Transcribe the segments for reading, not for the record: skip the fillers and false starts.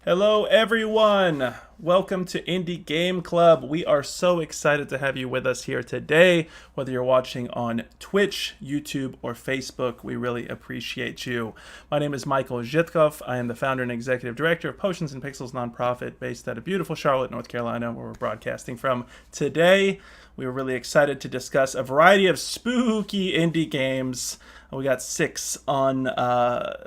Hello, everyone. Welcome to Indie Game Club. We are so excited to have you with us here today. Whether you're watching on Twitch, YouTube, or Facebook, we really appreciate you. My name is Michael Zytkow. I am the founder and executive director of Potions and Pixels nonprofit based out of beautiful Charlotte, North Carolina, where we're broadcasting from today. We were really excited to discuss a variety of spooky indie games. We got six in the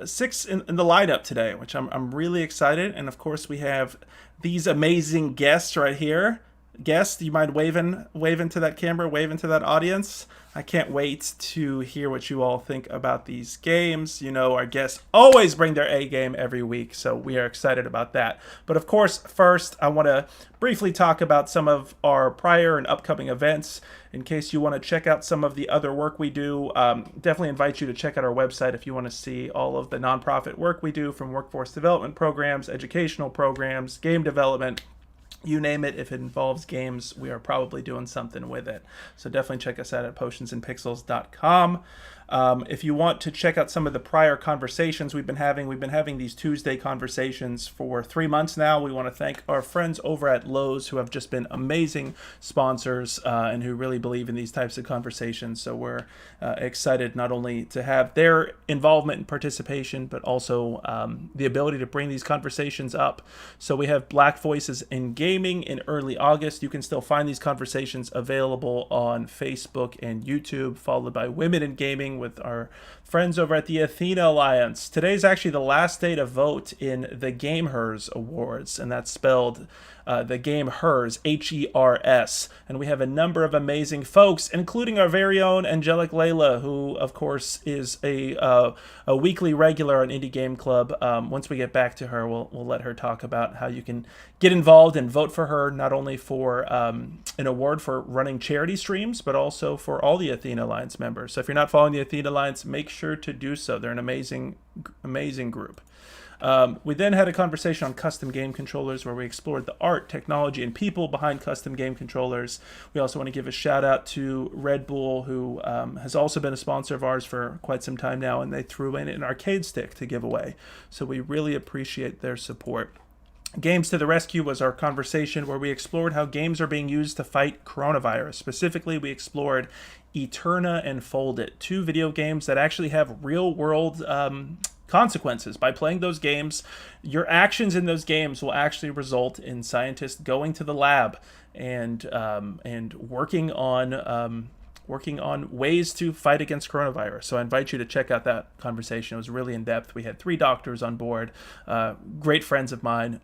lineup today, which I'm really excited. And of course, we have these amazing guests right here. guest, do you mind waving to that camera, waving to that audience? I can't wait to hear what you all think about these games. You know, our guests always bring their A game every week, so we are excited about that. But of course, first, I want to briefly talk about some of our prior and upcoming events. In case you want to check out some of the other work we do, definitely invite you to check out our website if you want to see all of the nonprofit work we do, from workforce development programs, educational programs, game development. You name it, if it involves games, we are probably doing something with it. So definitely check us out at potionsandpixels.com. If you want to check out some of the prior conversations we've been having these Tuesday conversations for 3 months now. We want to thank our friends over at Lowe's, who have just been amazing sponsors and who really believe in these types of conversations. So we're excited not only to have their involvement and participation, but also the ability to bring these conversations up. So we have Black Voices in Gaming in early August. You can still find these conversations available on Facebook and YouTube, followed by Women in Gaming with our friends over at the Athena Alliance. Today's actually the last day to vote in the Game Hers Awards, and that's spelled the Game Hers, Hers. And we have a number of amazing folks, including our very own Angelic Layla, who, of course, is a weekly regular on Indie Game Club. Once we get back to her, we'll let her talk about how you can get involved and vote for her, not only for an award for running charity streams, but also for all the Athena Alliance members. So if you're not following the Athena Alliance, make sure to do so. They're an amazing group. We then had a conversation on custom game controllers, where we explored the art, technology, and people behind custom game controllers. We also want to give a shout out to Red Bull, who has also been a sponsor of ours for quite some time now, and they threw in an arcade stick to give away. So we really appreciate their support. Games to the Rescue was our conversation where we explored how games are being used to fight coronavirus. Specifically, we explored Eterna and Fold It, 2 video games that actually have real-world consequences. By playing those games, your actions in those games will actually result in scientists going to the lab and working on ways to fight against coronavirus. So I invite you to check out that conversation. It was really in depth. We had 3 doctors on board, great friends of mine.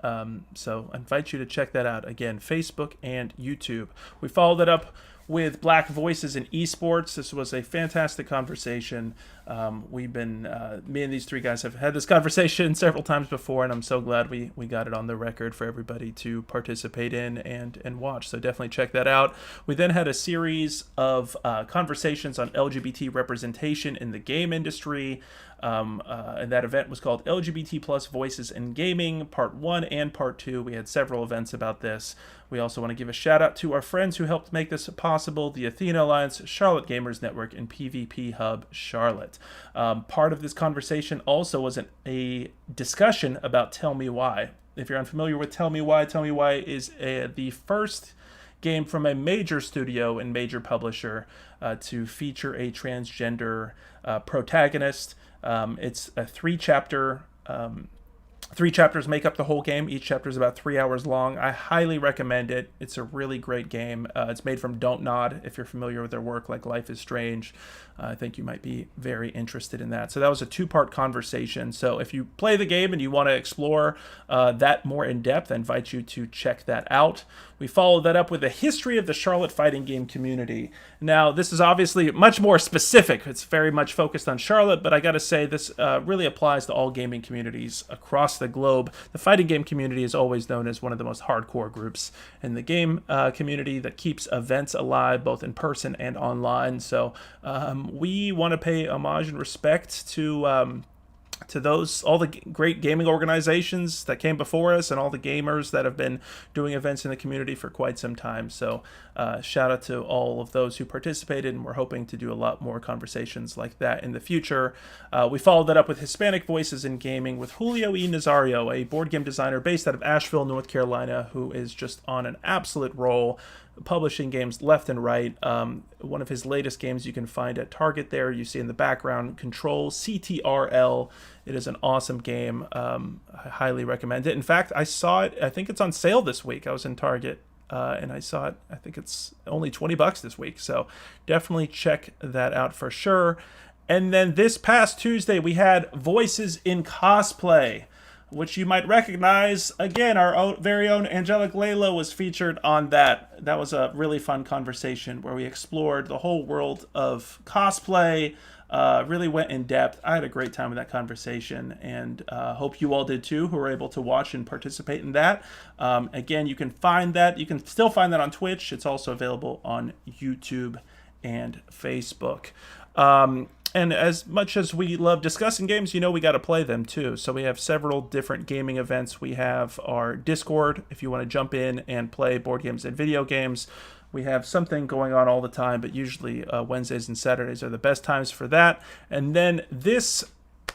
So I invite you to check that out. Again, Facebook and YouTube. We followed it up with Black Voices in Esports. This was a fantastic conversation. Me and these 3 guys have had this conversation several times before, and I'm so glad we got it on the record for everybody to participate in and watch. So definitely check that out. We then had a series of conversations on LGBT representation in the game industry. And that event was called LGBT Plus Voices in Gaming, Part 1 and Part 2. We had several events about this. We also want to give a shout out to our friends who helped make this possible, the Athena Alliance, Charlotte Gamers Network, and PvP Hub Charlotte. Part of this conversation also was a discussion about Tell Me Why. If you're unfamiliar with Tell Me Why is the first game from a major studio and major publisher to feature a transgender protagonist. It's a 3-chapter. 3 chapters make up the whole game. Each chapter is about 3 hours long. I highly recommend it. It's a really great game. It's made from Don't Nod. If you're familiar with their work, like Life is Strange, I think you might be very interested in that. So that was a 2-part conversation. So if you play the game and you want to explore that more in depth, I invite you to check that out. We followed that up with a history of the Charlotte fighting game community. Now, this is obviously much more specific. It's very much focused on Charlotte, but I got to say this really applies to all gaming communities across the globe. The fighting game community is always known as one of the most hardcore groups in the game community that keeps events alive, both in person and online. So we want to pay homage and respect to all the great gaming organizations that came before us and all the gamers that have been doing events in the community for quite some time. So shout out to all of those who participated, and we're hoping to do a lot more conversations like that in the future. We followed that up with Hispanic Voices in Gaming with Julio E. Nazario, a board game designer based out of Asheville, North Carolina, who is just on an absolute roll, publishing games left and right. One of his latest games you can find at Target there. You see in the background, Control CTRL. It is an awesome game. I highly recommend it. In fact, I saw it, I think it's on sale this week. I was in Target and I saw it. I think it's only $20 this week. So definitely check that out for sure. And then this past Tuesday, we had Voices in Cosplay, which you might recognize. Again, our very own Angelic Layla was featured on that. That was a really fun conversation where we explored the whole world of cosplay, really went in depth. I had a great time with that conversation, and hope you all did too, who were able to watch and participate in that. Again, you can find that. You can still find that on Twitch. It's also available on YouTube and Facebook. And as much as we love discussing games, we got to play them too. So we have several different gaming events. We have our Discord if you want to jump in and play board games and video games. We have something going on all the time, but usually Wednesdays and Saturdays are the best times for that. And then this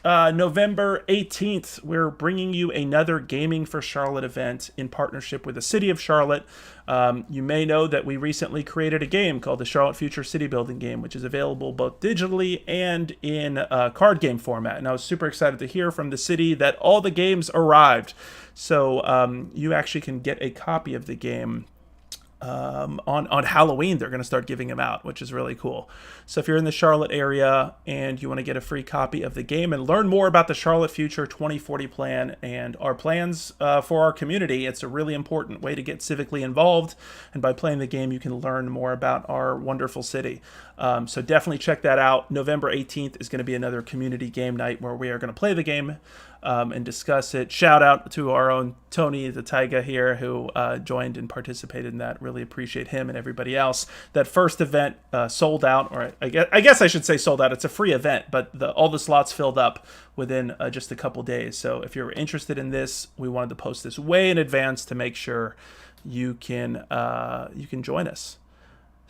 November 18th, we're bringing you another Gaming for Charlotte event in partnership with the City of Charlotte. You may know that we recently created a game called the Charlotte Future City Building Game, which is available both digitally and in card game format. And I was super excited to hear from the city that all the games arrived. So you actually can get a copy of the game on Halloween. They're going to start giving them out, which is really cool. So if you're in the Charlotte area and you want to get a free copy of the game and learn more about the Charlotte Future 2040 plan and our plans for our community, it's a really important way to get civically involved. And by playing the game, you can learn more about our wonderful city. So definitely check that out. November 18th is going to be another community game night where we are going to play the game and discuss it. Shout out to our own Tony the Taiga here, who joined and participated in that. Really appreciate him and everybody else. That first event sold out, or I guess I should say sold out. It's a free event, but all the slots filled up within just a couple days. So if you're interested in this, we wanted to post this way in advance to make sure you can join us.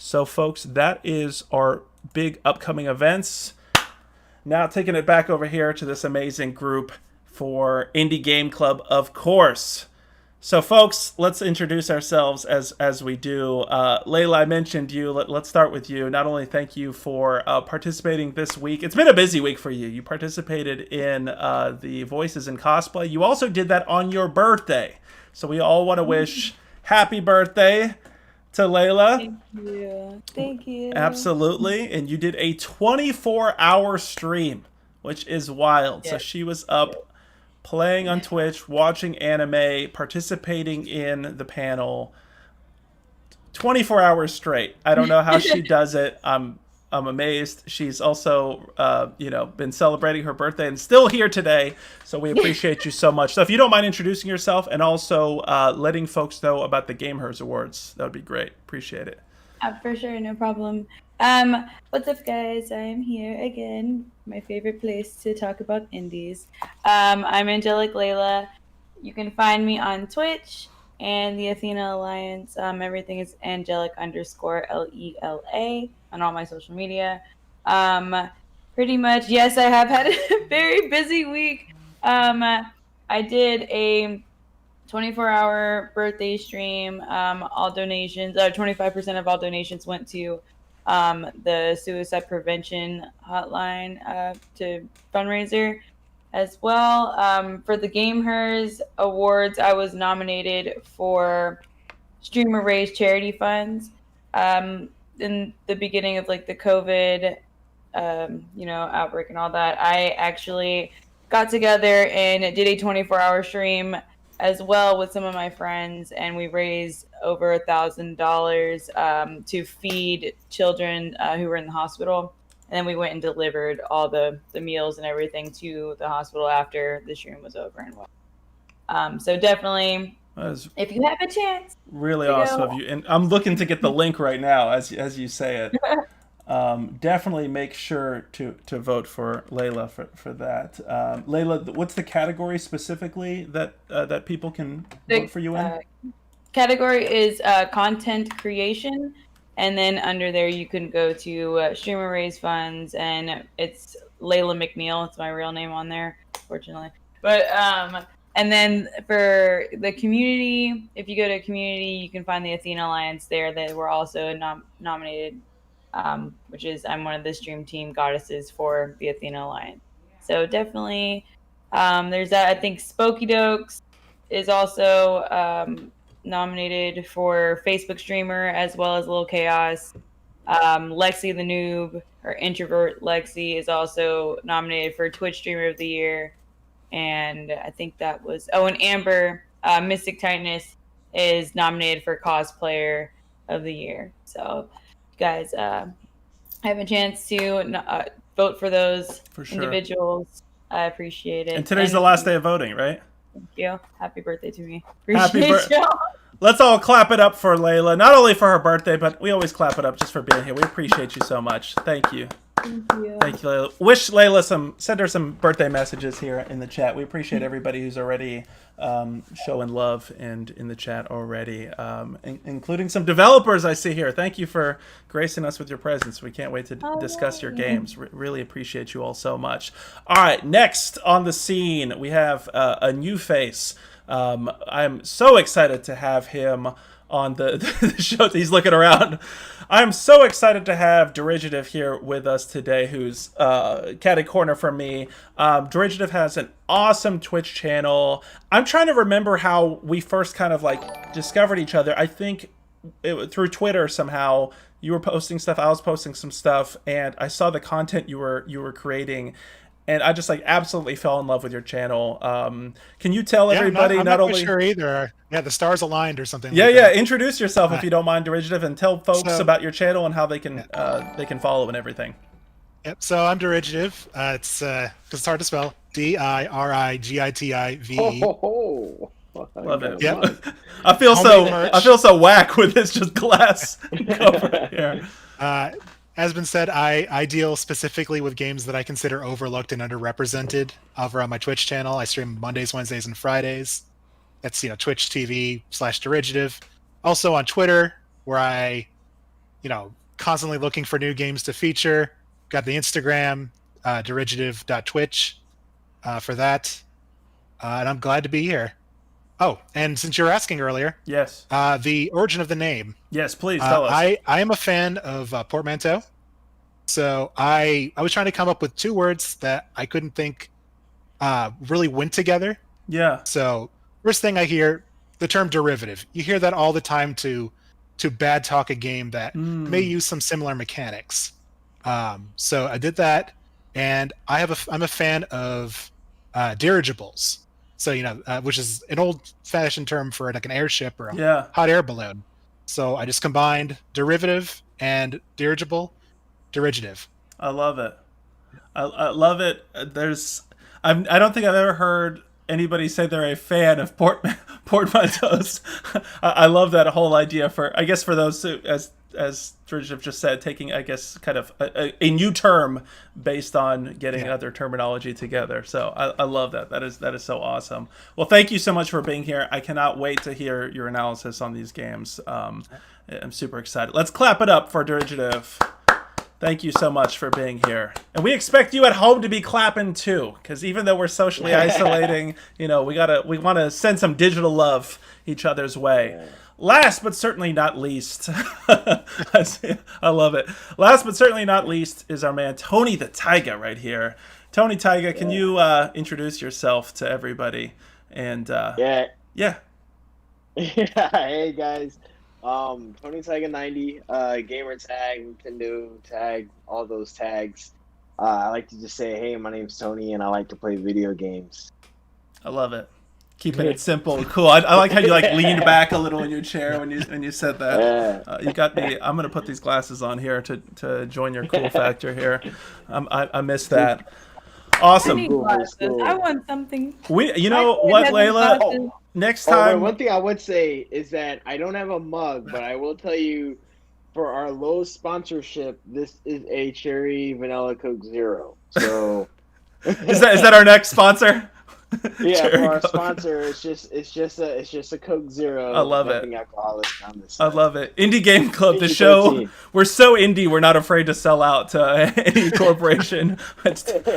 So folks, that is our big upcoming events. Now taking it back over here to this amazing group for Indie Game Club, of course. So folks, let's introduce ourselves as we do. Layla, I mentioned you. Let's start with you. Not only thank you for participating this week. It's been a busy week for you. You participated in the Voices in Cosplay. You also did that on your birthday. So we all want to wish happy birthday to Layla. Thank you. Thank you. Absolutely. And you did a 24-hour stream, which is wild. Yes. So she was up playing on Twitch, watching anime, participating in the panel 24 hours straight. I don't know how she does it. I'm amazed. She's also been celebrating her birthday and still here today. So we appreciate you so much. So if you don't mind introducing yourself and also letting folks know about the Gamehers Awards, that would be great. Appreciate it. For sure, no problem. What's up, guys? I am here again. My favorite place to talk about indies. I'm Angelic Layla. You can find me on Twitch and the Athena Alliance. Everything is Angelic_Lela on all my social media. Pretty much, yes, I have had a very busy week. I did a 24-hour birthday stream. All donations, 25% of all donations went to the suicide prevention hotline to fundraiser as well. For the Gamehers Awards, I was nominated for Streamer Raised charity funds. In the beginning of the COVID, outbreak and all that, I actually got together and did a 24-hour stream as well with some of my friends, and we raised over $1,000 to feed children who were in the hospital. And then we went and delivered all the meals and everything to the hospital after the stream was over and so definitely, if you have a chance, really awesome of you. And I'm looking to get the link right now as you say it. Definitely make sure to vote for Layla for that. Layla, what's the category specifically that people can vote for you in? Category is content creation, and then under there you can go to Streamer Raise Funds, and it's Layla McNeil. It's my real name on there, fortunately. But and then for the community, if you go to community, you can find the Athena Alliance there. That were also nominated. Which is I'm one of the stream team goddesses for the Athena Alliance. So definitely, there's that. I think Spooky Dokes is also nominated for Facebook streamer, as well as Little Chaos. Lexi the Noob, or Introvert Lexi, is also nominated for Twitch Streamer of the Year. and I think that was and Amber Mystic Titaness is nominated for Cosplayer of the Year. So, you guys have a chance to vote for those For sure. individuals. I appreciate it. And today's the last day of voting, right? Thank you. Happy birthday to me. Happy Appreciate you. Let's all clap it up for Layla, not only for her birthday, but we always clap it up just for being here. We appreciate you so much. Thank you. Thank you. Thank you, Layla. Wish Layla send her some birthday messages here in the chat. We appreciate everybody who's already showing love and in the chat already, including some developers I see here. Thank you for gracing us with your presence. We can't wait to discuss your games. Really appreciate you all so much. All right, next on the scene, we have a new face. I'm so excited to have him on the show. He's looking around. I'm so excited to have Derivative here with us today, who's catty corner from me. Derivative has an awesome Twitch channel. I'm trying to remember how we first kind of like discovered each other. I think through Twitter somehow. You were posting stuff, I was posting some stuff, and I saw the content you were creating. And I just like absolutely fell in love with your channel. Can you tell everybody I'm not not only sure either? Yeah, the stars aligned or something. Yeah, like yeah. that. Introduce yourself if you don't mind, Derivative, and tell folks about your channel and how they can follow and everything. Yep. So I'm Derivative. It's because it's hard to spell. Dirigitive. Love it. Yep. I feel so whack with this just glass cover here. As been said, I deal specifically with games that I consider overlooked and underrepresented over on my Twitch channel. I stream Mondays, Wednesdays, and Fridays. That's Twitch TV/Derivative. Also on Twitter, where I, constantly looking for new games to feature. Got the Instagram, derivative.twitch for that. And I'm glad to be here. Oh, and since you were asking earlier, yes, the origin of the name. Yes, please tell us. I am a fan of portmanteau, so I was trying to come up with two words that I couldn't think really went together. Yeah. So first thing I hear, the term derivative. You hear that all the time to bad talk a game that may use some similar mechanics. So I did that, and I'm a fan of dirigibles. So, which is an old-fashioned term for like an airship or a hot air balloon. So I just combined derivative and dirigible, derivative. I love it. I love it. I don't think I've ever heard anybody say they're a fan of portmanteaus. I love that whole idea for those who, as Derivative just said, taking, I guess, kind of a new term based on getting other terminology together. So I love that. That is so awesome. Well, thank you so much for being here. I cannot wait to hear your analysis on these games. I'm super excited. Let's clap it up for Derivative. Thank you so much for being here. And we expect you at home to be clapping too, because even though we're socially isolating, we want to send some digital love each other's way. Last but certainly not least, I love it. Last but certainly not least is our man Tony the Taiga right here. Tony Taiga, can you introduce yourself to everybody? And yeah. Hey guys, Tony Taiga 90, gamer tag, Nintendo tag, all those tags. I like to just say, hey, my name's Tony, and I like to play video games. I love it. Keeping it simple, cool. I like how you leaned back a little in your chair when you said that. You got me. I'm gonna put these glasses on here to join your cool factor here. I missed that. Awesome. I need glasses. I want something. You know what, Layla? Next time. One thing I would say is that I don't have a mug, but I will tell you, for our low sponsorship, this is a cherry vanilla Coke Zero. So is that our next sponsor? Yeah, for our sponsor, it's just a Coke Zero. I love it. Alcoholic on this I love it. Indie Game Club, the show. We're so indie, we're not afraid to sell out to any corporation.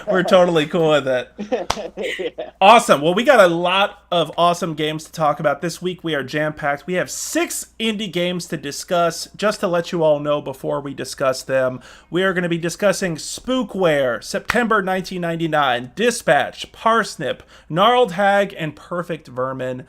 We're totally cool with it. Yeah. Awesome. Well, we got a lot of awesome games to talk about this week. We are jam-packed. We have 6 indie games to discuss. Just to let you all know before we discuss them, we are going to be discussing Spookware, September 1999, Dispatch, Parsnip, Gnarled Hag, and Perfect Vermin.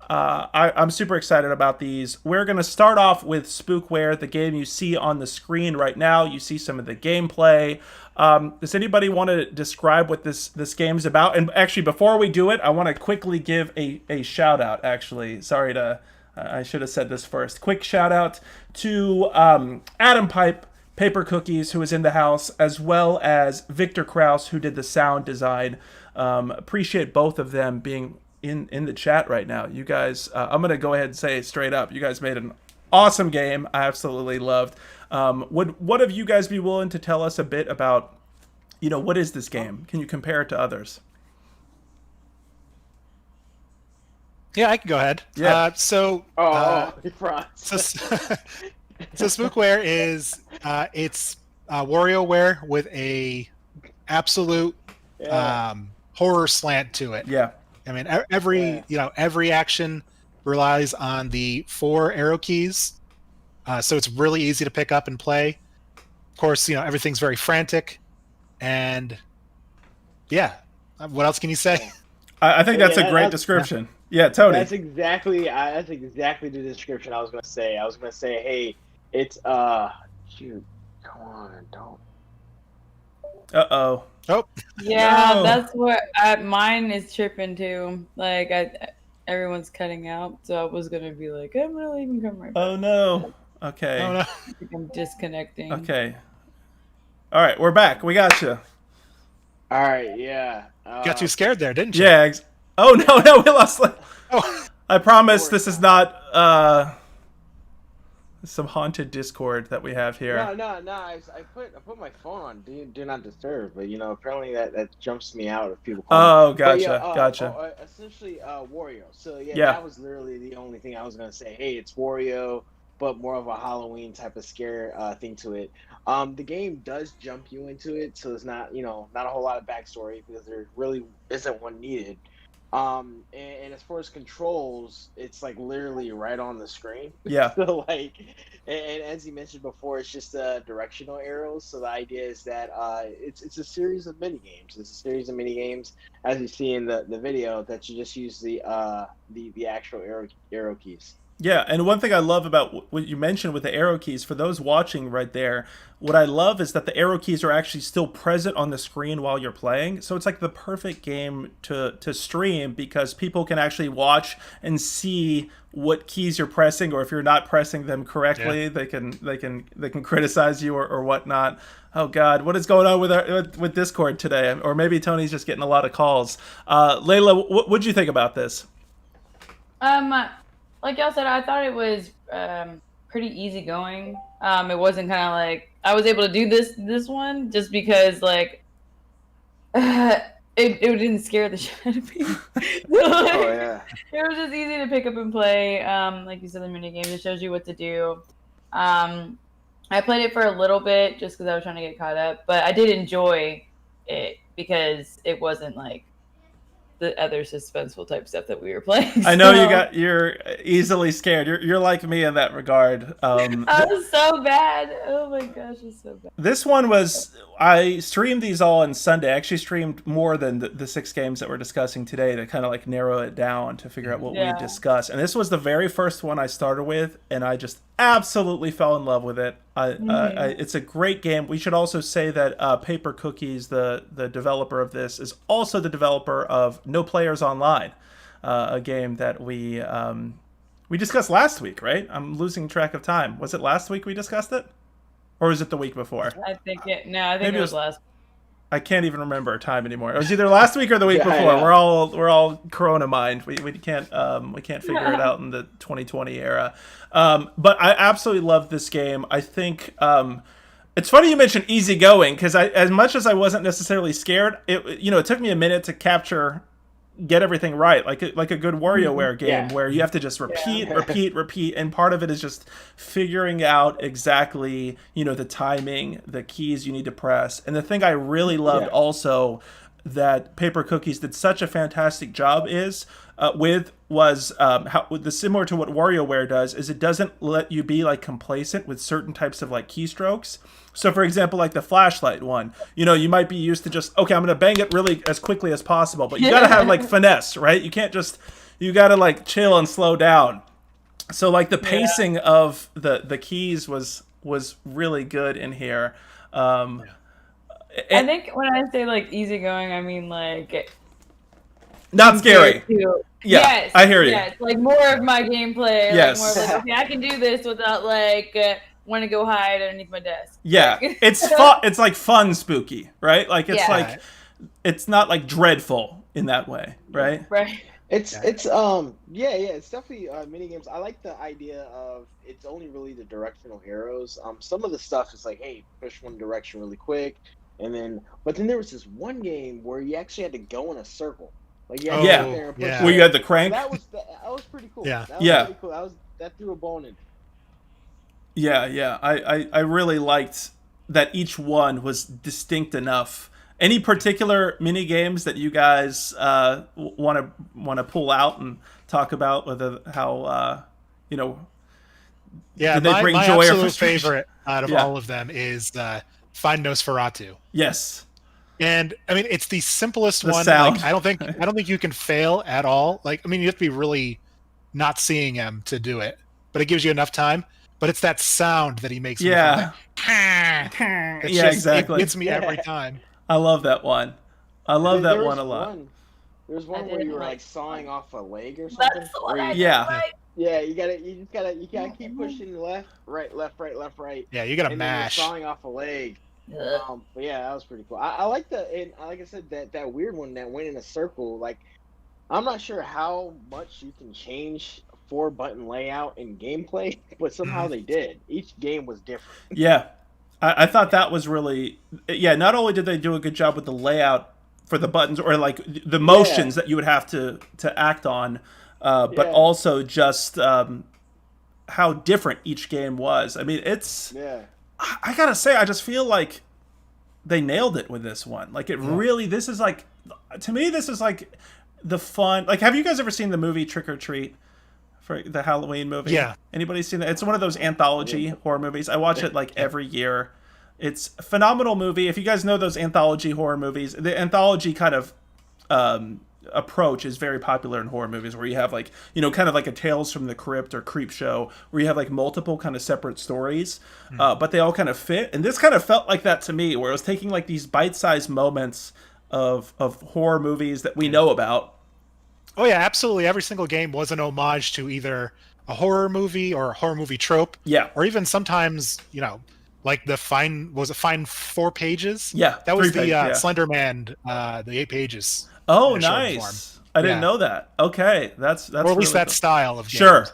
I'm super excited about these. We're going to start off with Spookware, the game you see on the screen right now. You see some of the gameplay. Does anybody want to describe what this game's about? And actually, before we do it, I want to quickly give a shout out. Actually, sorry to, I should have said this first. Quick shout out to Adam Pipe, Paper Cookies, who is in the house, as well as Victor Kraus, who did the sound design. Appreciate both of them being in the chat right now. You guys, I'm going to go ahead and say it straight up. You guys made an awesome game. I absolutely loved. Would one of you guys be willing to tell us a bit about, what is this game? Can you compare it to others? Yeah, I can go ahead. Yeah. So Spookware is it's WarioWare with a absolute horror slant to it. Yeah. I mean, every action relies on the 4 arrow keys, so it's really easy to pick up and play. Of course, everything's very frantic, and what else can you say? I think that's a great description. Yeah, Tony. That's exactly the description I was gonna say. I was gonna say, hey, it's shoot, come on, don't. Uh-oh. Oh. Yeah, No. that's what mine is tripping too. Like everyone's cutting out, so I was gonna be like, I'm gonna leave and come right back. Oh no. Okay. Oh, no. I think I'm disconnecting. Okay. All right, we're back. We got you. All right, yeah. Got too scared there, didn't you? Yeah. Oh no, we lost. Oh. I promise this is not some haunted Discord that we have here. No. I put my phone on do not disturb, but apparently that jumps me out if people call me. Oh, gotcha, gotcha. Essentially, Wario. So yeah, Yeah. that was literally the only thing I was gonna say. Hey, it's Wario, but more of a Halloween type of scare thing to it. The game does jump you into it, so there's not not a whole lot of backstory because there really isn't one needed. And as far as controls, it's like literally right on the screen. Yeah. So and as you mentioned before, it's just directional arrows. So the idea is that it's a series of mini games. It's a series of mini games, as you see in the video, that you just use the actual arrow keys. Yeah, and one thing I love about what you mentioned with the arrow keys, for those watching right there, what I love is that the arrow keys are actually still present on the screen while you're playing. So it's like the perfect game to stream because people can actually watch and see what keys you're pressing, or if you're not pressing them correctly, they can criticize you or whatnot. Oh God, what is going on with Discord today? Or maybe Tony's just getting a lot of calls. Layla, what'd you think about this? Like y'all said, I thought it was pretty easygoing. It wasn't kind of like I was able to do this one just because it didn't scare the shit out of me. Oh yeah. It was just easy to pick up and play. Like you said, the mini game, it shows you what to do. I played it for a little bit just because I was trying to get caught up, but I did enjoy it because it wasn't like the other suspenseful type stuff that we were playing. I know you're easily scared. You're like me in that regard. I was so bad. Oh my gosh, it's so bad. This one I streamed these all on Sunday. I actually streamed more than the 6 games that we're discussing today to kind of like narrow it down to figure out what we discussed. And this was the very first one I started with, and I just absolutely fell in love with it. It's a great game. We should also say that Paper Cookies, the developer of this, is also the developer of No Players Online, a game that we discussed last week, right? I'm losing track of time. Was it last week we discussed it? Or was it the week before? I think it was last. I can't even remember time anymore. It was either last week or the week before. Yeah. We're all Corona mind. We can't figure it out in the 2020 era. But I absolutely love this game. I think it's funny you mentioned easygoing because as much as I wasn't necessarily scared, it took me a minute to get everything right, like a good WarioWare game where you have to just repeat, and part of it is just figuring out exactly the timing, the keys you need to press. And the thing I really loved also that Paper Cookies did such a fantastic job was how similar to what WarioWare does is it doesn't let you be like complacent with certain types of like keystrokes. So for example, like the flashlight one, you might be used to just, okay, I'm going to bang it really as quickly as possible, but you got to have like finesse, right? You can't just you gotta like chill and slow down. So like the pacing of the keys was really good in here. I think when I say like easygoing, I mean like not scary. Yeah, yes, I hear you. Yes, like more of my gameplay. Yes. Like more of like, okay, I can do this without like want to go hide underneath my desk. Yeah, like. it's fun. It's like fun spooky, right? Like it's Yeah. like it's not like dreadful in that way, right? Right. It's it's definitely mini games. I like the idea of it's only really the directional heroes. Some of the stuff is like, hey, push one direction really quick, but then there was this one game where you actually had to go in a circle. Like you had to sit there and push where you had the crank. So that was pretty cool. Yeah. That was pretty cool. That threw a bone in. Yeah. I really liked that each one was distinct enough. Any particular mini games that you guys want to pull out and talk about? Whether how Yeah, did they bring my joy or absolute frustration? favorite out of all of them is Find Nosferatu. Yes. And I mean, it's the simplest The one. sound. Like, I don't think you can fail at all. Like, I mean, you have to be really not seeing him to do it, but it gives you enough time. But it's that sound that he makes. Yeah. Exactly. It gets me every time. I love that one. I love that one a lot. There's one where you were like sawing off a leg or something. That's the one I Yeah. Yeah, you gotta keep pushing left, right. Yeah, you gotta and mash. Then you're sawing off a leg. But yeah, that was pretty cool. I like like I said, that weird one that went in a circle. Like, I'm not sure how much you can change 4-button layout in gameplay, but somehow they did. Each game was different. Yeah. I thought that was really, not only did they do a good job with the layout for the buttons or like the motions that you would have to act on, but also just how different each game was. I mean, I gotta say, I just feel like they nailed it with this one. Like really, this is like, to me, this is like the fun. Like, have you guys ever seen the movie Trick or Treat? For the Halloween movie. Yeah. Anybody seen that? It's one of those anthology horror movies. I watch it like every year. It's a phenomenal movie. If you guys know those anthology horror movies, the anthology kind of approach is very popular in horror movies, where you have like, kind of like a Tales from the Crypt or Creep Show, where you have like multiple kind of separate stories, but they all kind of fit. And this kind of felt like that to me, where it was taking like these bite-sized moments of horror movies that we know about. Oh yeah, absolutely. Every single game was an homage to either a horror movie or a horror movie trope. Yeah. Or even sometimes, like the Fine 4 pages. Yeah. That was 3 the pages, Slender Man, the 8 pages. Oh, nice. I didn't know that. Okay, that's or at least really that cool. style of game. Sure.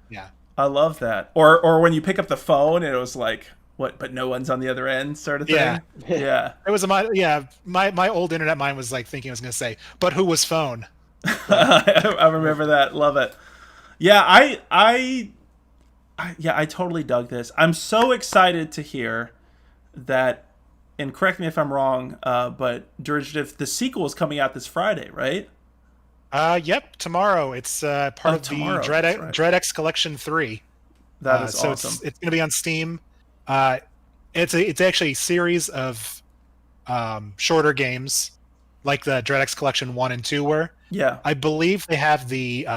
Yeah. I love that. Or when you pick up the phone and it was like, what? But no one's on the other end, sort of thing. Yeah. Yeah. It was my old internet mind was like thinking I was going to say, but who was phone? I remember that. Love it. Yeah, I totally dug this. I'm so excited to hear that, and correct me if I'm wrong, but Derivative, the sequel is coming out this Friday, right? Yep, tomorrow. It's part of the Dread X Collection 3. That is so awesome. It's going to be on Steam. It's actually a series of shorter games, like the Dread X Collection 1 and 2 were. Yeah. I believe they have the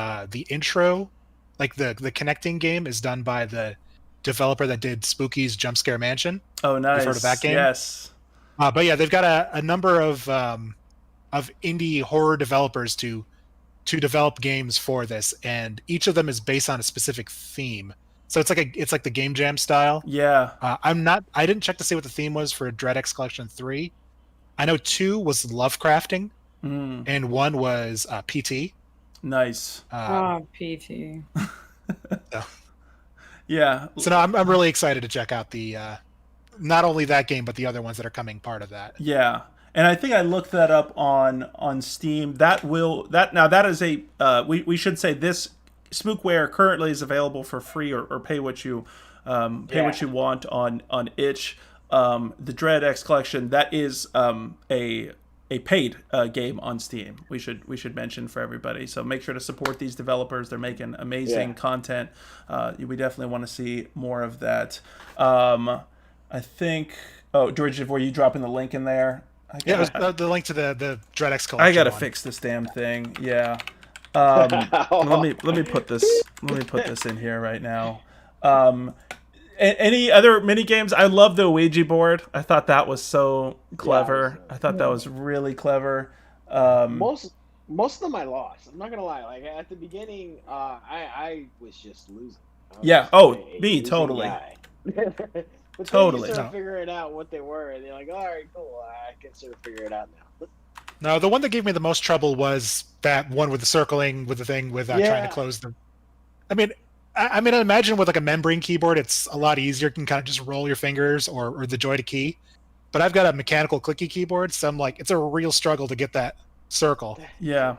intro, like the connecting game is done by the developer that did Spooky's Jump Scare Mansion. Oh, nice. You've heard of that game? Yes. But yeah, they've got a number of indie horror developers to develop games for this, and each of them is based on a specific theme. So it's like the Game Jam style. Yeah. I didn't check to see what the theme was for Dread X Collection 3. I know 2 was Lovecrafting, and 1 was PT. Nice. PT. So. Yeah. So no, I'm really excited to check out the not only that game but the other ones that are coming part of that. Yeah. And I think I looked that up on Steam. That is a we should say this Spookware currently is available for free or pay what you what you want on itch. The Dread X Collection, that is a paid game on Steam. We should mention for everybody. So make sure to support these developers. They're making amazing content. We definitely want to see more of that. I think. Oh, George, were you dropping the link in there? Yeah, it was the link to the Dread X Collection. I gotta fix this damn thing. Yeah. Let me put this in here right now. Any other mini games? I love the Ouija board. I thought that was so clever. I thought that was really clever. Most of them I lost. I'm not gonna lie. Like at the beginning, I was just losing. Yeah. Me totally. But Totally. then you start figuring out what they were, and you're like, all right, cool. I can sort of figure it out now. No, the one that gave me the most trouble was that one with the circling with the thing with trying to close them. I mean, I imagine with like a membrane keyboard, it's a lot easier. You can kind of just roll your fingers or the joy to key. But I've got a mechanical clicky keyboard, so I'm like, it's a real struggle to get that circle. Yeah.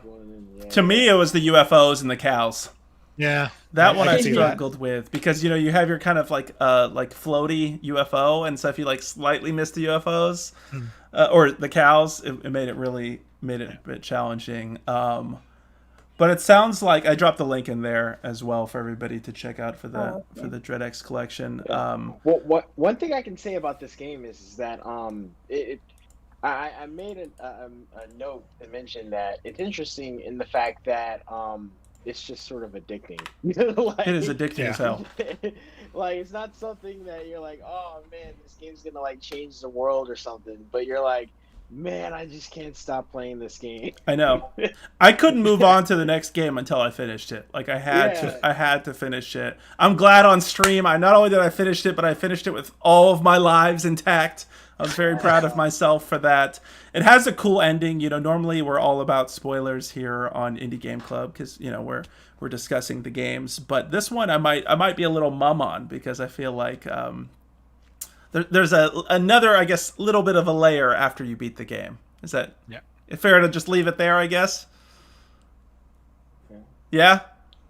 To me, it was the UFOs and the cows. Yeah. That one I struggled with because you have your kind of like floaty UFO, and so if you like slightly miss the UFOs or the cows, it made it a bit challenging. But it sounds like I dropped the link in there as well for everybody to check out for the DreadX collection. Well, one thing I can say about this game is that I made a note to mention that it's interesting in the fact that it's just sort of addicting. It is addicting as hell. Like it's not something that you're like, oh man, this game's gonna like change the world or something. But you're like, man, I just can't stop playing this game. I know. I couldn't move on to the next game until I finished it. Like I had to finish it. I'm glad on stream. Not only did I finish it, but I finished it with all of my lives intact. I was very proud of myself for that. It has a cool ending. Normally we're all about spoilers here on Indie Game Club because we're discussing the games. But this one I might be a little mum on because I feel like there's another, I guess, little bit of a layer after you beat the game. Is that fair to just leave it there? I guess. Yeah.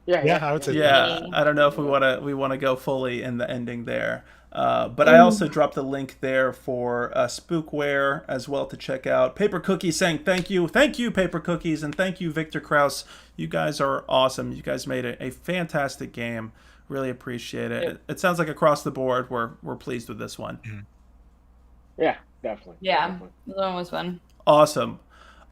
Yeah, I would say. Yeah, I don't know if we want to go fully in the ending there. But I also dropped the link there for Spookware as well to check out. Paper Cookies saying thank you Paper Cookies, and thank you Victor Kraus. You guys are awesome. You guys made a fantastic game. Really appreciate it. It sounds like across the board we're pleased with this one. Mm-hmm. Yeah, definitely. Yeah, definitely. the one was fun. Awesome.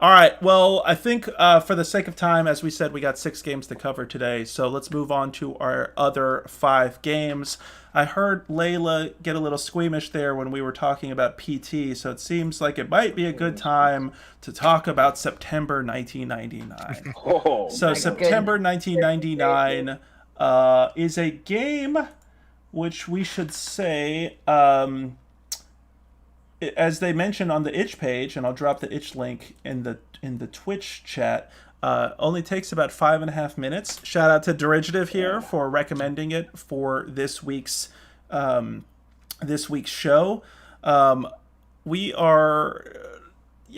All right, well, I think for the sake of time, as we said, we got 6 games to cover today, so let's move on to our other 5 games. I heard Layla get a little squeamish there when we were talking about PT, so it seems like it might be a good time to talk about September 1999. So September 1999 is a game which we should say... as they mentioned on the itch page, and I'll drop the itch link in the Twitch chat, only takes about 5.5 minutes. Shout out to Derivative here for recommending it for this week's show. We are.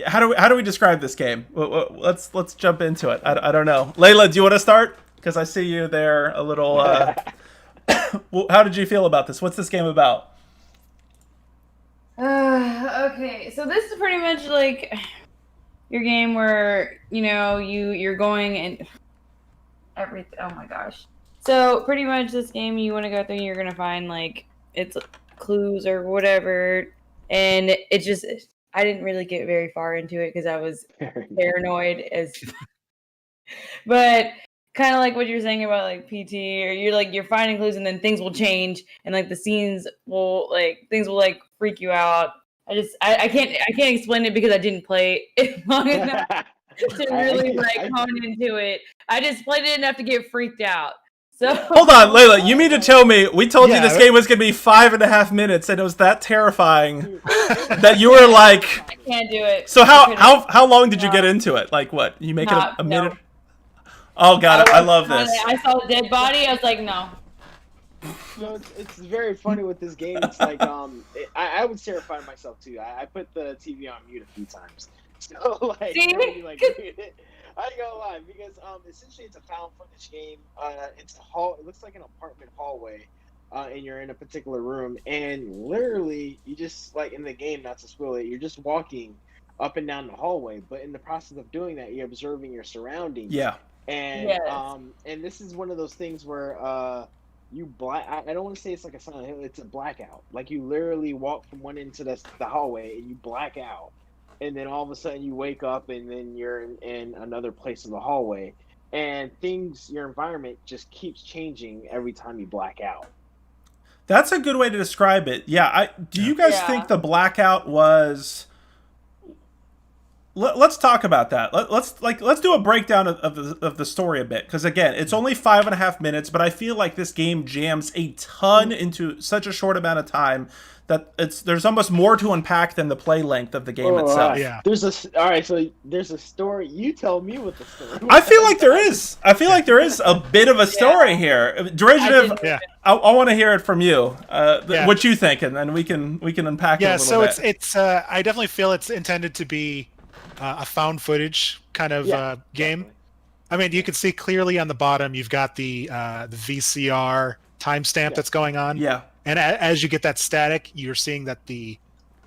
How do we describe this game? Let's jump into it. I don't know. Layla, do you want to start? Because I see you there a little. How did you feel about this? What's this game about? Okay, so this is pretty much like your game where you're going and everything. Oh my gosh! So pretty much this game, you want to go through and you're gonna find like it's clues or whatever, and it just I didn't really get very far into it because I was paranoid but kind of like what you're saying about like PT, or you're finding clues and then things will change and like the scenes will things will freak you out. I can't explain it because I didn't play it long enough to really hone into it. I just played it enough to get freaked out. So hold on, Layla, you mean to tell me we told you this game was going to be 5.5 minutes and it was that terrifying that you were like, I can't do it. So how long did you get into it? Like what? You make it a minute? No. Oh god, I love this. I saw a dead body. I was like, no. No, it's very funny with this game. It's like I would terrify myself too. I put the TV on mute a few times. So I ain't gonna lie, because essentially it's a found footage game. It's a hall. It looks like an apartment hallway, and you're in a particular room, and literally you just in the game, not to spoil it, you're just walking up and down the hallway. But in the process of doing that, you're observing your surroundings. Yeah. And and this is one of those things where I don't want to say it's like a Silent Hill. It's a blackout. Like you literally walk from one end to the hallway and you black out, and then all of a sudden you wake up and then you're in another place in the hallway. and your environment just keeps changing every time you black out. That's a good way to describe it. Yeah. Do you guys think the blackout was? Let's talk about that. Let's do a breakdown of the story a bit, because again, it's only 5.5 minutes, but I feel like this game jams a ton into such a short amount of time that there's almost more to unpack than the play length of the game itself. Yeah. So there's a story. You tell me what the story. I feel like there is. I feel like there is a bit of a story here. Derivative. I want to hear it from you. What you think, and then we can unpack it a little bit. So it's I definitely feel it's intended to be a found footage kind of game. Definitely. I mean, you can see clearly on the bottom you've got the VCR timestamp that's going on. Yeah. And as you get that static, you're seeing that the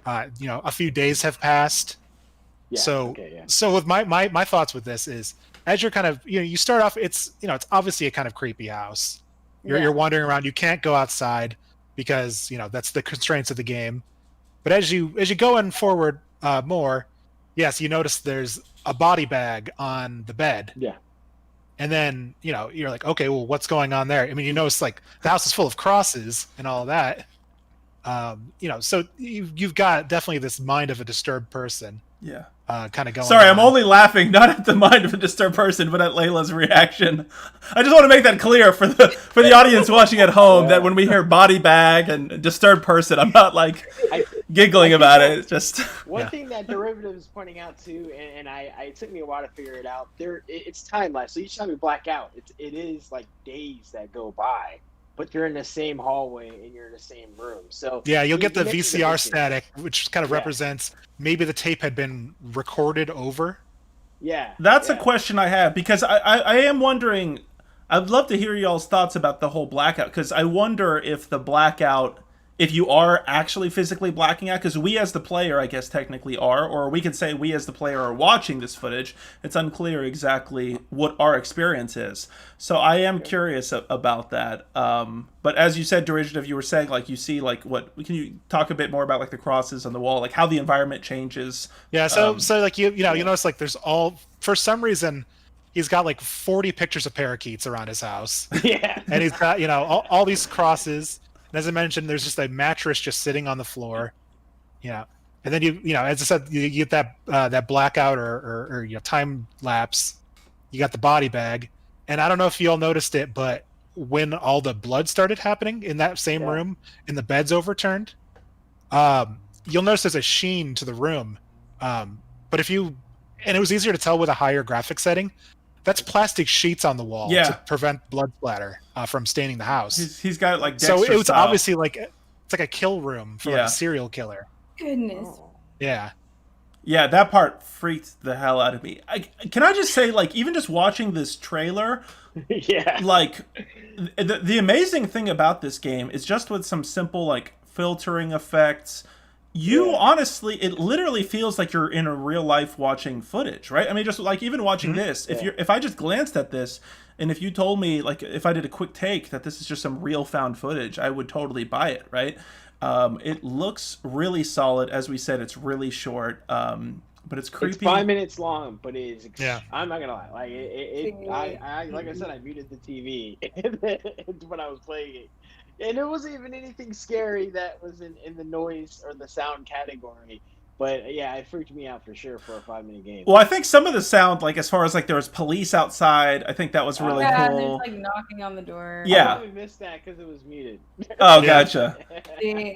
a few days have passed. Yeah. So with my thoughts with this is, as you're kind of you start off, it's obviously a kind of creepy house. You're wandering around. You can't go outside because that's the constraints of the game. But as you go in forward more, yes, you notice there's a body bag on the bed. Yeah. And then, you're like, okay, well, what's going on there? I mean, you notice like the house is full of crosses and all of that. So you've got definitely this mind of a disturbed person. Yeah. Kind of going. Sorry, on. I'm only laughing not at the mind of a disturbed person, but at Layla's reaction. I just want to make that clear for the audience watching at home that when we hear body bag and disturbed person, I'm not like giggling about it. It's just one thing that Derivative is pointing out too, and it took me a while to figure it out. It's time lapse. So each time you black out, it is like days that go by, but you're in the same hallway and you're in the same room. So yeah, you'll get the VCR static, which kind of represents maybe the tape had been recorded over. Yeah, that's a question I have, because I am wondering. I'd love to hear y'all's thoughts about the whole blackout, because I wonder if the blackout, if you are actually physically blacking out, because we as the player, I guess, technically are, or we could say we as the player are watching this footage. It's unclear exactly what our experience is. So I am curious about that. But as you said, Derivative, you were saying, like, you see, like, what, can you talk a bit more about, like, the crosses on the wall, like how the environment changes? Yeah, so like, you notice, like, there's for some reason, he's got like 40 pictures of parakeets around his house. Yeah. And he's got, all these crosses. And as I mentioned, there's just a mattress just sitting on the floor. And then as I said, you get that blackout or time lapse. You got the body bag. And I don't know if you all noticed it, but when all the blood started happening in that same room and the bed's overturned, you'll notice there's a sheen to the room. And it was easier to tell with a higher graphic setting. That's plastic sheets on the wall to prevent blood splatter from staining the house. He's got like so it was style. Obviously like it's like a kill room for like a serial killer. Goodness. Yeah. Yeah, that part freaked the hell out of me. Can I just say, like, even just watching this trailer, like, the amazing thing about this game is just with some simple, like, filtering effects, honestly, it literally feels like you're in a real life watching footage, right? I mean, just like even watching this, if I just glanced at this, and if you told me, like, if I did a quick take that this is just some real found footage, I would totally buy it, right? It looks really solid. As we said, it's really short, but it's creepy. It's 5 minutes long, but it is. Yeah. I'm not gonna lie. Like like I said, I muted the TV when I was playing it. And it wasn't even anything scary that was in the noise or the sound category. But yeah, it freaked me out for sure for a 5-minute game. Well, I think some of the sound, like as far as like there was police outside, I think that was really cool. There's like knocking on the door. Yeah. I probably missed that because it was muted. Oh, gotcha.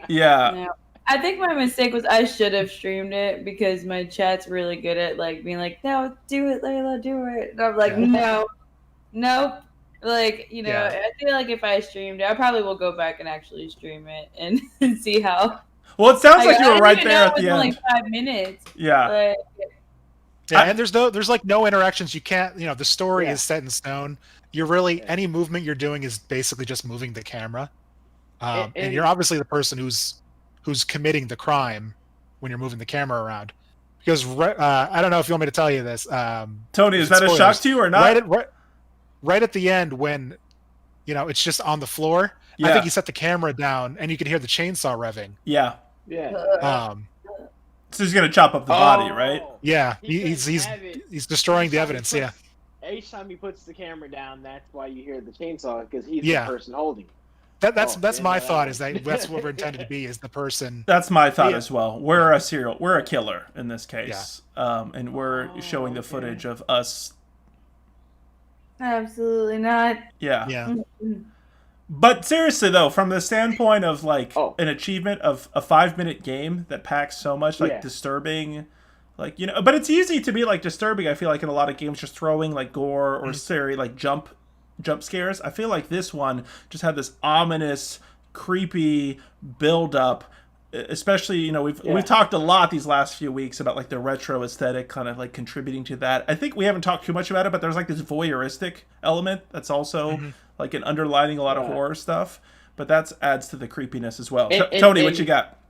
Yeah. No. I think my mistake was I should have streamed it, because my chat's really good at like being like, no, do it, Layla, do it. And I'm like, no, nope. Like, I feel like if I streamed it, I probably will go back and actually stream it and see how. Well, it sounds like you were right there at the end. Only 5 minutes. Yeah. And there's like no interactions. You can't, the story is set in stone. You're really, any movement you're doing is basically just moving the camera. And you're obviously the person who's committing the crime when you're moving the camera around. Because I don't know if you want me to tell you this. Tony, is that a shock to you or not? Right at the end when, it's just on the floor. I think he set the camera down and you can hear the chainsaw revving. Yeah. Yeah. So he's gonna chop up the body, right? Yeah. He's destroying the evidence. Yeah. each time he puts the camera down, that's why you hear the chainsaw, because he's Yeah. the person holding it. That's Didn't my know thought. one. Is that's what we're intended to be, is the person. That's my thought Yeah. as well. We're a killer in this case, and we're showing the okay. footage of us. Absolutely not. Yeah. Yeah. But seriously though, from the standpoint of like Oh. an achievement of a 5-minute game that packs so much like Yeah. disturbing, like, you know, but it's easy to be like disturbing. I feel like in a lot of games, just throwing like gore or scary like jump scares. I feel like this one just had this ominous, creepy build up. Especially, you know, we've talked a lot these last few weeks about like the retro aesthetic kind of like contributing to that. I think we haven't talked too much about it, but there's like this voyeuristic element that's also like an underlining a lot of horror stuff. But that adds to the creepiness as well. Tony, what you got?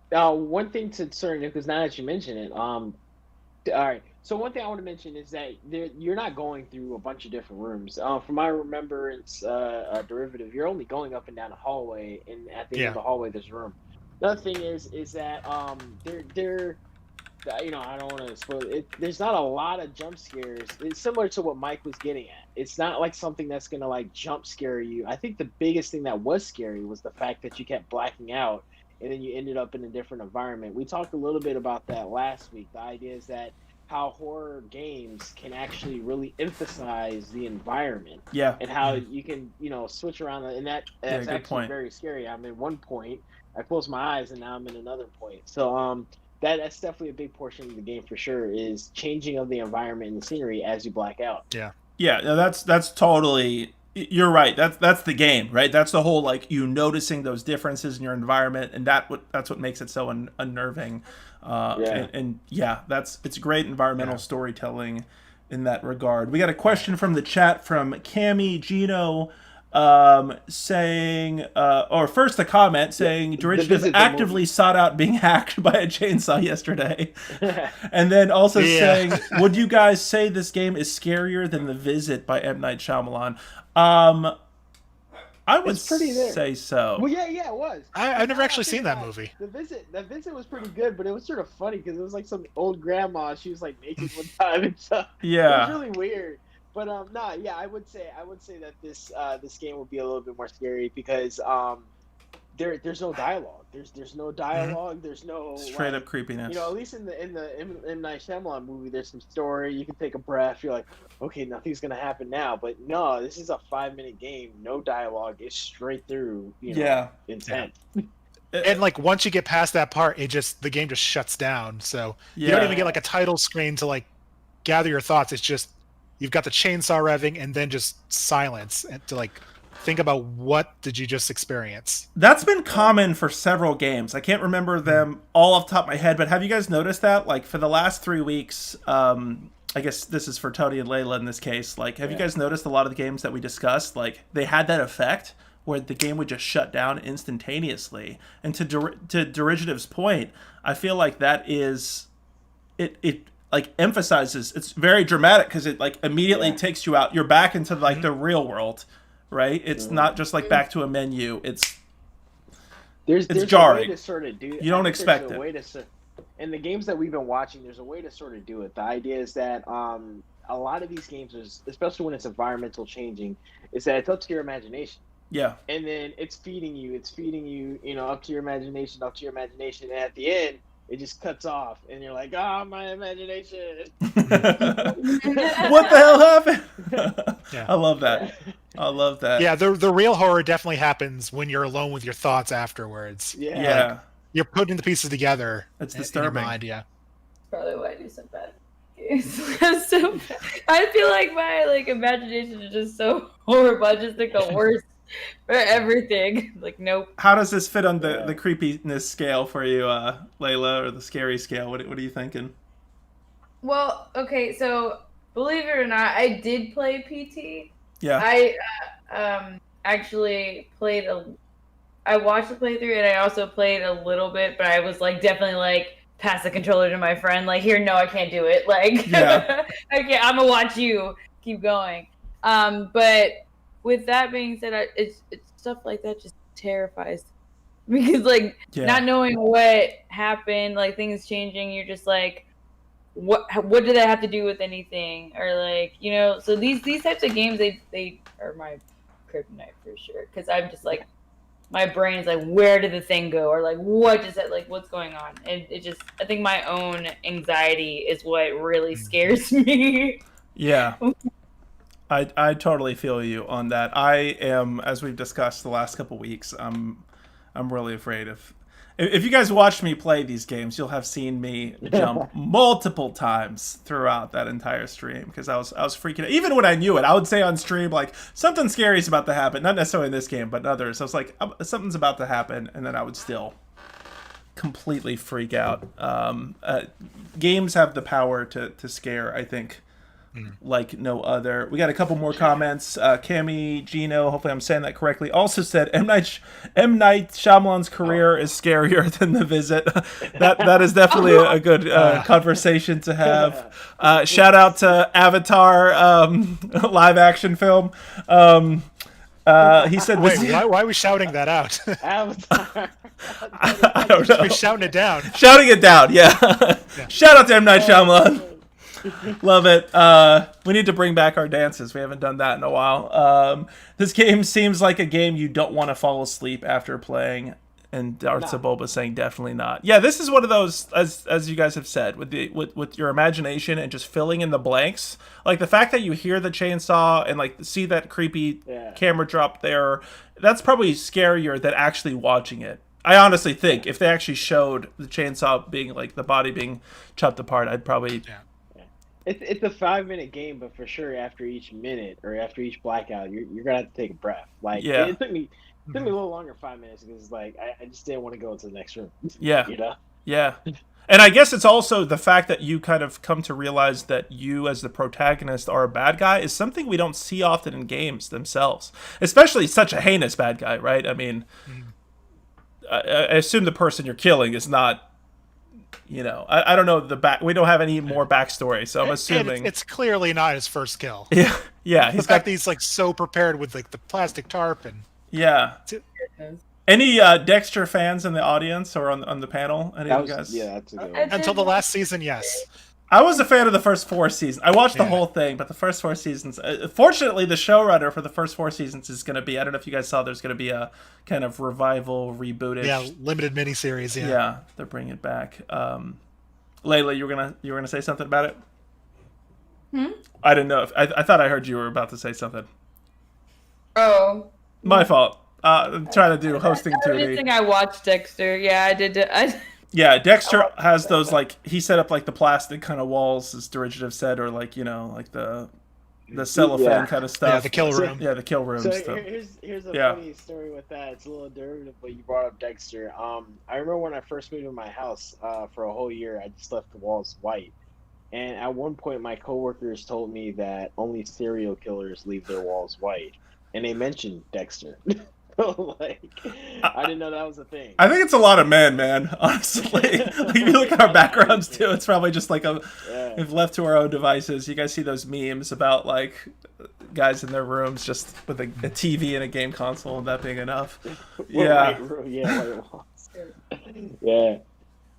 One thing to certain, because now that you mention it, all right. So one thing I want to mention is that you're not going through a bunch of different rooms. From my remembrance, derivative, you're only going up and down a hallway, and at the end of the hallway, there's a room. Another thing is that they're you know, I don't want to spoil it. There's not a lot of jump scares. It's similar to what Mike was getting at. It's not like something that's gonna like jump scare you. I think the biggest thing that was scary was the fact that you kept blacking out, and then you ended up in a different environment. We talked a little bit about that last week. The idea is that how horror games can actually really emphasize the environment. Yeah. And how you can, you know, switch around, and that's actually point. very scary. I'm in one point, I close my eyes, and now I'm in another point. So that's definitely a big portion of the game for sure, is changing of the environment and the scenery as you black out. Yeah, no, that's totally. You're right. That's the game, right? That's the whole like you noticing those differences in your environment, and that's what makes it so unnerving. And it's great environmental storytelling in that regard. We got a question from the chat from Cami Gino, saying, or first a comment saying, Derivative actively sought out being hacked by a chainsaw yesterday. And then also saying, would you guys say this game is scarier than The Visit by M. Night Shyamalan? I would say so. Well, yeah, it was. I've never actually seen that movie. The Visit was pretty good, but it was sort of funny because it was like some old grandma. She was like naked one time and stuff. Yeah. It was really weird. But I would say that this game would be a little bit more scary because there's no dialogue. There's no dialogue. There's no straight up creepiness. You know, at least in the M. Night Shyamalan movie, there's some story. You can take a breath. You're like, okay, nothing's gonna happen now. But no, this is a 5-minute game. No dialogue. It's straight through. You know, intense. And like once you get past that part, the game just shuts down. So you don't even get like a title screen to like gather your thoughts. It's just you've got the chainsaw revving and then just silence and to like think about what did you just experience. That's been common for several games. I can't remember them all off the top of my head, but have you guys noticed that? Like for the last 3 weeks, I guess this is for Tony and Layla in this case. Like, have you guys noticed a lot of the games that we discussed? Like they had that effect where the game would just shut down instantaneously. And to Derivative's point, I feel like that is it like emphasizes, it's very dramatic because it like immediately takes you out. You're back into like the real world. Right, it's not just like back to a menu. It's jarring. A way to sort of do. You don't expect it. In the games that we've been watching, there's a way to sort of do it. The idea is that a lot of these games, especially when it's environmental changing, is that it's up to your imagination. Yeah. And then it's feeding you, you know, up to your imagination, and at the end, it just cuts off, and you're like, my imagination. What the hell happened? I love that. Yeah, the real horror definitely happens when you're alone with your thoughts afterwards. Yeah. Like, you're putting the pieces together. It's disturbing. In your mind, yeah. Probably why I do so bad. So bad. I feel like my like imagination is just so horrible. I just think the worst for everything. Like, nope. How does this fit on the creepiness scale for you, Layla, or the scary scale? What are you thinking? Well, okay, so believe it or not, I did play PT. Yeah. I actually played I watched the playthrough and I also played a little bit, but I was like definitely like pass the controller to my friend. Like, here, no, I can't do it. Like, I'm gonna watch you keep going. But with that being said, it's stuff like that just terrifies me because like not knowing what happened, like things changing, you're just like, what do they have to do with anything, or like, you know, so these types of games, they are my kryptonite for sure, because I'm just like, my brain's like, where did the thing go, or like, what is it, like, what's going on, and it just, I think my own anxiety is what really scares me. Yeah. I totally feel you on that. I am, as we've discussed the last couple weeks, I'm really afraid of. If you guys watched me play these games, you'll have seen me jump multiple times throughout that entire stream, because I was freaking out. Even when I knew it, I would say on stream like something scary is about to happen. Not necessarily in this game, but in others. I was like, something's about to happen, and then I would still completely freak out. Games have the power to scare, I think, like no other. We got a couple more comments. Cami Gino, hopefully I'm saying that correctly, also said M. Night Shyamalan's career is scarier than The Visit. that is definitely a good conversation to have. Shout out to Avatar live action film. He said, "Wait, why are we shouting that out?" Avatar. I don't know. We're shouting it down. Shouting it down, yeah. Shout out to M. Night Shyamalan. Love it. We need to bring back our dances. We haven't done that in a while. This game seems like a game you don't want to fall asleep after playing. And Darth Bulba saying definitely not. Yeah, this is one of those, as you guys have said, with your imagination and just filling in the blanks. Like the fact that you hear the chainsaw and like see that creepy camera drop there, that's probably scarier than actually watching it. I honestly think if they actually showed the chainsaw being like the body being chopped apart, I'd probably. Yeah. It's a 5-minute game, but for sure after each minute or after each blackout, you're gonna have to take a breath. Like it took me a little longer, 5 minutes, because like I just didn't want to go into the next room. Yeah. You know? Yeah. And I guess it's also the fact that you kind of come to realize that you as the protagonist are a bad guy is something we don't see often in games themselves, especially such a heinous bad guy, right? I mean, I assume the person you're killing is not. You know, I don't know we don't have any more backstory, so I'm assuming it's clearly not his first kill. Yeah. He's got these like so prepared with like the plastic tarp and Any Dexter fans in the audience or on the panel? Any of you guys? Yeah, that's a good one. Until the last season, yes. I was a fan of the first 4 seasons. I watched the whole thing, but the first 4 seasons. Fortunately, the showrunner for the first 4 seasons is going to be. I don't know if you guys saw. There's going to be a kind of revival, rebooted. Yeah, limited miniseries. Yeah. Yeah, they're bringing it back. Layla, you were gonna say something about it. I didn't know. I thought I heard you were about to say something. Oh, my fault. I'm trying to do hosting I didn't think I watched Dexter. Yeah, I did. Yeah, Dexter has those, like, he set up, like, the plastic kind of walls, as Derivative said, or, like, you know, like the cellophane kind of stuff. Yeah, the kill room. Yeah, the kill room so stuff. Here's a funny story with that. It's a little derivative, but you brought up Dexter. I remember when I first moved to my house for a whole year, I just left the walls white. And at one point, my coworkers told me that only serial killers leave their walls white. And they mentioned Dexter. Like, I didn't know that was a thing. I think it's a lot of men, man. Honestly, like, if you look at our backgrounds too, it's probably just like if left to our own devices. You guys see those memes about like guys in their rooms just with a TV and a game console, and that being enough. Yeah. Yeah.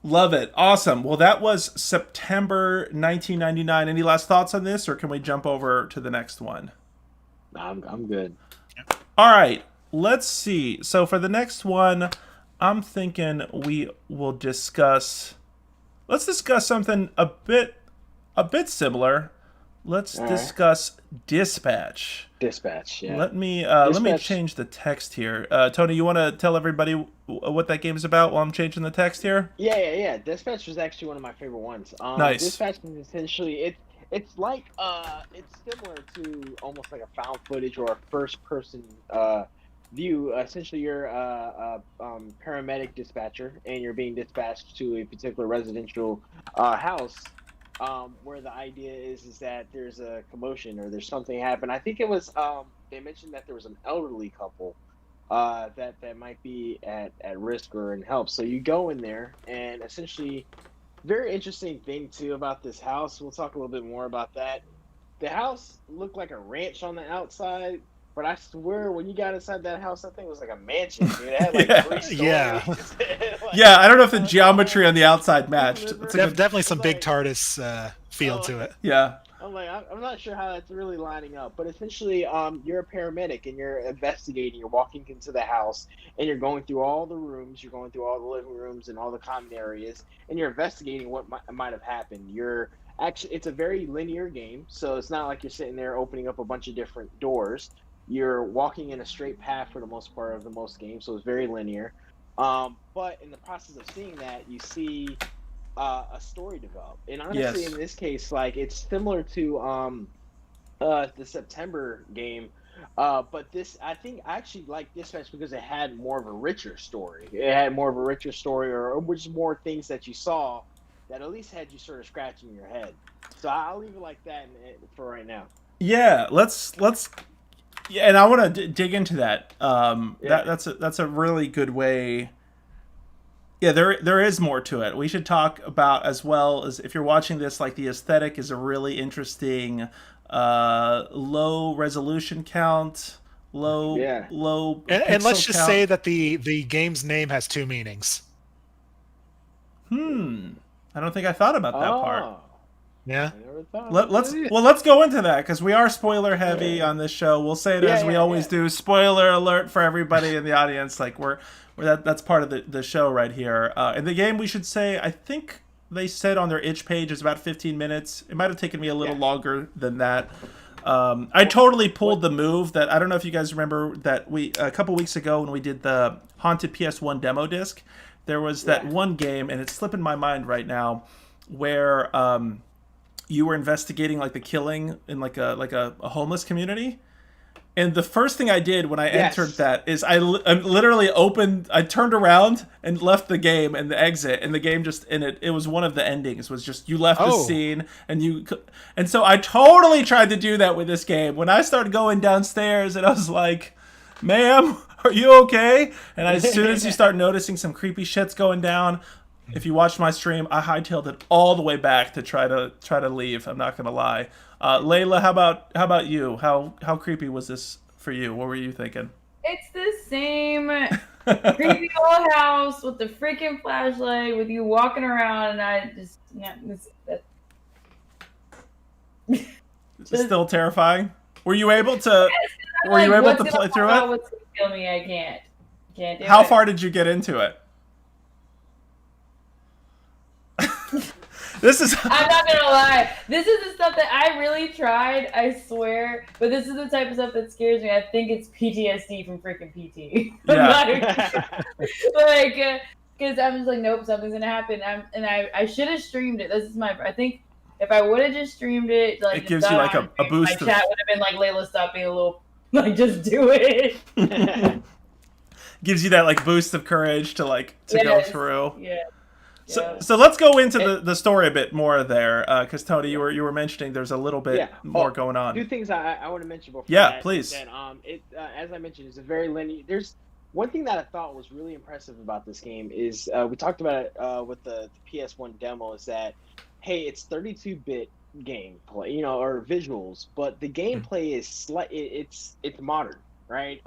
Love it. Awesome. Well, that was September 1999. Any last thoughts on this, or can we jump over to the next one? I'm good. All right. Let's see. So for the next one, I'm thinking we will discuss. Let's discuss something a bit similar. Let's discuss Dispatch. Dispatch. Yeah. Let me change the text here. Tony, you want to tell everybody what that game is about while I'm changing the text here? Yeah. Dispatch was actually one of my favorite ones. Nice. Dispatch is essentially it's like it's similar to almost like a found footage or a first person view. Essentially, you're a paramedic dispatcher, and you're being dispatched to a particular residential house, where the idea is that there's a commotion or there's something happened. I think it was they mentioned that there was an elderly couple that might be at risk or in help. So you go in there, and essentially, very interesting thing too about this house. We'll talk a little bit more about that. The house looked like a ranch on the outside, But I swear, when you got inside that house, that thing was like a mansion, dude. It had like Yeah. 3 stories. Yeah. Like, Yeah, I don't know if the I was geometry like, on the outside "Big matched. river." It's a good, Definitely It's some big like, TARDIS feel oh, to it. yeah. I'm like, I'm not sure how that's really lining up, but essentially, you're a paramedic and you're investigating. You're walking into the house and you're going through all the rooms. You're going through all the living rooms and all the common areas, and you're investigating what might have happened. You're actually, it's a very linear game, so it's not like you're sitting there opening up a bunch of different doors. You're walking in a straight path for the most part of the most games, so it's very linear. But in the process of seeing that, you see a story develop. And honestly, Yes. in this case, like it's similar to the September game. But this, I think, I actually like this match because it had more of a richer story. It had more of a richer story, or which more things that you saw that at least had you sort of scratching your head. So I'll leave it like that for right now. Yeah, let's yeah, and I want to dig into that. Yeah. That's a really good way. Yeah, there is more to it. We should talk about, as well as, if you're watching this, like the aesthetic is a really interesting low resolution count, Yeah. low And let's pixel just count. say that the game's name has 2 meanings. I don't think I thought about that part. Oh, Yeah. I never thought. Let's go into that, because we are spoiler heavy on this show. We'll say it as we always do. Spoiler alert for everybody in the audience. Like we're that's part of the show right here. And the game, we should say, I think they said on their itch page is about 15 minutes. It might have taken me a little longer than that. I totally pulled the move that, I don't know if you guys remember, that we a couple weeks ago when we did the Haunted PS1 demo disc, there was that one game, and it's slipping my mind right now, where you were investigating like the killing in like a homeless community. And the first thing I did when I entered that is I literally I turned around and left the game and the exit, and the game just, and it was one of the endings was just, you left the scene and so I totally tried to do that with this game. When I started going downstairs and I was like, ma'am, are you okay? And as soon as you start noticing some creepy shit's going down, if you watched my stream, I hightailed it all the way back to try to leave. I'm not gonna lie. Layla, how about you? How creepy was this for you? What were you thinking? It's the same creepy old house with the freaking flashlight, with you walking around, and I just It's still terrifying. Were you able to? Were you able to play through it? What's gonna kill me? I can't do it. How far did you get into it? This is. I'm not gonna lie. This is the stuff that I really tried. I swear, but this is the type of stuff that scares me. I think it's PTSD from freaking PT. Yeah. Because I'm just like, nope, something's gonna happen. I should have streamed it. I think if I would have just streamed it, like, It gives you like a boost. My chat would have been like, Layla, stop being a little, like, just do it. Gives you that like boost of courage to go through. Yeah. So let's go into the story a bit more there, because Tony, you were mentioning there's a little bit more going on. 2 things I want to mention before. Yeah, please. That, as I mentioned, it's a very linear. There's one thing that I thought was really impressive about this game is we talked about it with the PS1 demo, is that hey, it's 32-bit gameplay, or visuals, but the gameplay is it's modern, right?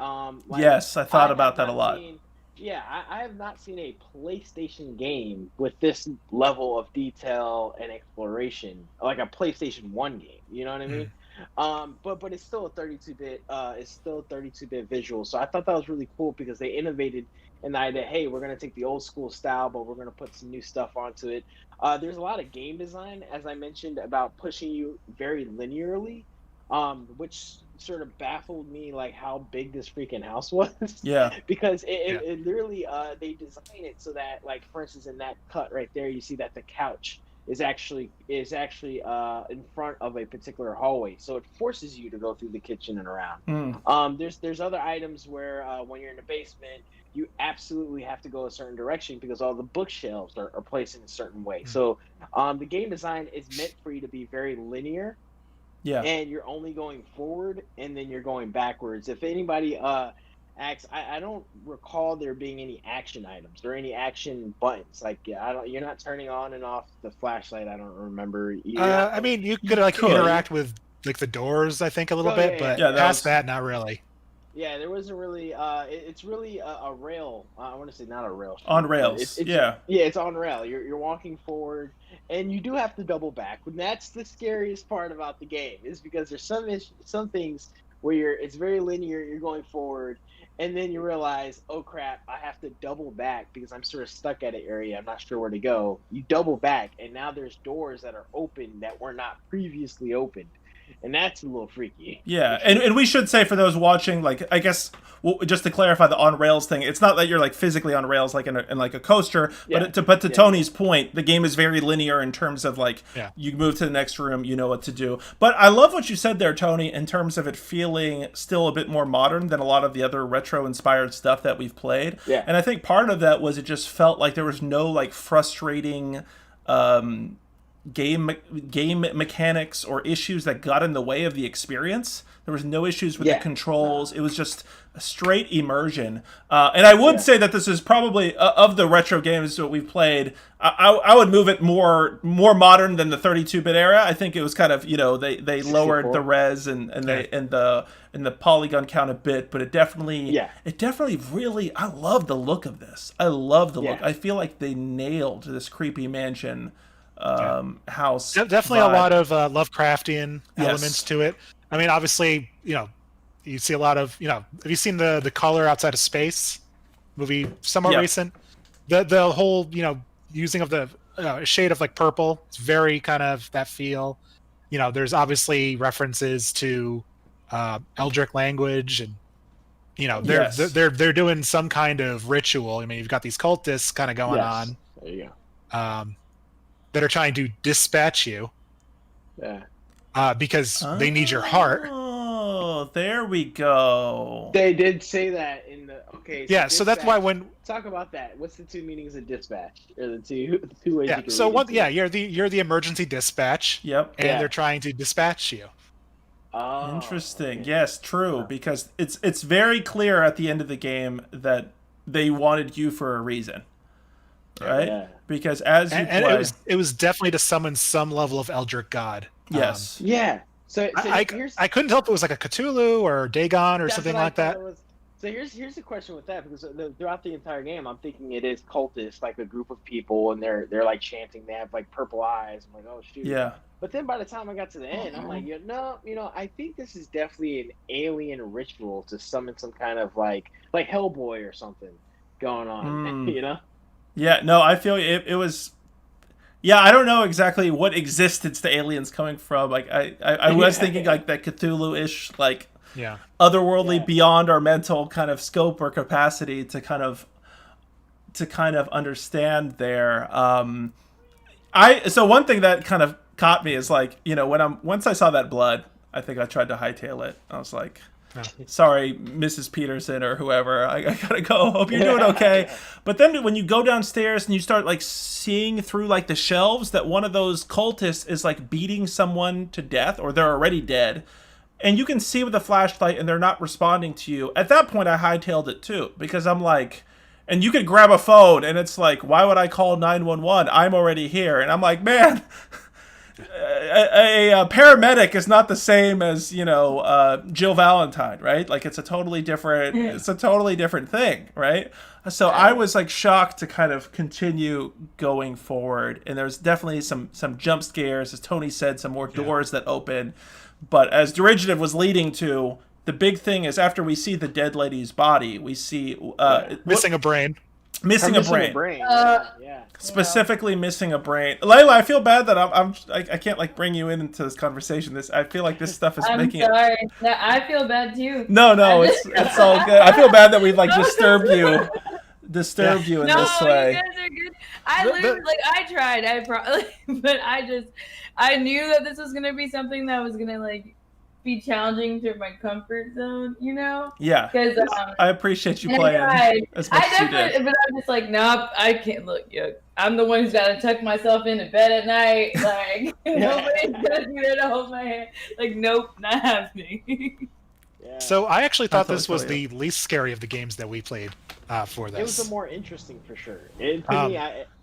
Yes, I thought about that a lot. I have not seen a PlayStation game with this level of detail and exploration, like a PlayStation 1 game. You know what I mean? But it's still a 32-bit. It's still 32-bit visual. So I thought that was really cool because they innovated in the idea. Hey, we're gonna take the old school style, but we're gonna put some new stuff onto it. There's a lot of game design, as I mentioned, about pushing you very linearly, which sort of baffled me, like how big this freaking house was. Yeah. Because it literally they designed it so that, like, for instance, in that cut right there, you see that the couch is actually in front of a particular hallway, so it forces you to go through the kitchen and around. There's other items where when you're in the basement, you absolutely have to go a certain direction because all the bookshelves are placed in a certain way. So the game design is meant for you to be very linear. Yeah. And you're only going forward and then you're going backwards. If anybody asks, I don't recall there being any action items or any action buttons. Like, you're not turning on and off the flashlight. I don't remember. I mean, you could interact with like the doors, I think, a little bit, but past that, not really. Yeah, there wasn't really. It's really a rail. I want to say not a rail. On Street, but rails. Yeah. yeah, it's on rail. You're walking forward, and you do have to double back. And that's the scariest part about the game, is because there's some things where it's very linear. You're going forward, and then you realize, oh crap, I have to double back because I'm sort of stuck at an area. I'm not sure where to go. You double back, and now there's doors that are open that were not previously opened. And that's a little freaky. Yeah, and we should say for those watching, like, I guess, well, just to clarify the on rails thing, it's not that you're like physically on rails like in like a coaster, Yeah. but to Tony's point, the game is very linear in terms of like you move to the next room, you know what to do. But I love what you said there, Tony, in terms of it feeling still a bit more modern than a lot of the other retro inspired stuff that we've played. Yeah. And I think part of that was it just felt like there was no like frustrating game mechanics or issues that got in the way of the experience. There was no issues with the controls. It was just a straight immersion. And I would say that this is probably of the retro games that we've played. I would move it more modern than the 32-bit era. I think it was kind of, you know, they lowered the res and the polygon count a bit, but it definitely really, I love the look of this. I love the look. I feel like they nailed this creepy mansion house. Definitely vibe. a lot of Lovecraftian elements to it. I mean, obviously, you know, you see a lot of, you know, have you seen the Caller Outside of Space movie, somewhat recent? The whole, you know, using of the shade of like purple, it's very kind of that feel. You know, there's obviously references to Eldritch language, and you know, they're doing some kind of ritual. I mean, you've got these cultists kind of going on. There you go. That are trying to dispatch you. Yeah. Because they need your heart. Oh, there we go. They did say that in the So that's why when talk about that. What's the two meanings of dispatch? Or the two ways you can so read one it? you're the emergency dispatch. Yep. And they're trying to dispatch you. Oh, Interesting. okay. Yes, true. Because it's very clear at the end of the game that they wanted you for a reason, right? Yeah. Because as you play, it was definitely to summon some level of Eldritch God. yes, Yeah. So I couldn't tell if it was like a Cthulhu or Dagon or something like that. So here's the question with that, because throughout the entire game, I'm thinking it is cultists, like a group of people, and they're like chanting. They have like purple eyes. I'm like, oh shoot. yeah, But then by the time I got to the end, I'm like, I think this is definitely an alien ritual to summon some kind of like Hellboy or something going on. You know? yeah. No, I feel it was. Yeah, I don't know exactly what existence the alien's coming from. Like I was thinking like that Cthulhu-ish, like otherworldly, beyond our mental kind of scope or capacity to kind of understand there. So one thing that kind of caught me is like, you know, once I saw that blood, I think I tried to hightail it. I was like, sorry, Mrs. Peterson or whoever, I gotta go. Hope you're doing okay. But then when you go downstairs and you start like seeing through like the shelves that one of those cultists is like beating someone to death, or they're already dead, and you can see with the flashlight and they're not responding to you. At that point, I hightailed it too, because I'm like, and you could grab a phone and it's like, why would I call 911? I'm already here. And I'm like, man, a paramedic is not the same as, you know, Jill Valentine, right? Like it's a totally different thing, right? So I was like shocked to kind of continue going forward, and there's definitely some jump scares, as Tony said, some more doors that open. But as Derivative was leading to, the big thing is after we see the dead lady's body, we see missing a brain. Missing a brain. Specifically missing a brain. Layla, I feel bad that I can't like bring you into this conversation. I feel like this stuff is making sorry. it. No, I feel bad too. No, it's all good. I feel bad that we've like disturbed you in this way. You guys are good. I literally I tried. But I knew that this was gonna be something that was gonna like be challenging to my comfort zone, you know? Yeah. Because I appreciate you playing as much as you did. But I'm just like, nope, I can't look. I'm the one who's got to tuck myself into bed at night. Like nobody's gonna be there to hold my hand. Like, nope, not happening. So I actually thought this was the least scary of the games that we played for this. It was the more interesting for sure. To me,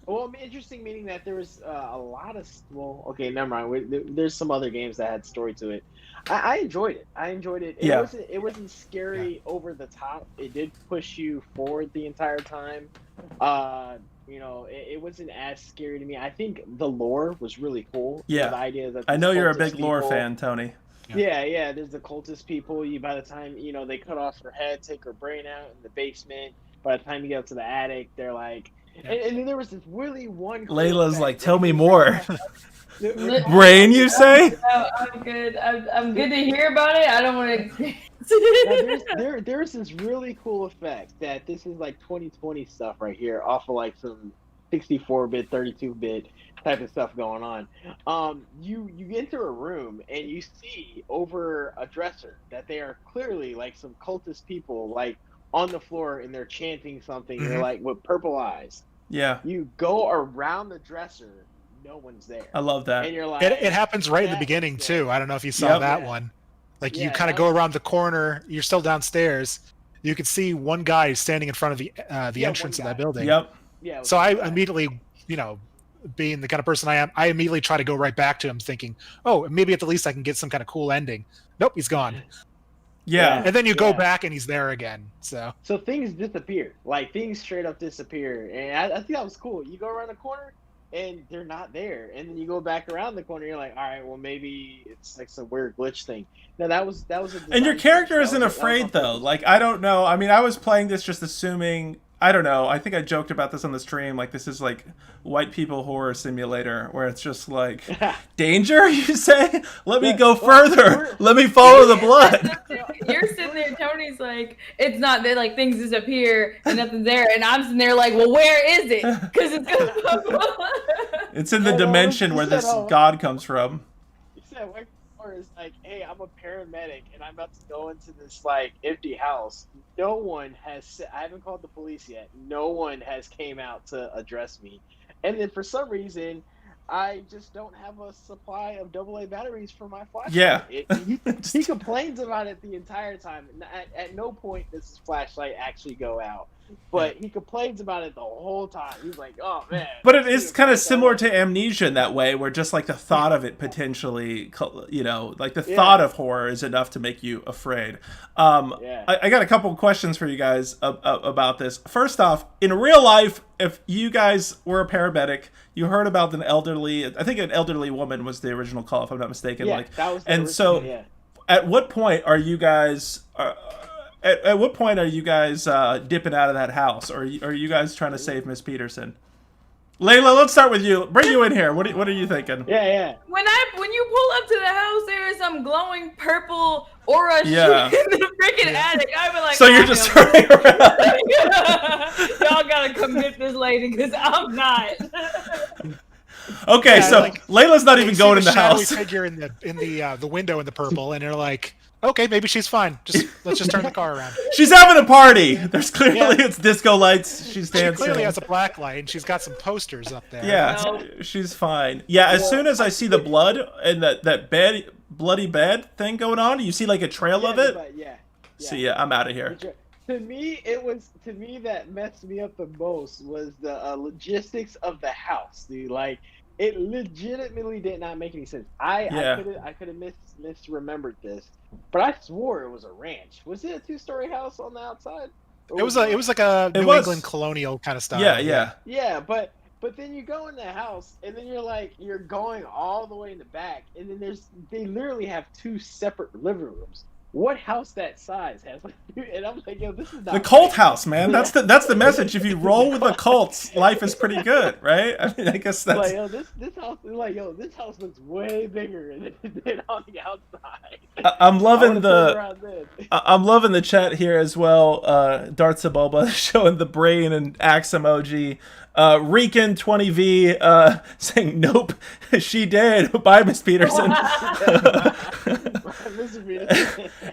Well, interesting meaning that there was a lot of. Well, okay, never mind. There's some other games that had story to it. I enjoyed it. I enjoyed it. It Yeah. wasn't. It wasn't scary over the top. It did push you forward the entire time. It wasn't as scary to me. I think the lore was really cool. Yeah. The idea that I know you're a cultist big lore people- fan, Tony. Yeah. There's the cultist people. By the time they cut off her head, take her brain out in the basement. By the time you get up to the attic, they're like. And then there was this really one. Layla's like, tell me more. Brain, you say? No, I'm good. I'm good to hear about it. I don't want to experience it. There's this really cool effect that this is like 2020 stuff right here, off of like some 64-bit, 32-bit type of stuff going on. You enter a room and you see over a dresser that they are clearly like some cultist people like on the floor and they're chanting something. They're like with purple eyes. Yeah. You go around the dresser, no one's there. I love that. And you're like, It happens right in the beginning too. I don't know if you saw that one. Like you kind of go around the corner. You're still downstairs. You can see one guy standing in front of the entrance of that building. Yep. Yeah. So I immediately, being the kind of person I am, I immediately try to go right back to him, thinking, "Oh, maybe at the least I can get some kind of cool ending." Nope, he's gone. Yeah. And then you go back and he's there again. So things disappear. Like things straight up disappear, and I think that was cool. You go around the corner and they're not there, and then you go back around the corner. You're like, all right, well maybe it's like some weird glitch thing. No, that was a And your character design isn't that was afraid though. Like I don't know. I mean, I was playing this just assuming. I don't know. I think I joked about this on the stream. Like this is like white people horror simulator, where it's just like danger. You say, "Let me go further. Let me follow the blood." You're sitting there, Tony's like, it's not there, like things disappear and nothing's there, and I'm sitting there like, well, where is it? Because it's gonna. It's in the dimension where this god comes from. You said white people is like, hey, I'm a paramedic and I'm about to go into this like empty house. No one has. I haven't called the police yet. No one has came out to address me, and then for some reason. I just don't have a supply of AA batteries for my flashlight. Yeah. He complains about it the entire time. At no point does his flashlight actually go out. But he complains about it the whole time. He's like, oh, man. But it is kind of similar to Amnesia in that way, where just like the thought of it potentially, like the thought of horror is enough to make you afraid. I got a couple of questions for you guys about this. First off, in real life, if you guys were a paramedic, you heard about an elderly woman was the original call, if I'm not mistaken. Yeah, that was the and original, so yeah. At what point are you guys... At what point are you guys dipping out of that house? Or are you guys trying to save Miss Peterson? Layla, let's start with you. Bring you in here. What are you thinking? Yeah. When you pull up to the house, there is some glowing purple aura shit in the freaking attic. I'm like, so you're just turning around. Y'all gotta commit this lady because I'm not. Okay, so like, Layla's not even going in the house. Figure in the window in the purple, and you're like, okay, maybe she's fine. Let's just turn the car around. She's having a party. There's clearly it's disco lights. She's dancing. She clearly has a black light, and she's got some posters up there. Yeah, she's fine. Yeah, as soon as I see the blood and that bloody bed thing going on, you see like a trail of it. Yeah. So yeah, I'm out of here. To me, that messed me up the most was the logistics of the house, dude. Like, it legitimately did not make any sense. I could have misremembered this, but I swore it was a ranch. Was it a 2-story house on the outside? It was like a New England colonial kind of style. Yeah. Yeah, but then you go in the house, and then you're going all the way in the back, and then they literally have 2 separate living rooms. What house that size has? And I'm like, yo, this is not the cult house, man. That's the message. If you roll with the cults, life is pretty good, right? I mean, I guess that's like, yo, this house looks way bigger than on the outside. I'm loving the chat here as well. Dartsabulba showing the brain and axe emoji. Reekin 20V saying nope, she did. Bye, Miss Peterson.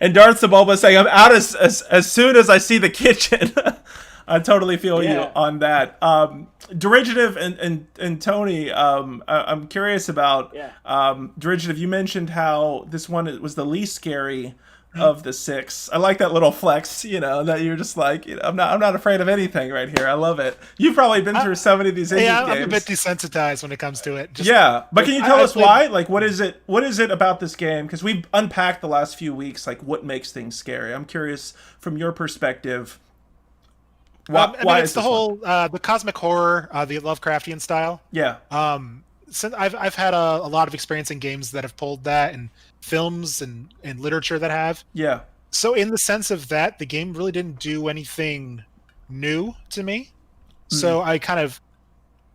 And Dartsabulba saying I'm out as soon as I see the kitchen. I totally feel you on that. Derivative and Tony, I'm curious about Derivative. You mentioned how this one was the least scary of the 6. I like that little flex, you know, that you're just like, you know, I'm not afraid of anything right here. I love it. You've probably been through so many of these indie Yeah, games. I'm a bit desensitized when it comes to it. Yeah, but can you tell us played- why? Like, what is it about this game? Because we've unpacked the last few weeks, like, what makes things scary. I'm curious, from your perspective, why it's is the this whole the cosmic horror, the Lovecraftian style. Yeah. Since I've had a lot of experience in games that have pulled that, and films and literature that have. Yeah. So in the sense of that, the game really didn't do anything new to me. So I kind of,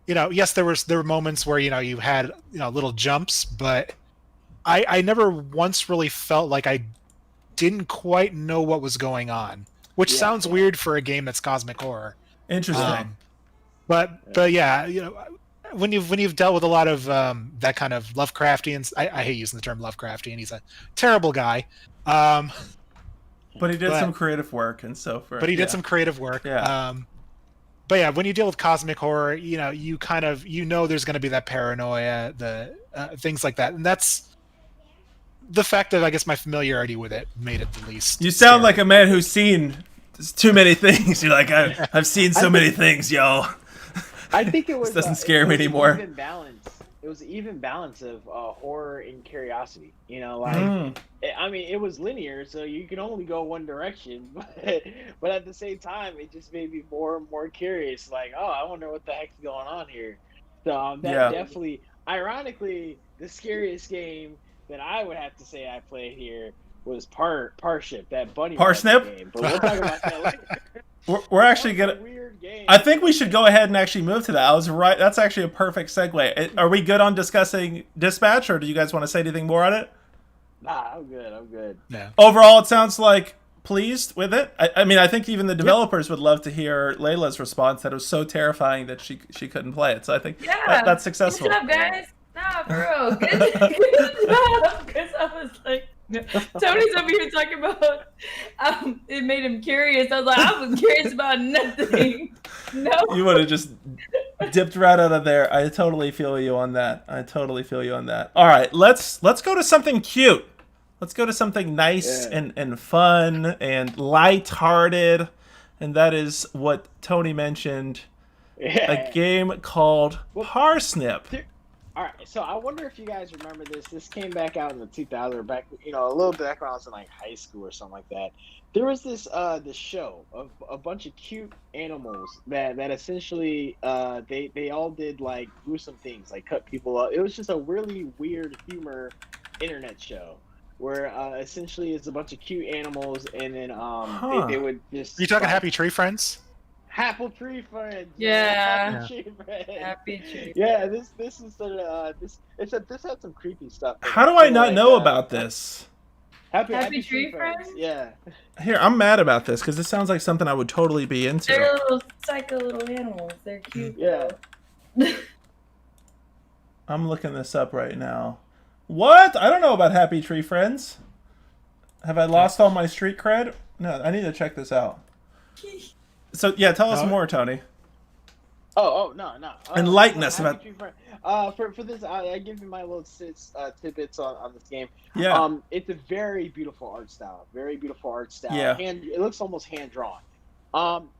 yes, there were moments where you had little jumps, but I never once really felt like I didn't quite know what was going on, which sounds weird for a game that's cosmic horror. Interesting. But yeah, when you've dealt with a lot of that kind of Lovecraftian, I hate using the term Lovecraftian. He's a terrible guy. But he did some creative work and so forth. But he did some creative work. Yeah. But yeah, when you deal with cosmic horror, you kind of there's going to be that paranoia, the things like that, and that's the fact that I guess my familiarity with it made it the least. You sound scary. like a man who's seen too many things. You're like, I've seen so many things, yo. I think it was. This doesn't scare me anymore. Even balance. It was an even balance of horror and curiosity. I mean, it was linear, so you can only go one direction. But at the same time, it just made me more and more curious. Like, oh, I wonder what the heck's going on here. So that definitely, ironically, the scariest game that I would have to say I played here was Parsnip, that bunny Parsnip game. But we'll talk about that later. We're actually gonna. Weird game. I think we should go ahead and actually move to that. I was right. That's actually a perfect segue. Are we good on discussing Dispatch, or do you guys want to say anything more on it? Nah, I'm good. Yeah. Overall, it sounds like pleased with it. I mean, I think even the developers would love to hear Layla's response. That it was so terrifying that she couldn't play it. So I think that's successful. Good job, guys. Nah, bro. Good job. Because I was like, Tony's over here talking about it made him curious. I was like, I was curious about nothing. No. You would have just dipped right out of there. I totally feel you on that. All right, let's go to something cute. Let's go to something nice and fun and lighthearted. And that is what Tony mentioned. A game called Parsnip. All right, so I wonder if you guys remember this. This came back out in the 2000s, back a little back when I was in like high school or something like that. There was this show of a bunch of cute animals that essentially they all did like gruesome things, like cut people up. It was just a really weird humor internet show where essentially it's a bunch of cute animals, and then they would just. Are you talking Happy Tree Friends? Apple Tree Friends. Yeah. Happy Tree Friends. Happy Tree. Yeah, this is sort of this had some creepy stuff. How do I not know about this? Happy Tree Friends? Yeah. Here, I'm mad about this because this sounds like something I would totally be into. They're little psycho little animals. They're cute. Yeah. I'm looking this up right now. What? I don't know about Happy Tree Friends. Have I lost all my street cred? No, I need to check this out. So yeah, tell us more, Tony. No. Enlighten us about. For this, I give you my little tidbits on this game. Yeah. It's a very beautiful art style. Yeah. It looks almost hand drawn.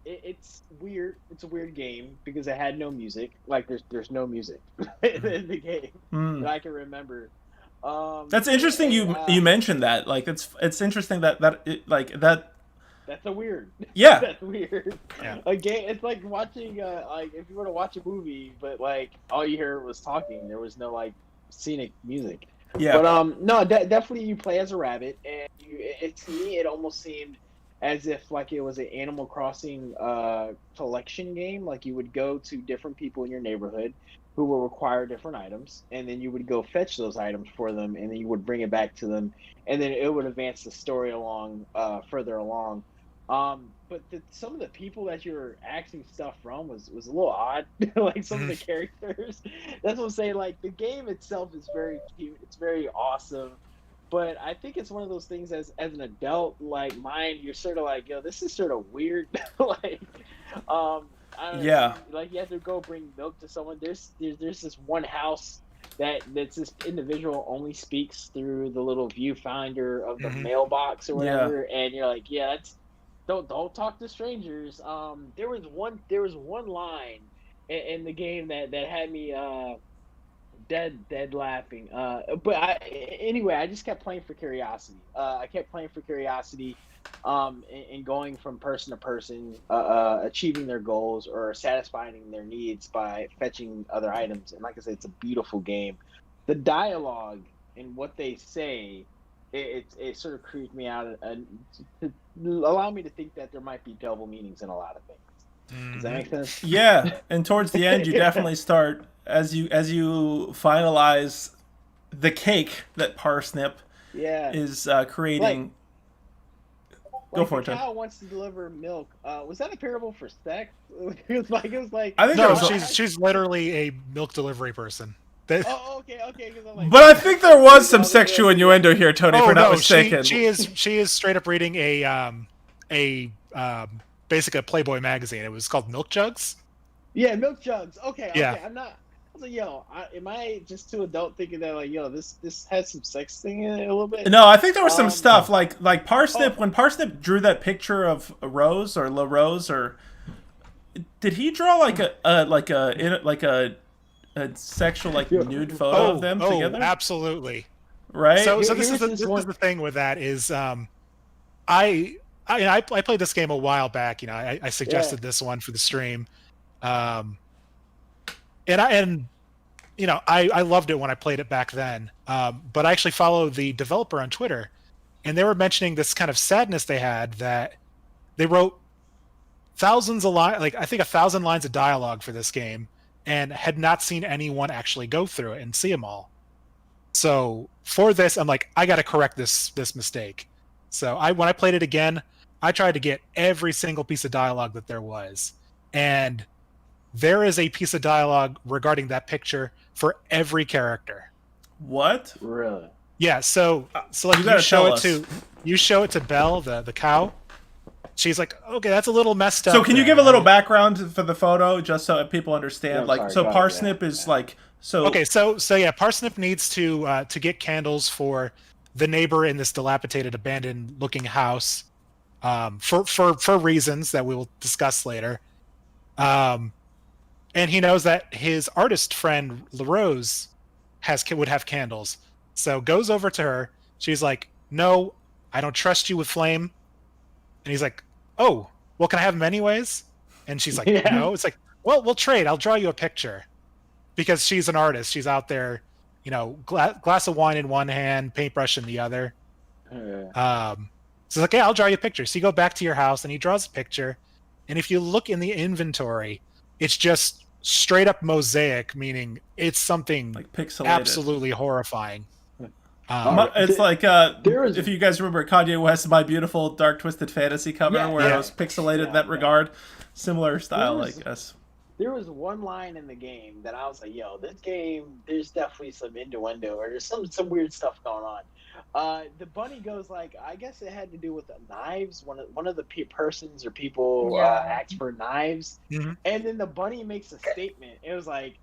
It's weird. It's a weird game because it had no music. Like there's no music in the game that I can remember. That's interesting. You mentioned that. Like it's interesting that That's a weird. Yeah. That's weird. Yeah. A game. It's like watching like if you were to watch a movie, but like all you hear was talking. There was no like scenic music. Yeah. But no, definitely you play as a rabbit, and to me it almost seemed as if like it was an Animal Crossing collection game. Like you would go to different people in your neighborhood who will require different items, and then you would go fetch those items for them, and then you would bring it back to them, and then it would advance the story along further along. But some of the people that you were asking stuff from was a little odd. Like some of the characters. That's what I'm saying. Like the game itself is very cute. It's very awesome. But I think it's one of those things as an adult like mind, you're sort of like, yo, this is sort of weird. Like, I don't know, like you have to go bring milk to someone. There's this one house that's this individual only speaks through the little viewfinder of the Mhm. mailbox or whatever, and you're like, yeah, that's don't talk to strangers. There was one line in the game that had me dead laughing. But anyway, I just kept playing for curiosity. I kept playing for curiosity, and going from person to person, achieving their goals or satisfying their needs by fetching other items. And like I said, it's a beautiful game. The dialogue and what they say, it sort of creeped me out and to allow me to think that there might be double meanings in a lot of things. Does that make sense? Yeah, and towards the end, you definitely start as you finalize the cake that Parsnip Yeah. is creating. Go for it, the John. cow wants to deliver milk. Was that a parable for sex? It was like. I think No, there was, she's literally a milk delivery person. Oh, okay. Because I'm like. but I think there was some sexual innuendo here, Tony. If we're not mistaken. she is straight up reading basically a Playboy magazine. It was called Milk Jugs. Yeah, milk jugs. Okay. Yeah. I'm not. I was like, yo, am I just too adult thinking that like, yo, this has some sex thing in it a little bit? No, I think there was some stuff like Parsnip. Oh. When Parsnip drew that picture of Rose or La Rose, or did he draw like a sexual nude photo of them together? Absolutely. Right. So this Here's is this one- the thing with that is I played this game a while back. I suggested this one for the stream, and I loved it when I played it back then. But I actually follow the developer on Twitter, and they were mentioning this kind of sadness they had that they wrote thousands of lines, like I think 1,000 lines of dialogue for this game, and had not seen anyone actually go through it and see them all. So for this, I'm like, I got to correct this mistake. So when I played it again, I tried to get every single piece of dialogue that there was, and there is a piece of dialogue regarding that picture for every character. What? Really? Yeah. So like You gotta tell us. you show it to Belle, the cow. She's like, okay, that's a little messed up. So can you there. give a little background for the photo, just so people understand? Yeah, sorry, So go ahead, Parsnip yeah, is yeah. like so. Okay, so yeah, Parsnip needs to get candles for the neighbor in this dilapidated, abandoned-looking house, for reasons that we will discuss later. And he knows that his artist friend LaRose would have candles, so goes over to her. She's like, "No, I don't trust you with flame." And he's like, "Oh, well, can I have them anyways?" And she's like, Yeah. "No." It's like, "Well, we'll trade. I'll draw you a picture." Because she's an artist. She's out there, glass of wine in one hand, paintbrush in the other. So it's like, yeah, I'll draw you a picture. So you go back to your house and he draws a picture. And if you look in the inventory, it's just straight up mosaic, meaning it's something Like pixelated. absolutely horrifying. It's like there is- if you guys remember Kanye West's "My Beautiful Dark Twisted Fantasy" cover, Yeah. where Yeah. it was pixelated in that regard. Similar style, I There's- guess. There was one line in the game that I was like, yo, this game, there's definitely some innuendo or there's some weird stuff going on. The bunny goes like, I guess it had to do with the knives. One of the persons or people Yeah. asked for knives. Mhm. And then the bunny makes a statement. It was like,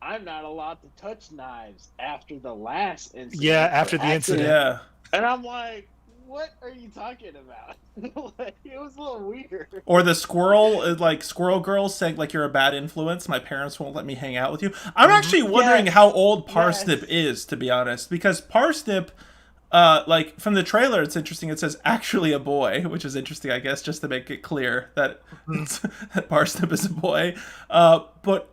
I'm not allowed to touch knives after the last incident. Yeah, or after the accident. incident. Yeah. And I'm like, what are you talking about? Like, it was a little weird. Or the squirrel, like Squirrel Girl saying like you're a bad influence. My parents won't let me hang out with you. I'm actually wondering Yes. how old Parsnip Yes. is, to be honest, because Parsnip, like from the trailer, it's interesting. It says actually a boy, which is interesting, I guess, just to make it clear that that Parsnip is a boy. But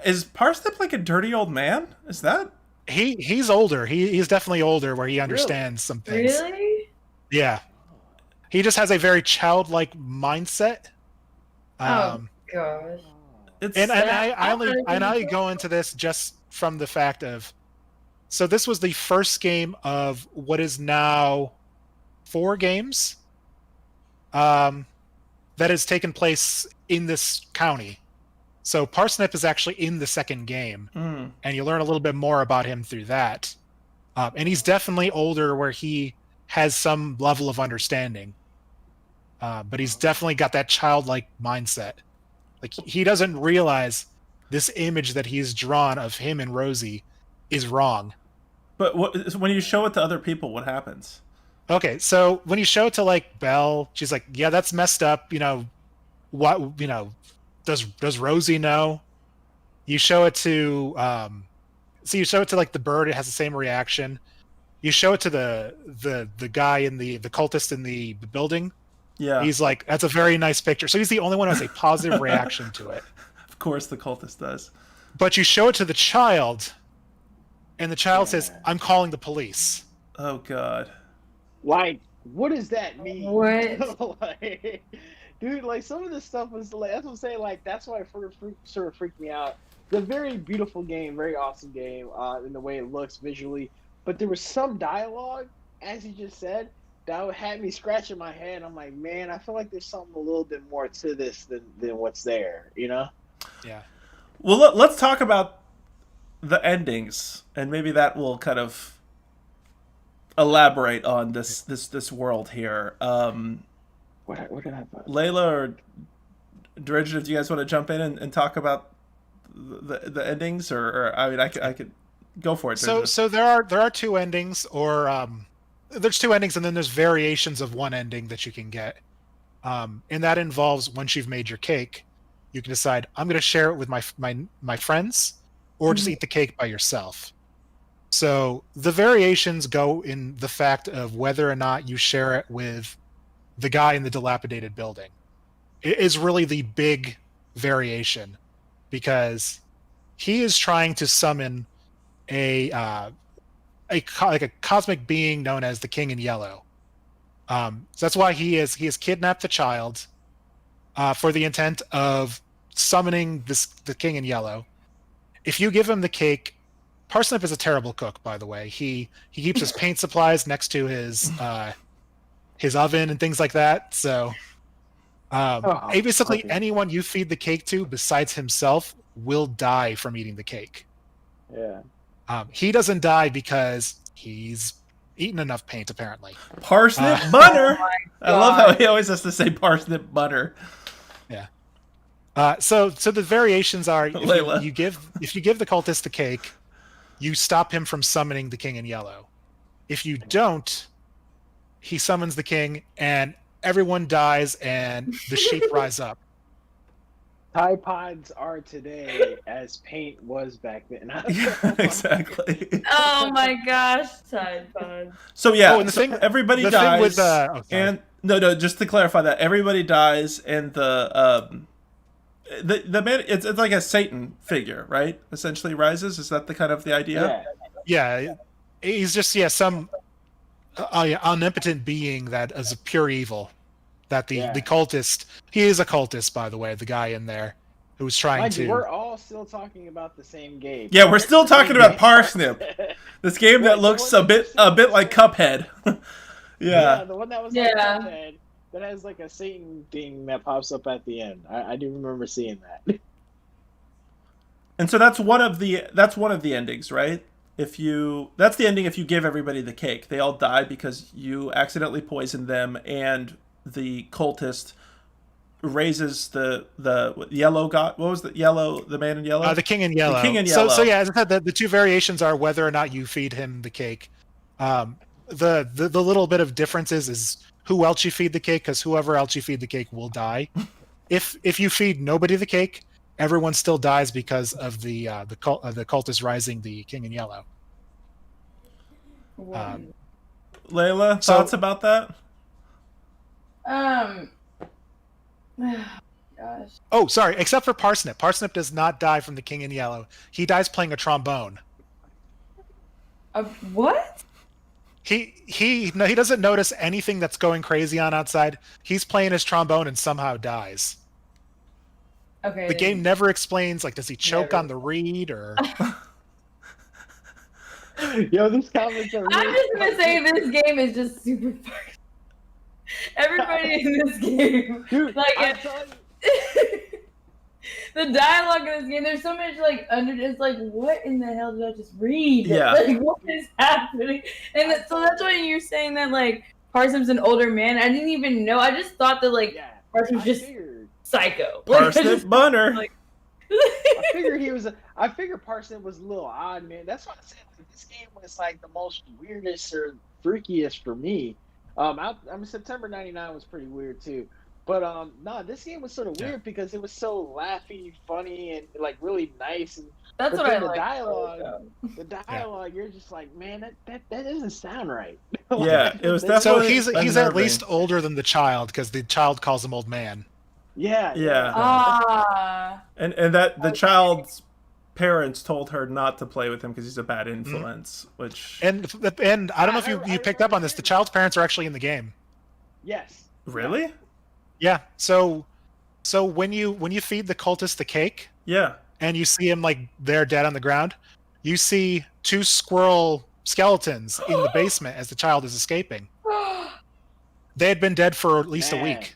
is Parsnip like a dirty old man? Is that? He's older. He's definitely older, where he understands some things. Really? Yeah. He just has a very childlike mindset. Oh gosh. It's And I That- only go into this just from the fact of, so this was the first game of what is now 4 games that has taken place in this county. So Parsnip is actually in the second game, and you learn a little bit more about him through that. And he's definitely older, where he has some level of understanding. But he's definitely got that childlike mindset. Like, he doesn't realize this image that he's drawn of him and Rosie is wrong. But when you show it to other people, what happens? Okay, so when you show it to like Belle, she's like, "Yeah, that's messed up." What? Does Rosie know? You show it to so you show it to like the bird, it has the same reaction. You show it to the guy in the cultist in the building. Yeah. He's like, "That's a very nice picture." So he's the only one who has a positive reaction to it. Of course, the cultist does. But you show it to the child, and the child says, "I'm calling the police." Oh God. Like, what does that mean? What? Like, dude, like some of this stuff was like, that's what I'm saying. Like, that's why it sort of freaked me out. It's a very beautiful game, very awesome game in the way it looks visually. But there was some dialogue, as you just said, that had me scratching my head. I'm like, man, I feel like there's something a little bit more to this than what's there, you know? Yeah. Well, let's talk about the endings, and maybe that will kind of elaborate on this world here. What did I put? Layla or Dredgen, do you guys want to jump in and talk about the endings, or I mean, I could go for it. So there are two endings, or there's two endings, and then there's variations of one ending that you can get, and that involves once you've made your cake, you can decide I'm going to share it with my friends, or just eat the cake by yourself. So the variations go in the fact of whether or not you share it with the guy in the dilapidated building. It is really the big variation, because he is trying to summon a cosmic being known as the King in Yellow. So that's why he has kidnapped the child for the intent of summoning the King in Yellow. If you give him the cake, Parsnip is a terrible cook, by the way. He keeps his paint supplies next to his oven and things like that. So basically, anyone you feed the cake to besides himself will die from eating the cake. Yeah. He doesn't die because he's eaten enough paint, apparently. Parsnip butter. Oh I love how he always has to say parsnip butter. Yeah. So the variations are Layla. if you give the cultist the cake, you stop him from summoning the King in Yellow. If you don't, he summons the king, and everyone dies, and the sheep rise up. Tide Pods are today as paint was back then. Yeah, exactly. Oh my gosh, Tide Pod. So yeah, and the thing, everybody the dies, thing with and no, just to clarify that everybody dies, and the man, it's like a Satan figure, right? Essentially rises. Is that the kind of the idea? Yeah, he's just some omnipotent being that is a pure evil. That the cultist, he is a cultist, by the way, the guy in there who's trying to. We're all still talking about the same game. Yeah, we're still talking about Parsnip, this game that looks a bit like Cuphead. Yeah, the one that was like Cuphead, that has like a Satan thing that pops up at the end. I do remember seeing that. And so that's one of the endings, right? That's the ending if you give everybody the cake. They all die because you accidentally poisoned them, and the cultist raises the yellow god. What was the yellow? The man in yellow. The King in Yellow. The King in Yellow. So yeah, as I said, the two variations are whether or not you feed him the cake. The little bit of differences is who else you feed the cake, because whoever else you feed the cake will die. If you feed nobody the cake, everyone still dies because of the cultist rising the King in Yellow. Layla, thoughts about that? Gosh. Oh, sorry. Except for Parsnip. Parsnip does not die from the King in Yellow. He dies playing a trombone. What? He doesn't notice anything that's going crazy on outside. He's playing his trombone and somehow dies. Okay. The game never explains, like, does he choke on the reed or? Yo, these comments are. I'm just gonna say this game is just super fun. Everybody in this game, Dude, like, I'm telling you. the dialogue in this game, there's so much like it's like, what in the hell did I just read? Yeah. Like, what is happening? And so that's why you're saying that like Parsnip's an older man. I didn't even know. I just thought that like Parsnip's just psycho. Parsnip butter. Like, I figured Parsnip was a little odd, man. That's why I said like, this game was like the most weirdest or freakiest for me. I mean September '99 was pretty weird too. But no, this game was sort of Yeah. weird because it was so laughy, funny, and like really nice. And That's but what I then the like. dialogue, you're just like, man, that doesn't sound right. Yeah, it was That- So definitely he's at unnerving. least older than the child because the child calls him old man. yeah, Yeah. And that the child's parents told her not to play with him because he's a bad influence, which And I don't know if you picked up on this. The child's parents are actually in the game. Yes. really? Yeah. So when you feed the cultist the cake Yeah. and you see him like they're dead on the ground, you see 2 squirrel skeletons in the basement as the child is escaping. They had been dead for at least a Man. week.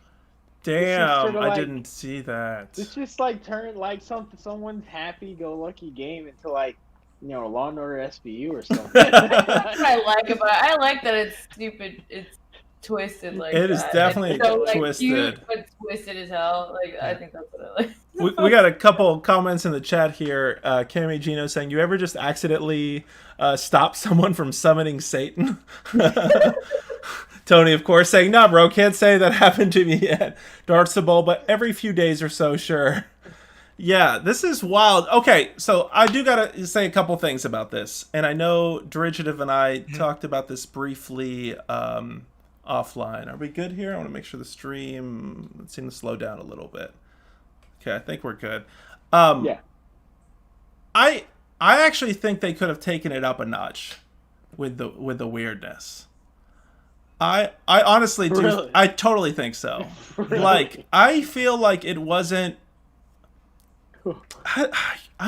Damn, sorta I like- didn't see that. It's just like turned like someone's happy-go-lucky game into like Law and Order SVU or something. That's what I like about it. I like that it's stupid. It's twisted like It that. is definitely It's so, like, twisted. Cute, but twisted as hell. Like I think that's what I like. We got a couple comments in the chat here. Kami Gino saying, "You ever just accidentally stop someone from summoning Satan?" Tony, of course, saying, "No, bro, can't say that happened to me yet." Darksable, but every few days or so, sure. Yeah, this is wild. Okay, so I do gotta say a couple things about this, and I know Derivative and I talked about this briefly offline. Are we good here? I want to make sure the stream seemed to slow down a little bit. Okay, I think we're good. Yeah. I actually think they could have taken it up a notch with the weirdness. I honestly do. Really? I totally think so. Really? Like I feel like it wasn't. I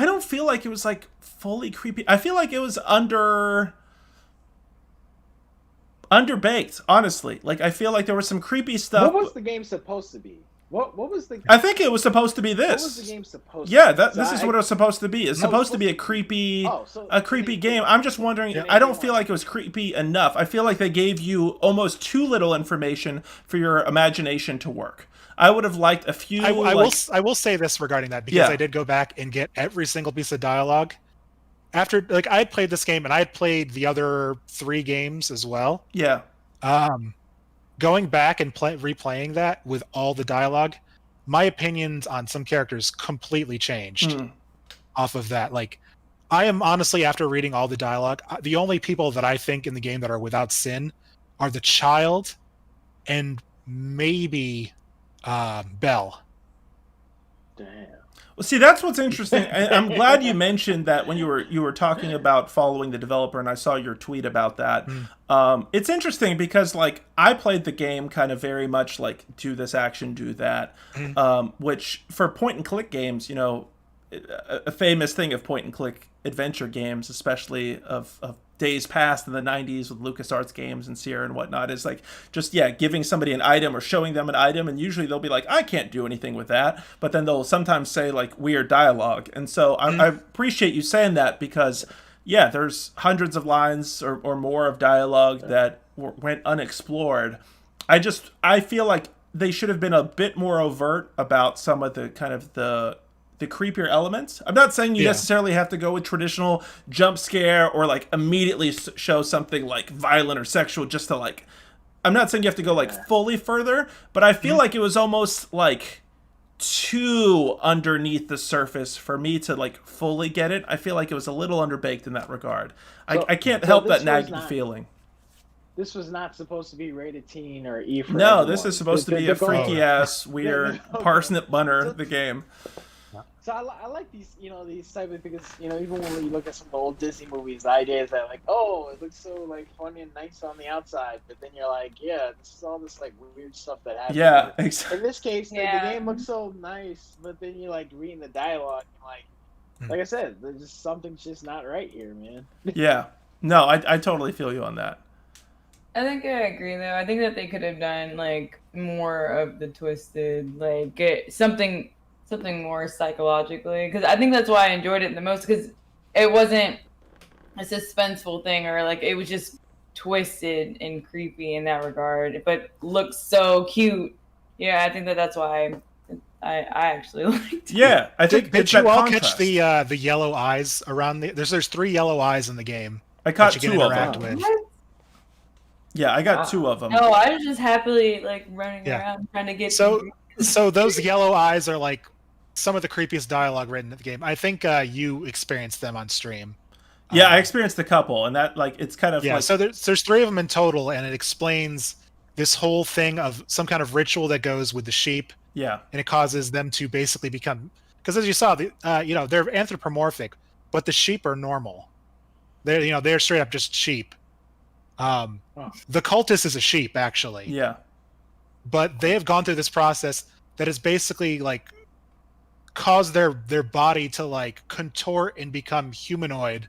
don't feel like it was like fully creepy. I feel like it was underbaked. Honestly, like I feel like there was some creepy stuff. What was the game supposed to be? What was the? I think it was supposed to be this. What was the game supposed? Yeah, to be? this is what it was supposed to be. It's No, supposed to be a creepy, so a creepy game. I'm just wondering. Yeah. I don't feel like it was creepy enough. I feel like they gave you almost too little information for your imagination to work. I would have liked a few. I will say this regarding that because Yeah. I did go back and get every single piece of dialogue after like I had played this game and I had played the other 3 games as well. Yeah, Going back and replaying that with all the dialogue, my opinions on some characters completely changed off of that. Like, I am honestly, after reading all the dialogue, the only people that I think in the game that are without sin are the child and maybe Belle. Damn. Well, see, that's what's interesting. I'm glad you mentioned that when you were talking about following the developer, and I saw your tweet about that. It's interesting because, like, I played the game kind of very much like do this action, do that, which for point and click games, a famous thing of point and click adventure games, especially of days past in the 90s with LucasArts games and Sierra and whatnot, is like just giving somebody an item or showing them an item, and usually they'll be like, I can't do anything with that, but then they'll sometimes say like weird dialogue. And so I appreciate you saying that because there's hundreds of lines or more of dialogue that went unexplored. I feel like they should have been a bit more overt about some of the kind of the creepier elements. I'm not saying you necessarily have to go with traditional jump scare or like immediately show something like violent or sexual just to like. I'm not saying you have to go like fully further, but I feel like it was almost like too underneath the surface for me to like fully get it. I feel like it was a little underbaked in that regard. I can't help that nagging feeling. This was not supposed to be rated teen or E for No, everyone. this is supposed to be a freaky ass weird Parsnip bunner. The game. So I like these, these type of because even when you look at some of the old Disney movies, the idea is that like, oh, it looks so like funny and nice on the outside, but then you're like, this is all this like weird stuff that happens. Yeah, exactly. In this case, the game looks so nice, but then you're like reading the dialogue, and like I said, there's just something's just not right here, man. Yeah, no, I totally feel you on that. I think I agree though. I think that they could have done like more of the twisted, like get something more psychologically, because I think that's why I enjoyed it the most, because it wasn't a suspenseful thing or like it was just twisted and creepy in that regard, but looked so cute. I think that's why I actually liked it. Yeah, I think Did it's you that all contrast. catch the yellow eyes around the? There's 3 yellow eyes in the game. I caught that you can 2 of interact them. with. What? Yeah, I got Wow. 2 of them. No, I was just happily like running Yeah. around trying to get. So those yellow eyes are like some of the creepiest dialogue written in the game. I think you experienced them on stream. Yeah, I experienced a couple, and that like it's kind of Yeah, like so there's 3 of them in total, and it explains this whole thing of some kind of ritual that goes with the sheep, yeah, and it causes them to basically become, because as you saw, they're anthropomorphic, but the sheep are normal. They're straight up just sheep. The cultist is a sheep actually, yeah. but they have gone through this process that has basically like caused their body to like contort and become humanoid.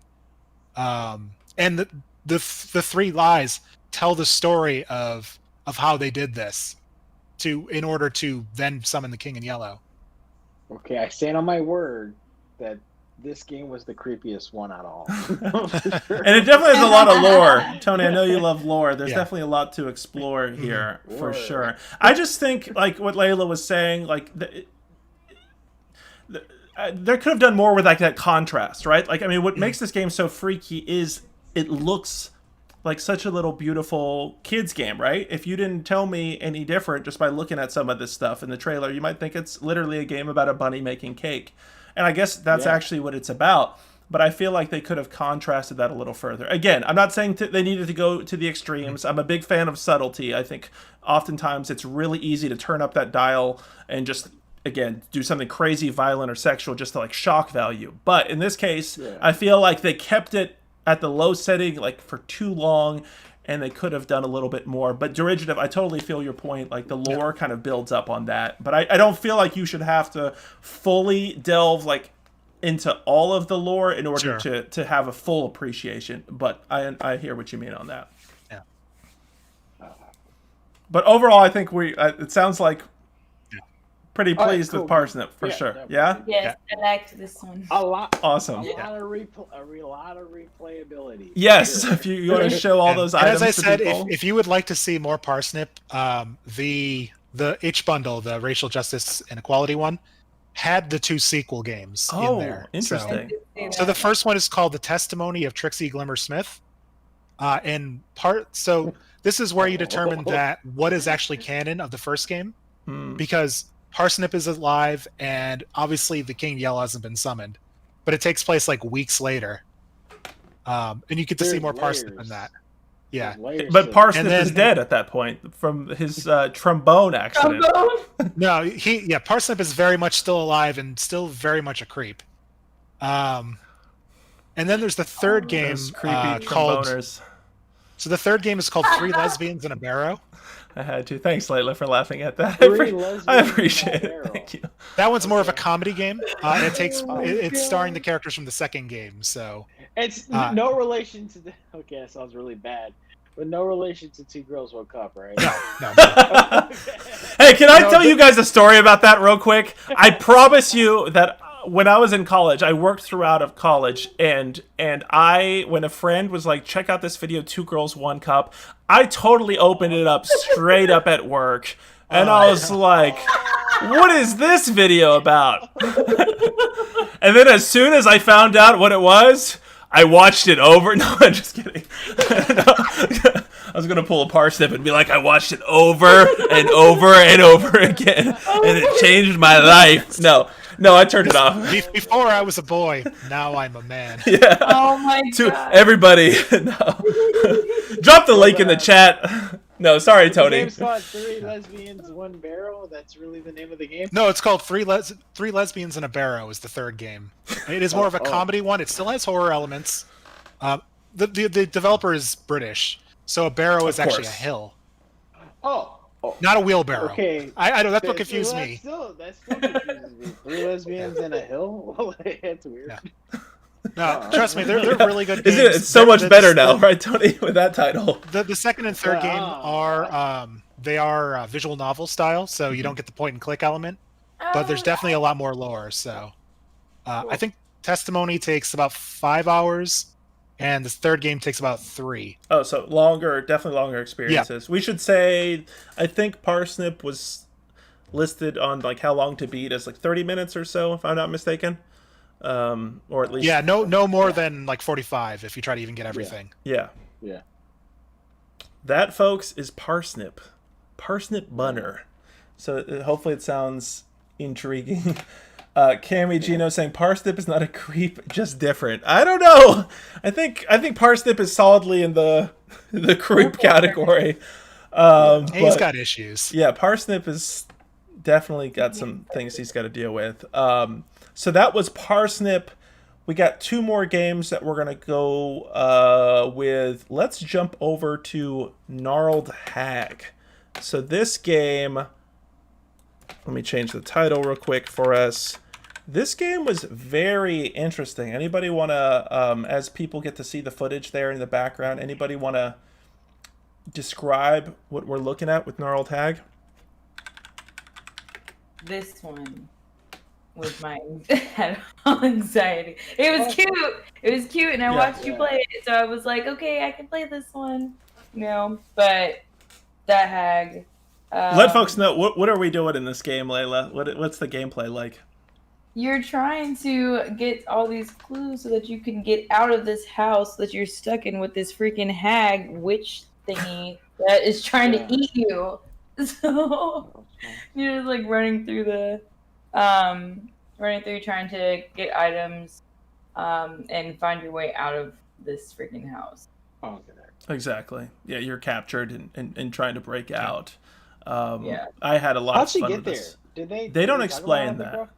And the 3 lies tell the story of how they did this in order to then summon the King in Yellow. Okay, I stand on my word that this game was the creepiest one out of all. For sure. And it definitely has a lot of lore. Tony, I know you love lore. There's Yeah. definitely a lot to explore here, for Lore. sure. I just think, like what Layla was saying, like they could have done more with like that contrast, right? Like, I mean, what makes this game so freaky is it looks like such a little beautiful kids game, right? If you didn't tell me any different just by looking at some of this stuff in the trailer, you might think it's literally a game about a bunny making cake. And I guess that's actually what it's about. But I feel like they could have contrasted that a little further. Again, I'm not saying they needed to go to the extremes. I'm a big fan of subtlety. I think oftentimes it's really easy to turn up that dial and just, again, do something crazy, violent, or sexual just to like shock value. But in this case, I feel like they kept it at the low setting like for too long, and they could have done a little bit more. But derivative, I totally feel your point. Like the lore kind of builds up on that. But I don't feel like you should have to fully delve like into all of the lore in order to have a full appreciation. But I hear what you mean on that. Yeah. But overall, I think it sounds like pretty pleased with Parsnip for sure. Definitely. Yeah? Yes, I liked this one. A lot. Awesome. A lot of replayability. Yes, Sure. if you want to show all those and items as I to said, people. if you would like to see more Parsnip, the itch bundle, the racial justice and equality one, had the 2 sequel games in there. Interesting. So the first one is called The Testimony of Trixie Glimmer Smith. So this is where you determine that what is actually canon of the first game, because Parsnip is alive, and obviously the King Yellow hasn't been summoned, but it takes place like weeks later, and you get to see more Parsnip in that. Yeah, But Parsnip And then- is dead at that point from his trombone accident. no, Parsnip is very much still alive and still very much a creep. And then there's the third game Those creepy called. tromboners. So the third game is called 3 Lesbians and a Barrow. I had to. Thanks, Layla, for laughing at that. 3 lesbians I in a appreciate it. barrel. Thank you. That one's more of a comedy game, and it's starring the characters from the second game. So It's no relation to the. Okay, that sounds really bad, but no relation to 2 Girls 1 Cup, right? no. Hey, can I tell you guys a story about that real quick? I promise you that when I was in college, I worked throughout of college, and when a friend was like, check out this video, 2 Girls 1 Cup, I totally opened it up straight up at work, and I was like, what is this video about? And then as soon as I found out what it was, I watched it over. No, I'm just kidding. I was going to pull a Parsnip and be like, I watched it over and over and over again, and it changed my life. No, I turned it off. Before I was a boy, now I'm a man. Yeah. Oh my To god. everybody, no. Drop the link in the chat. No, sorry, The Tony. game's called 3 Lesbians, 1 Barrel. That's really the name of the game. No, it's called Three Lesbians and a Barrow is the third game. It is more of a comedy one. It still has horror elements. The developer is British, so a barrow is actually a hill, Oh, not a wheelbarrow. okay. I know that's what confused me. That still confuses me. 3 lesbians in a hill. That's weird. Yeah. No, trust me, they're really good games. Isn't it? It's so much better now, right, Tony, with that title? The second and third game are visual novel style, so you don't get the point and click element, but there's definitely a lot more lore. So I think Testimony takes about 5 hours, and the third game takes about 3. Oh, so definitely longer experiences. We should say, I think Parsnip was listed on like how long to beat as like 30 minutes or so, if I'm not mistaken. Or at least no more than like 45 if you try to even get everything. Yeah. That, folks, is Parsnip Bunner. So hopefully it sounds intriguing. Cammy Gino saying Parsnip is not a creep, just different. I don't know. I think Parsnip is solidly in the creep category. He's got issues. Yeah, Parsnip is definitely got some things he's got to deal with. So that was Parsnip. We got 2 more games that we're going to go with. Let's jump over to Gnarled Hag. So this game, let me change the title real quick for us. This game was very interesting. Anybody want to, as people get to see the footage there in the background, anybody want to describe what we're looking at with Gnarled Hag? This one was my anxiety. It was cute, and I watched you play it, so I was like, okay, I can play this one, But that hag. Let folks know what are we doing in this game, Layla? What's the gameplay like? You're trying to get all these clues so that you can get out of this house that you're stuck in with this freaking hag witch thingy that is trying to eat you. So you're just like running through trying to get items, and find your way out of this freaking house. Exactly. Yeah, you're captured and trying to break out. I had a lot of fun with this. They don't explain that.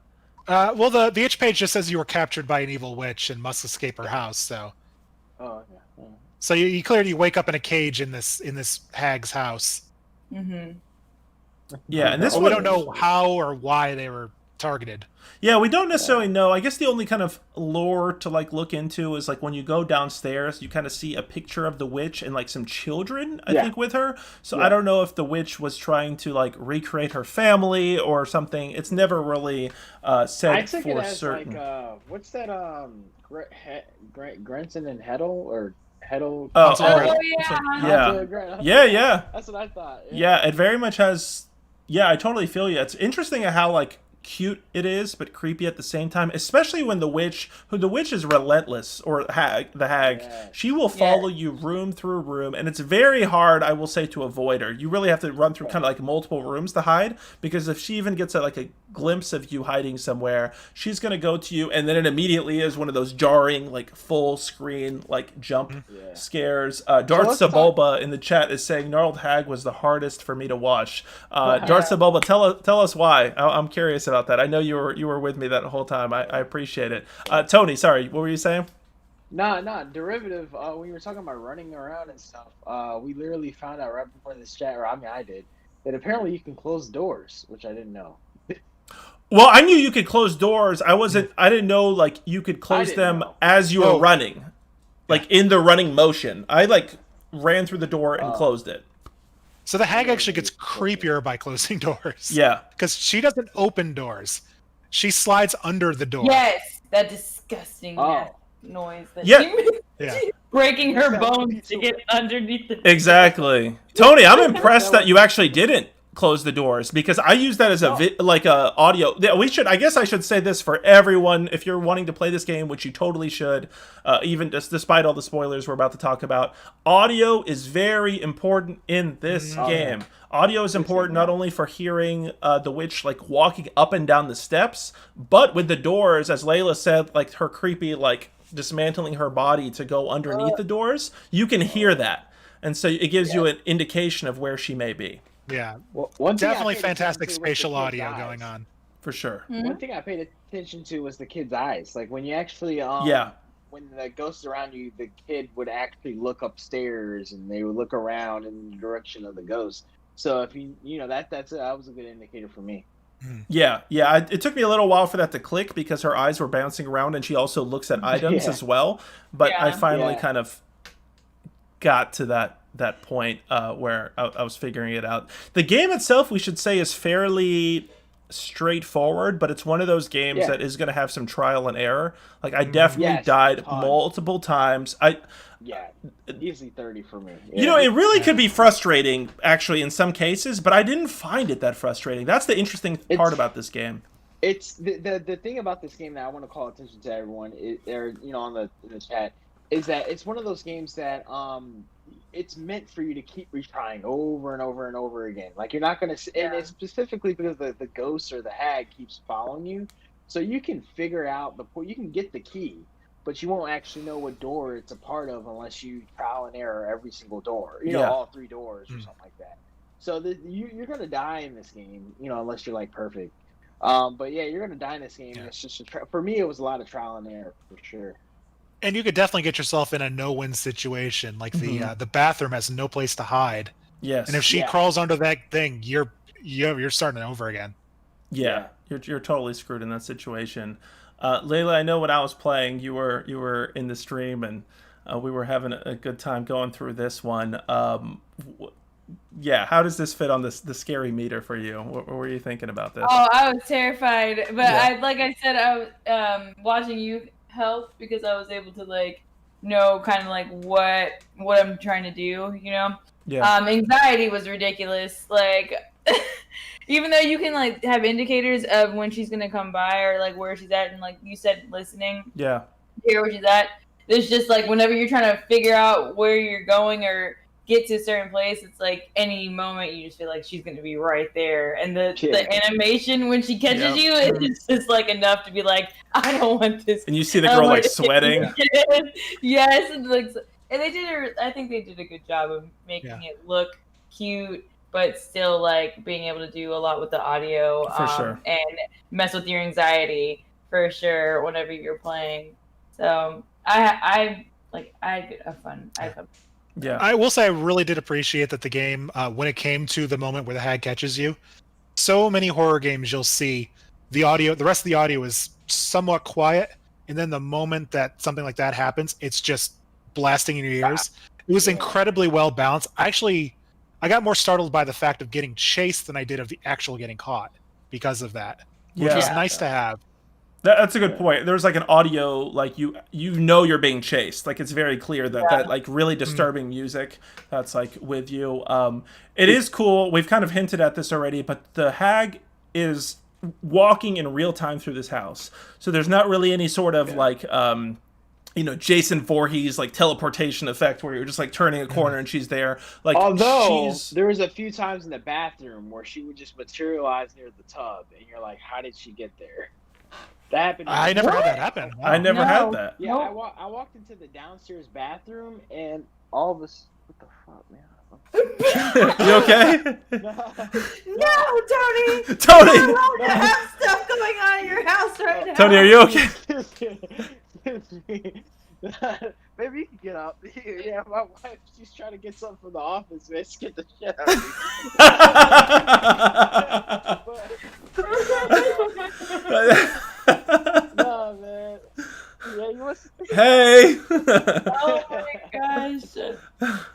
Well, the itch page just says you were captured by an evil witch and must escape her house. So. So you clearly wake up in a cage in this hag's house. Mm-hmm. Yeah, and this we don't know how or why they were targeted. Yeah, we don't necessarily know. I guess the only kind of lore to like look into is like when you go downstairs, you kind of see a picture of the witch and like some children, I think, with her. So I don't know if the witch was trying to like recreate her family or something. It's never really said for certain. Like, what's that? Grenson and Heddle or Heddle? Yeah. That's what I thought. Yeah, it very much has. Yeah, I totally feel you. It's interesting how like cute it is, but creepy at the same time. Especially when the witch is relentless, or the hag, she will follow you room through room, and it's very hard, I will say, to avoid her. You really have to run through kind of like multiple rooms to hide, because if she even gets like a glimpse of you hiding somewhere, she's gonna go to you, and then it immediately is one of those jarring, like full screen, like jump scares. Darth Sebulba in the chat is saying Gnarled Hag was the hardest for me to watch. Darth Sebulba, tell us why. I'm curious about that. I know you were with me that whole time. I appreciate it. Tony, sorry, what were you saying? Nah, derivative. When you were talking about running around and stuff, we literally found out right before this chat, or I did, that apparently you can close doors, which I didn't know. Well, I knew you could close doors. I didn't know like you could close them as you were running, like in the running motion. I like ran through the door and closed it. So the hag actually gets creepier by closing doors. Yeah, because she doesn't open doors; she slides under the door. Yes, that disgusting noise that she makes. Breaking her bones to get underneath the door. Exactly. Tony, I'm impressed that you actually didn't close the doors, because I use that as a audio. I guess I should say this for everyone: if you're wanting to play this game, which you totally should, even despite all the spoilers we're about to talk about, audio is very important in this game. Audio is important not only for hearing the witch like walking up and down the steps, but with the doors, as Layla said, like her creepy like dismantling her body to go underneath the doors, you can hear that, and so it gives you an indication of where she may be. Yeah, well, definitely fantastic spatial audio going on. For sure. One thing I paid attention to was the kid's eyes. Like when you actually, when the ghosts around you, the kid would actually look upstairs and they would look around in the direction of the ghost. So if that was a good indicator for me. Yeah. It took me a little while for that to click, because her eyes were bouncing around and she also looks at items as well. But I finally kind of got to that point where I was figuring it out. The game itself, we should say, is fairly straightforward, but it's one of those games Yeah. that is going to have some trial and error. Like I definitely Yes, died ton. multiple times. Yeah, easily 30 for me. You know, it really could be frustrating, actually, in some cases, but I didn't find it that frustrating. That's the interesting part about this game. It's the thing about this game that I want to call attention to everyone, or on the chat, is that it's one of those games that it's meant for you to keep retrying over and over and over again. Like you're not gonna, and it's specifically because the ghost or the hag keeps following you, so you can figure out you can get the key, but you won't actually know what door it's a part of unless you trial and error every single door. You know, all 3 doors or something like that. So you're gonna die in this game, unless you're like perfect. But yeah, you're gonna die in this game. Yeah. It's just for me, it was a lot of trial and error for sure. And you could definitely get yourself in a no-win situation. Like the bathroom has no place to hide. Yes. And if she crawls under that thing, you're starting over again. Yeah. You're totally screwed in that situation. Layla, I know when I was playing, you were in the stream, and we were having a good time going through this one. Yeah, how does this fit on the scary meter for you? What were you thinking about this? Oh, I was terrified, but like I said, I was watching you help because I was able to know kind of like what I'm trying to do, Yeah. Anxiety was ridiculous. Like, even though you can have indicators of when she's gonna come by or where she's at, and like you said, listening. Yeah. Hear where she's at. There's just whenever you're trying to figure out where you're going or get to a certain place, it's any moment you just feel like she's going to be right there, and the animation when she catches you, it's just enough to be like, I don't want this. And you see the girl sweating. Yes, and they did I think they did a good job of making it look cute, but still being able to do a lot with the audio for sure, and mess with your anxiety for sure whenever you're playing. So I had fun. Yeah, I will say I really did appreciate that the game, when it came to the moment where the hag catches you, so many horror games you'll see the rest of the audio is somewhat quiet, and then the moment that something like that happens, it's just blasting in your ears. It was incredibly well balanced. I got more startled by the fact of getting chased than I did of the actual getting caught because of that, which was nice to have. That's a good point. There's an audio, you're being chased. It's very clear that really disturbing music that's with you. It is cool. We've kind of hinted at this already, but the hag is walking in real time through this house. So there's not really any sort of Jason Voorhees teleportation effect where you're just turning a corner and she's there. Although there was a few times in the bathroom where she would just materialize near the tub, and you're like, how did she get there? That happened. I never had that happen. Wow. I never had that. Yeah, I walked into the downstairs bathroom, and all of us. What the fuck, man? You okay? No, Tony. Tony. You're allowed to have stuff going on in your house right now. Tony, are you okay? Maybe you can get up. Yeah, my wife, she's trying to get something from the office, man. She get the shit out of me. No, man. Yeah, you must. Hey. Oh my gosh.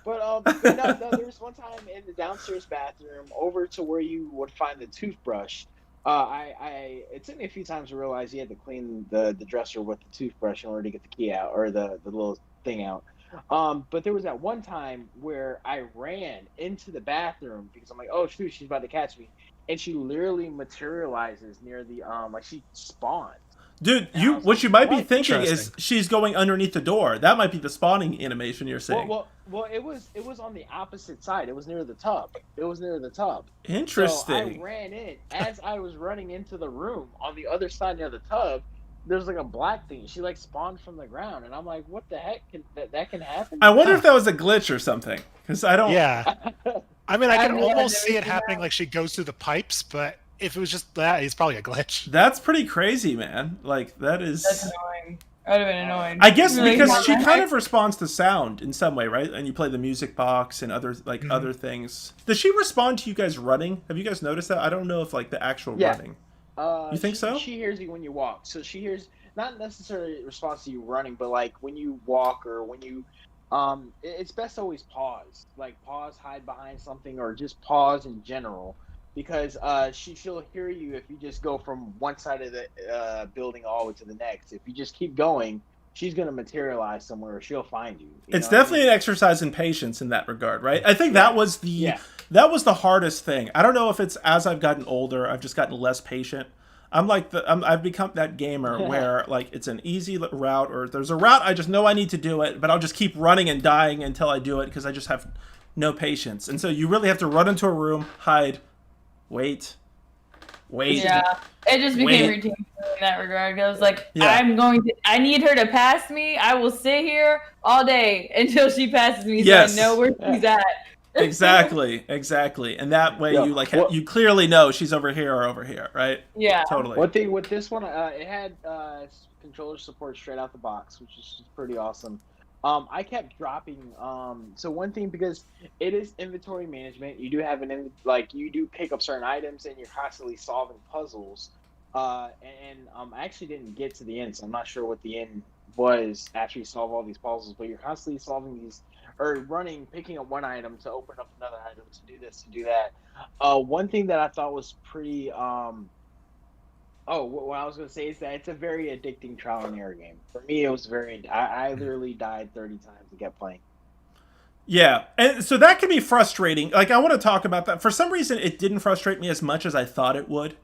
But no, there was one time in the downstairs bathroom, over to where you would find the toothbrush. It took me a few times to realize you had to clean the dresser with the toothbrush in order to get the key out, or the little thing out. But there was that one time where I ran into the bathroom because I'm like, oh shoot, she's about to catch me, and she literally materializes near the she spawns. Dude, what you might be thinking is she's going underneath the door. That might be the spawning animation you're seeing. Well, it was on the opposite side. It was near the tub. Interesting. So I ran in. As I was running into the room, on the other side near the tub, there's a black thing. She spawned from the ground, and I'm like, what the heck? That can happen? I wonder if that was a glitch or something, because I don't. Yeah. I mean, I can almost see it happening she goes through the pipes, but if it was just that, it's probably a glitch. That's pretty crazy, man. That is. That's annoying. That would have been annoying. I guess because she kind of responds to sound in some way, right? And you play the music box and other other things. Does she respond to you guys running? Have you guys noticed that? I don't know if the actual running. You think so? She hears you when you walk. So she hears not necessarily response to you running, but when you walk or when you it's best to always pause. Pause, hide behind something, or just pause in general. because she'll hear you if you just go from one side of the building all the way to the next. If you just keep going, she's gonna materialize somewhere, or she'll find you. It's definitely an exercise in patience in that regard, right? I think that was the hardest thing. I don't know if it's as I've gotten older, I've just gotten less patient. I've become that gamer where like it's an easy route, or there's a route I just know I need to do it, but I'll just keep running and dying until I do it because I just have no patience. And so you really have to run into a room, hide, wait. Yeah, it just became routine in that regard. I was like, I need her to pass me. I will sit here all day until she passes me, so I know where she's at. Exactly. And that way you clearly know she's over here or over here, right? Yeah. Totally. One thing with this one, it had controller support straight out the box, which is pretty awesome. I kept dropping. So one thing, because it is inventory management, you do have you do pick up certain items, and you're constantly solving puzzles. I actually didn't get to the end, so I'm not sure what the end was after you solve all these puzzles. But you're constantly solving these, or picking up one item to open up another item, to do this, to do that. One thing that I thought was pretty what I was going to say is that it's a very addicting trial and error game. For me, it was I literally died 30 times and kept playing. Yeah, and so that can be frustrating. Like, I want to talk about that. For some reason, it didn't frustrate me as much as I thought it would.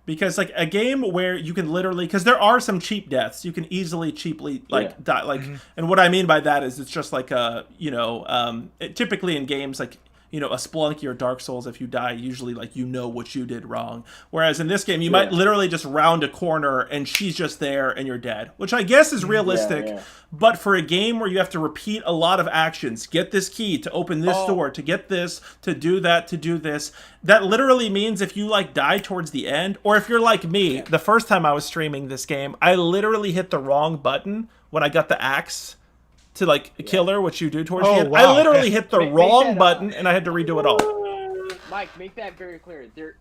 Because, like, a game where you can literally... Because there are some cheap deaths. You can easily, cheaply, die. Like, and what I mean by that is it's just like a, typically in games, like... a Splunky or Dark Souls, if you die, usually, like, what you did wrong. Whereas in this game, you might literally just round a corner and she's just there and you're dead. Which I guess is realistic. But for a game where you have to repeat a lot of actions, get this key to open this door, to get this, to do that, to do this, that literally means if you, like, die towards the end, or if you're like me, the first time I was streaming this game, I literally hit the wrong button when I got the axe to kill her, which you do towards the end. Wow. I literally hit the wrong button and I had to redo it all. Mike, make that very clear. There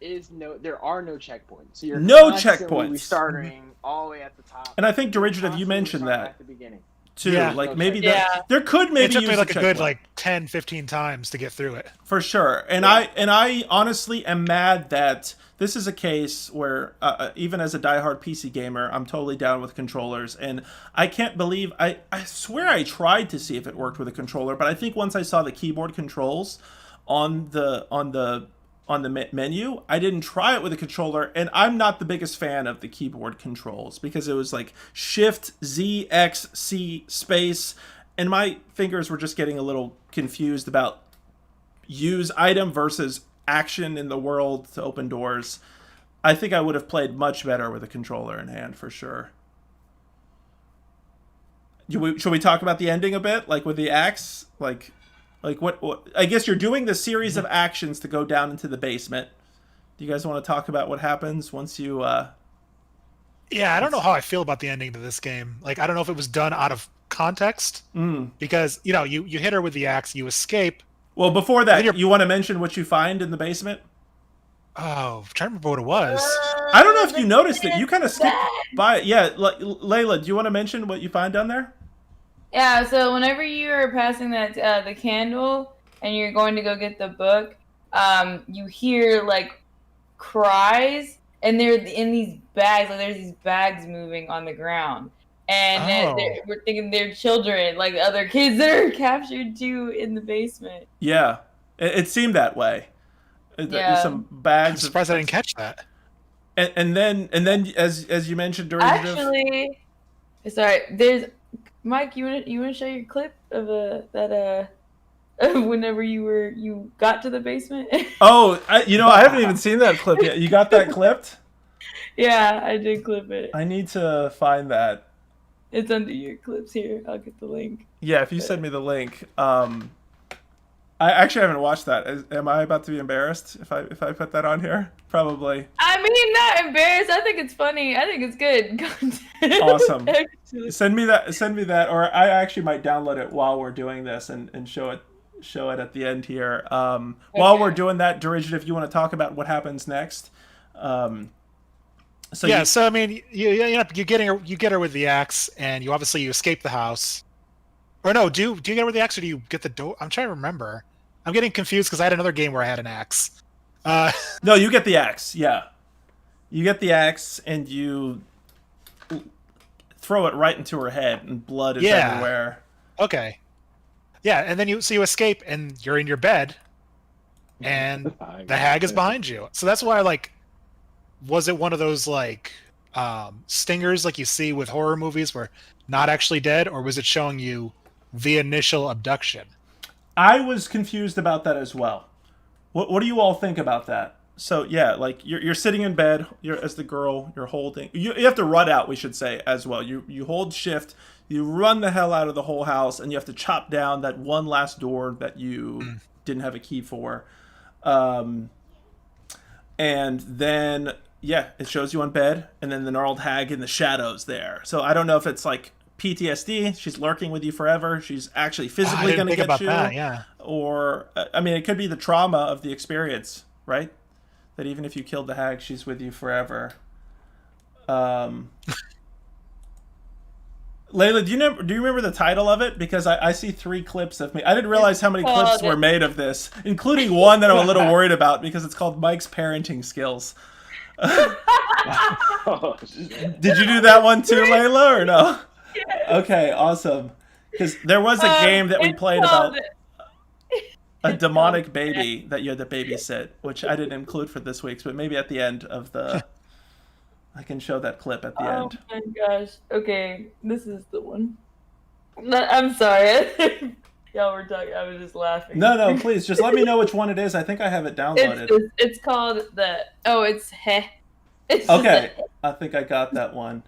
are no checkpoints. So you're no checkpoints. Restarting all the way at the top. And I think Derivative, you mentioned that at the beginning too. Yeah. There could maybe it took me use a good 10, 15 times to get through it. For sure. And I honestly am mad that this is a case where even as a diehard PC gamer, I'm totally down with controllers, and I can't believe I swear I tried to see if it worked with a controller, but I think once I saw the keyboard controls on the menu, I didn't try it with a controller, and I'm not the biggest fan of the keyboard controls because it was like Shift Z X C space, and my fingers were just getting a little confused about use item versus action in the world to open doors. I think I would have played much better with a controller in hand for sure. Should we talk about the ending a bit, like with the axe, like what I guess you're doing the series of actions to go down into the basement. Do you guys want to talk about what happens once you Yeah, I don't know how I feel about the ending to this game. Like, I don't know if it was done out of context, because you hit her with the axe, you escape. Well, before that, you want to mention what you find in the basement? Oh, I'm trying to remember what it was. I don't know if you noticed it. You kind of skipped by it. Yeah, Layla, do you want to mention what you find down there? Yeah, so whenever you are passing that the candle and you're going to go get the book, you hear like cries, and they're in these bags. Like there's these bags moving on the ground, and we're thinking they're children, like other kids that are captured too in the basement. Yeah, it seemed that way. Yeah. Some bags. I'm surprised I didn't catch that. And then as you mentioned during actually, sorry, there's. Mike, you want to show your clip of that whenever you got to the basement? Oh, I haven't even seen that clip yet. You got that clipped? Yeah, I did clip it. I need to find that. It's under your clips here. I'll get the link. Yeah, if you send me the link. I actually haven't watched that. Am I about to be embarrassed if I put that on here? Probably. I mean, not embarrassed. I think it's funny. I think it's good content. Awesome. Send me that, or I actually might download it while we're doing this and show it at the end here. While we're doing that, Derivative, if you want to talk about what happens next. So I mean, you get her with the axe, and you escape the house. Or no, do you get her with the axe, or do you get the door? I'm trying to remember. I'm getting confused because I had another game where I had an axe. No, you get the axe. Yeah, you get the axe and you throw it right into her head, and blood is everywhere. Okay. Yeah, and then you escape, and you're in your bed, and the hag is behind you. So that's why, like, was it one of those like stingers like you see with horror movies where not actually dead, or was it showing you the initial abduction? I was confused about that as well. What do you all think about that? So yeah, like you're sitting in bed, you're as the girl, you're holding. You have to run out, we should say as well. You hold shift, you run the hell out of the whole house, and you have to chop down that one last door that you didn't have a key for. And then yeah, it shows you on bed, and then the gnarled hag in the shadows there. So I don't know if it's like PTSD. She's lurking with you forever. She's actually physically going to get you. That, yeah. Or I mean, it could be the trauma of the experience, right? That even if you killed the hag, she's with you forever. Layla, do you remember the title of it? Because I see 3 clips of me. I didn't realize how many clips were made of this, including one that I'm a little worried about because it's called Mike's Parenting Skills. Did you do that one too, Layla, or no? Okay, awesome. Because there was a game that we played about a demonic baby that you had to babysit, which I didn't include for this week's, but maybe at the end of the... I can show that clip at the end. Oh my gosh. Okay, this is the one. I'm sorry. Y'all were talking, I was just laughing. No, please, just let me know which one it is. I think I have it downloaded. It's called it's Heh. Okay, I think I got that one.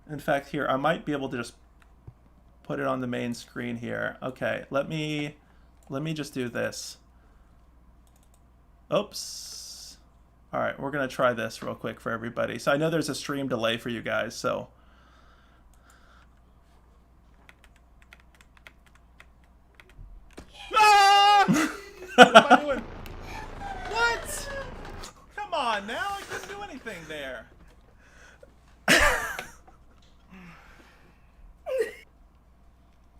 In fact, here, I might be able to just put it on the main screen here. Okay, let me just do this. Oops. All right, we're going to try this real quick for everybody. So I know there's a stream delay for you guys, so... Ah! What am I doing? What? Come on now, I couldn't do anything there.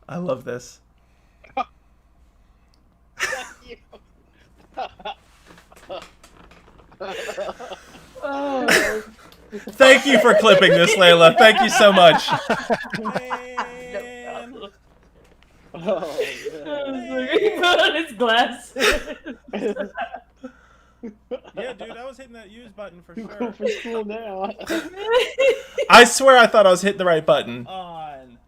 I love this. Thank you for clipping this, Layla. Thank you so much. Oh, he put on his glasses. Yeah, dude, I was hitting that use button for sure. Go for school now. I swear I thought I was hitting the right button. On.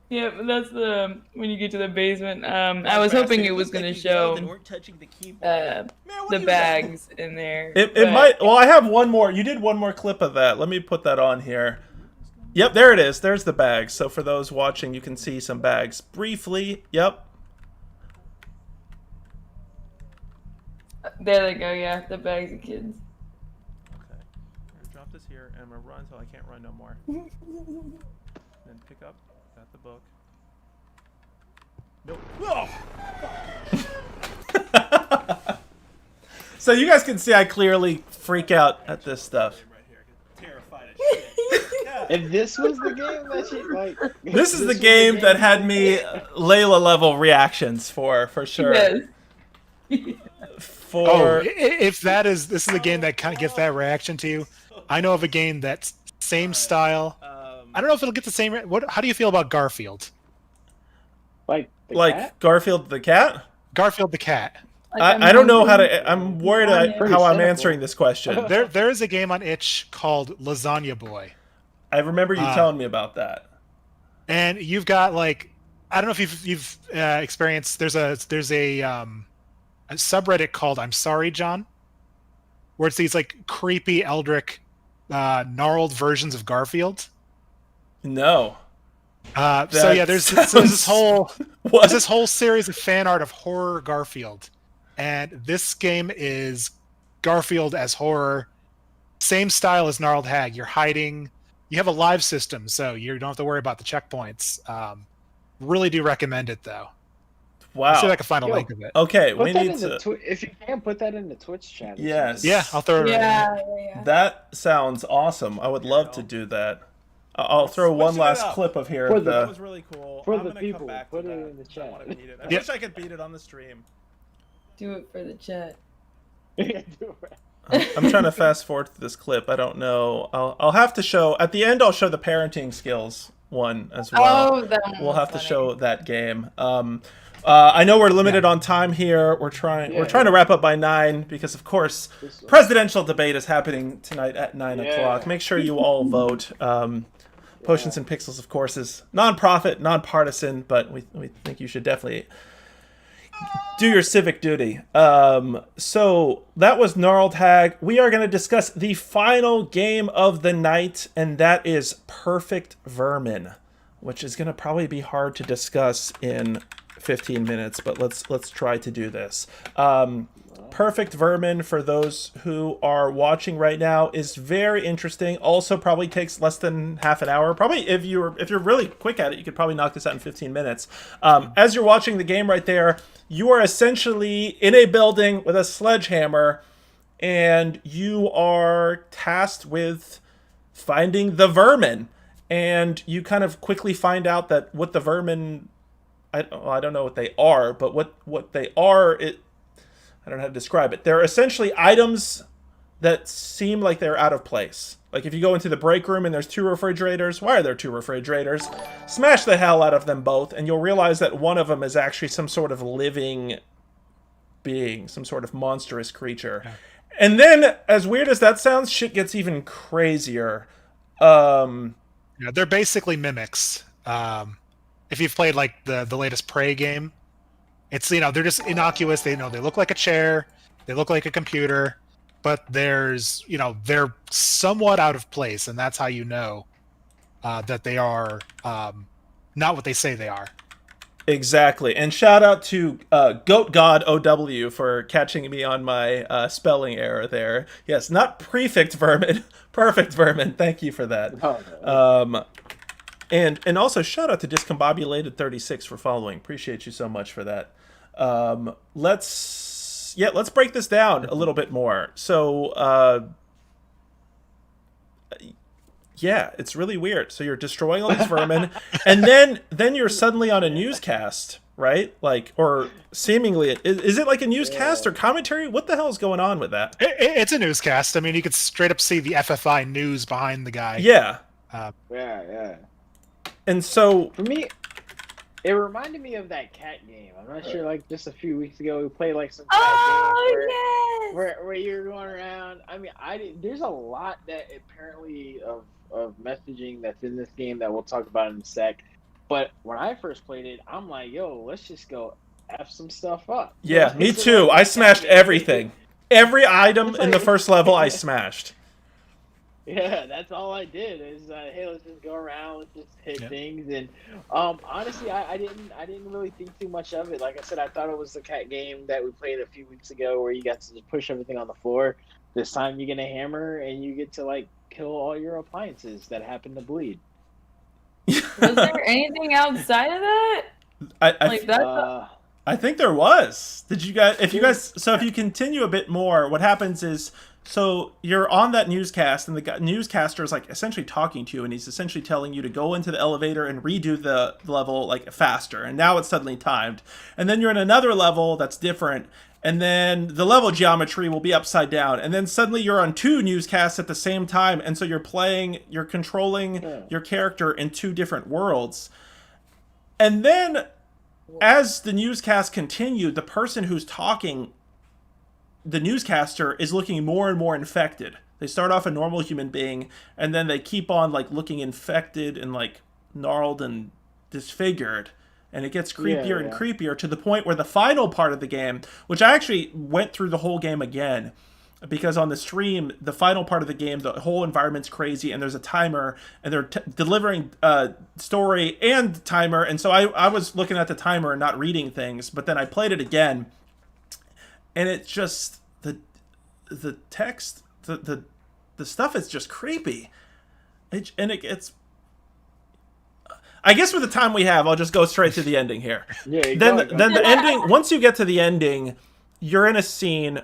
Yeah, that's the when you get to the basement. I was hoping it was gonna show the bags in there. It might. Well, I have one more. You did one more clip of that. Let me put that on here. Yep, there it is. There's the bags. So for those watching, you can see some bags briefly. Yep. There they go. Yeah, the bags of kids. Okay. I'm gonna drop this here, and I'm gonna run until I can't run no more. Then pick up. Got the book. Nope. Oh! So you guys can see I clearly freak out at this stuff. Terrified as shit. Yeah. If this was the game that she like, This is the game that had me Layla level reactions for sure. Yes. If this is a game that kind of gets that reaction to you, I know of a game that's same style. I don't know if it'll get the same. How do you feel about Garfield? like cat? Garfield the cat? Garfield the cat. I don't know how to. I'm worried how I'm simple. answering this question. There is a game on itch called Lasagna Boy. I remember you telling me about that. And you've got like, I don't know if you've experienced. There's a subreddit called "I'm Sorry, John," where it's these like creepy, eldritch, gnarled versions of Garfield. No. So yeah, there's this whole series of fan art of horror Garfield, and this game is Garfield as horror, same style as Gnarled Hag. You're hiding. You have a live system, so you don't have to worry about the checkpoints. Really do recommend it though. Wow. See if I can find a link of it. Okay, Put we that need in to. if you can, put that in the Twitch chat. Yes. Yeah, I'll throw it. Yeah. That sounds awesome. I would love to do that. I'll throw one last clip of here. That was really cool. For I'm the gonna people, come back put to it that. in the chat. I wish I could beat it on the stream. Do it for the chat. I'm trying to fast forward to this clip. I don't know. I'll have to show at the end. I'll show the parenting skills one as well. Oh, that one We'll was have to funny. show that game. I know we're limited on time here. We're trying to wrap up by 9 because, of course, presidential debate is happening tonight at 9 o'clock. Make sure you all vote. Potions and Pixels, of course, is non-profit, non-partisan, but we think you should definitely do your civic duty. So that was Gnarled Hag. We are going to discuss the final game of the night, and that is Perfect Vermin, which is going to probably be hard to discuss in 15 minutes, but let's try to do this. Perfect Vermin, for those who are watching right now, is very interesting. Also probably takes less than half an hour. Probably if you're really quick at it, you could probably knock this out in 15 minutes. As you're watching the game right there, you are essentially in a building with a sledgehammer, and you are tasked with finding the vermin. And you kind of quickly find out that what the vermin, I don't know what they are, but what they are, I don't know how to describe it. They're essentially items that seem like they're out of place. Like if you go into the break room and there's 2 refrigerators, why are there 2 refrigerators? Smash the hell out of them both, and you'll realize that one of them is actually some sort of living being, some sort of monstrous creature. Yeah. And then, as weird as that sounds, shit gets even crazier. Yeah, they're basically mimics. If you've played like the latest Prey game, it's, they're just innocuous. They look like a chair, they look like a computer, but they're somewhat out of place, and that's how you know that they are not what they say they are. Exactly. And shout out to Goat God OW for catching me on my spelling error there. Yes, not prefect vermin, perfect vermin. Thank you for that. And also shout out to Discombobulated 36 for following. Appreciate you so much for that. Let's break this down a little bit more. So it's really weird. So you're destroying all these vermin, and then you're suddenly on a newscast, right? Like, or seemingly, is it like a newscast or commentary? What the hell is going on with that? It's a newscast. I mean, you could straight up see the FFI news behind the guy. Yeah. Yeah. And so for me, it reminded me of that cat game. I'm not sure, like just a few weeks ago, we played like some cat game where you're going around. I mean, there's a lot that apparently of messaging that's in this game that we'll talk about in a sec. But when I first played it, I'm like, yo, let's just go F some stuff up. Yeah, me too. I smashed everything. Every item in the first level I smashed. Yeah, that's all I did. Is hey, let's just go around, let's just hit things. And honestly, I didn't really think too much of it. Like I said, I thought it was the cat game that we played a few weeks ago, where you got to just push everything on the floor. This time you get a hammer and you get to like kill all your appliances that happen to bleed. Was there anything outside of that? I think there was. Did you guys? If you continue a bit more, what happens is, so you're on that newscast, and the newscaster is like essentially talking to you, and he's essentially telling you to go into the elevator and redo the level like faster. And now it's suddenly timed, and then you're in another level that's different, and then the level geometry will be upside down, and then suddenly you're on 2 newscasts at the same time, and so you're controlling your character in 2 different worlds, and then as the newscast continued, the person who's talking, the newscaster, is looking more and more infected. They start off a normal human being, and then they keep on like looking infected and like gnarled and disfigured, and it gets creepier and creepier to the point where the final part of the game, which I actually went through the whole game again, because on the stream, the final part of the game, the whole environment's crazy, and there's a timer, and they're delivering story and timer, and so I was looking at the timer and not reading things, but then I played it again, and it's just the text, the stuff is just creepy, it's. I guess with the time we have, I'll just go straight to the ending here. Then the ending. Once you get to the ending, you're in a scene.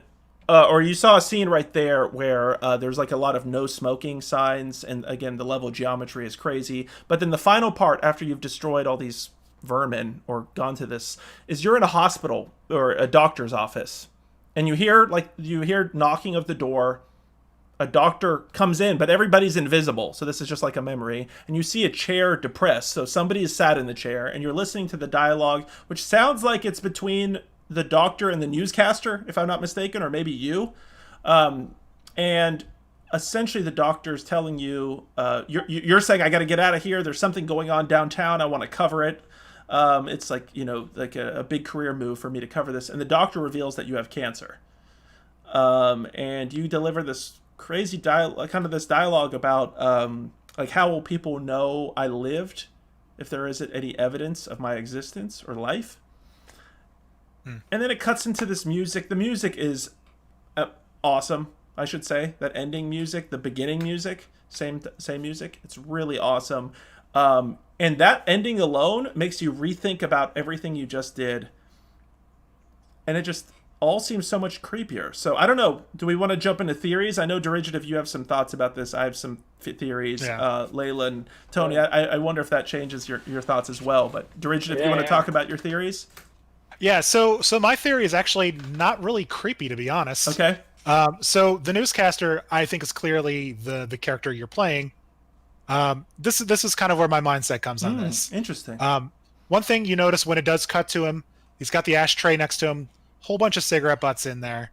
Or you saw a scene right there where there's like a lot of no smoking signs, and again the level geometry is crazy. But then the final part, after you've destroyed all these vermin or gone to this, is you're in a hospital or a doctor's office, and you hear knocking of the door. A doctor comes in, but everybody's invisible, so this is just like a memory. And you see a chair depressed, so somebody is sat in the chair, and you're listening to the dialogue, which sounds like it's between the doctor and the newscaster, if I'm not mistaken, or maybe you. And essentially, the doctor's telling you, you're saying, "I got to get out of here. There's something going on downtown. I want to cover it." It's like like a big career move for me to cover this. And the doctor reveals that you have cancer. And you deliver this crazy dialogue about like how will people know I lived if there isn't any evidence of my existence or life. And then it cuts into this music. The music is awesome, I should say. That ending music, the beginning music, same music. It's really awesome. And that ending alone makes you rethink about everything you just did. And it just all seems so much creepier. So I don't know. Do we want to jump into theories? I know, Dirigid, if you have some thoughts about this, I have some theories. Yeah. Layla and Tony, I wonder if that changes your thoughts as well. But Dirigid, if you want to talk about your theories. Yeah, so my theory is actually not really creepy, to be honest. Okay. So the newscaster, I think, is clearly the character you're playing. This is kind of where my mindset comes on this. Interesting. One thing you notice when it does cut to him, he's got the ashtray next to him, whole bunch of cigarette butts in there.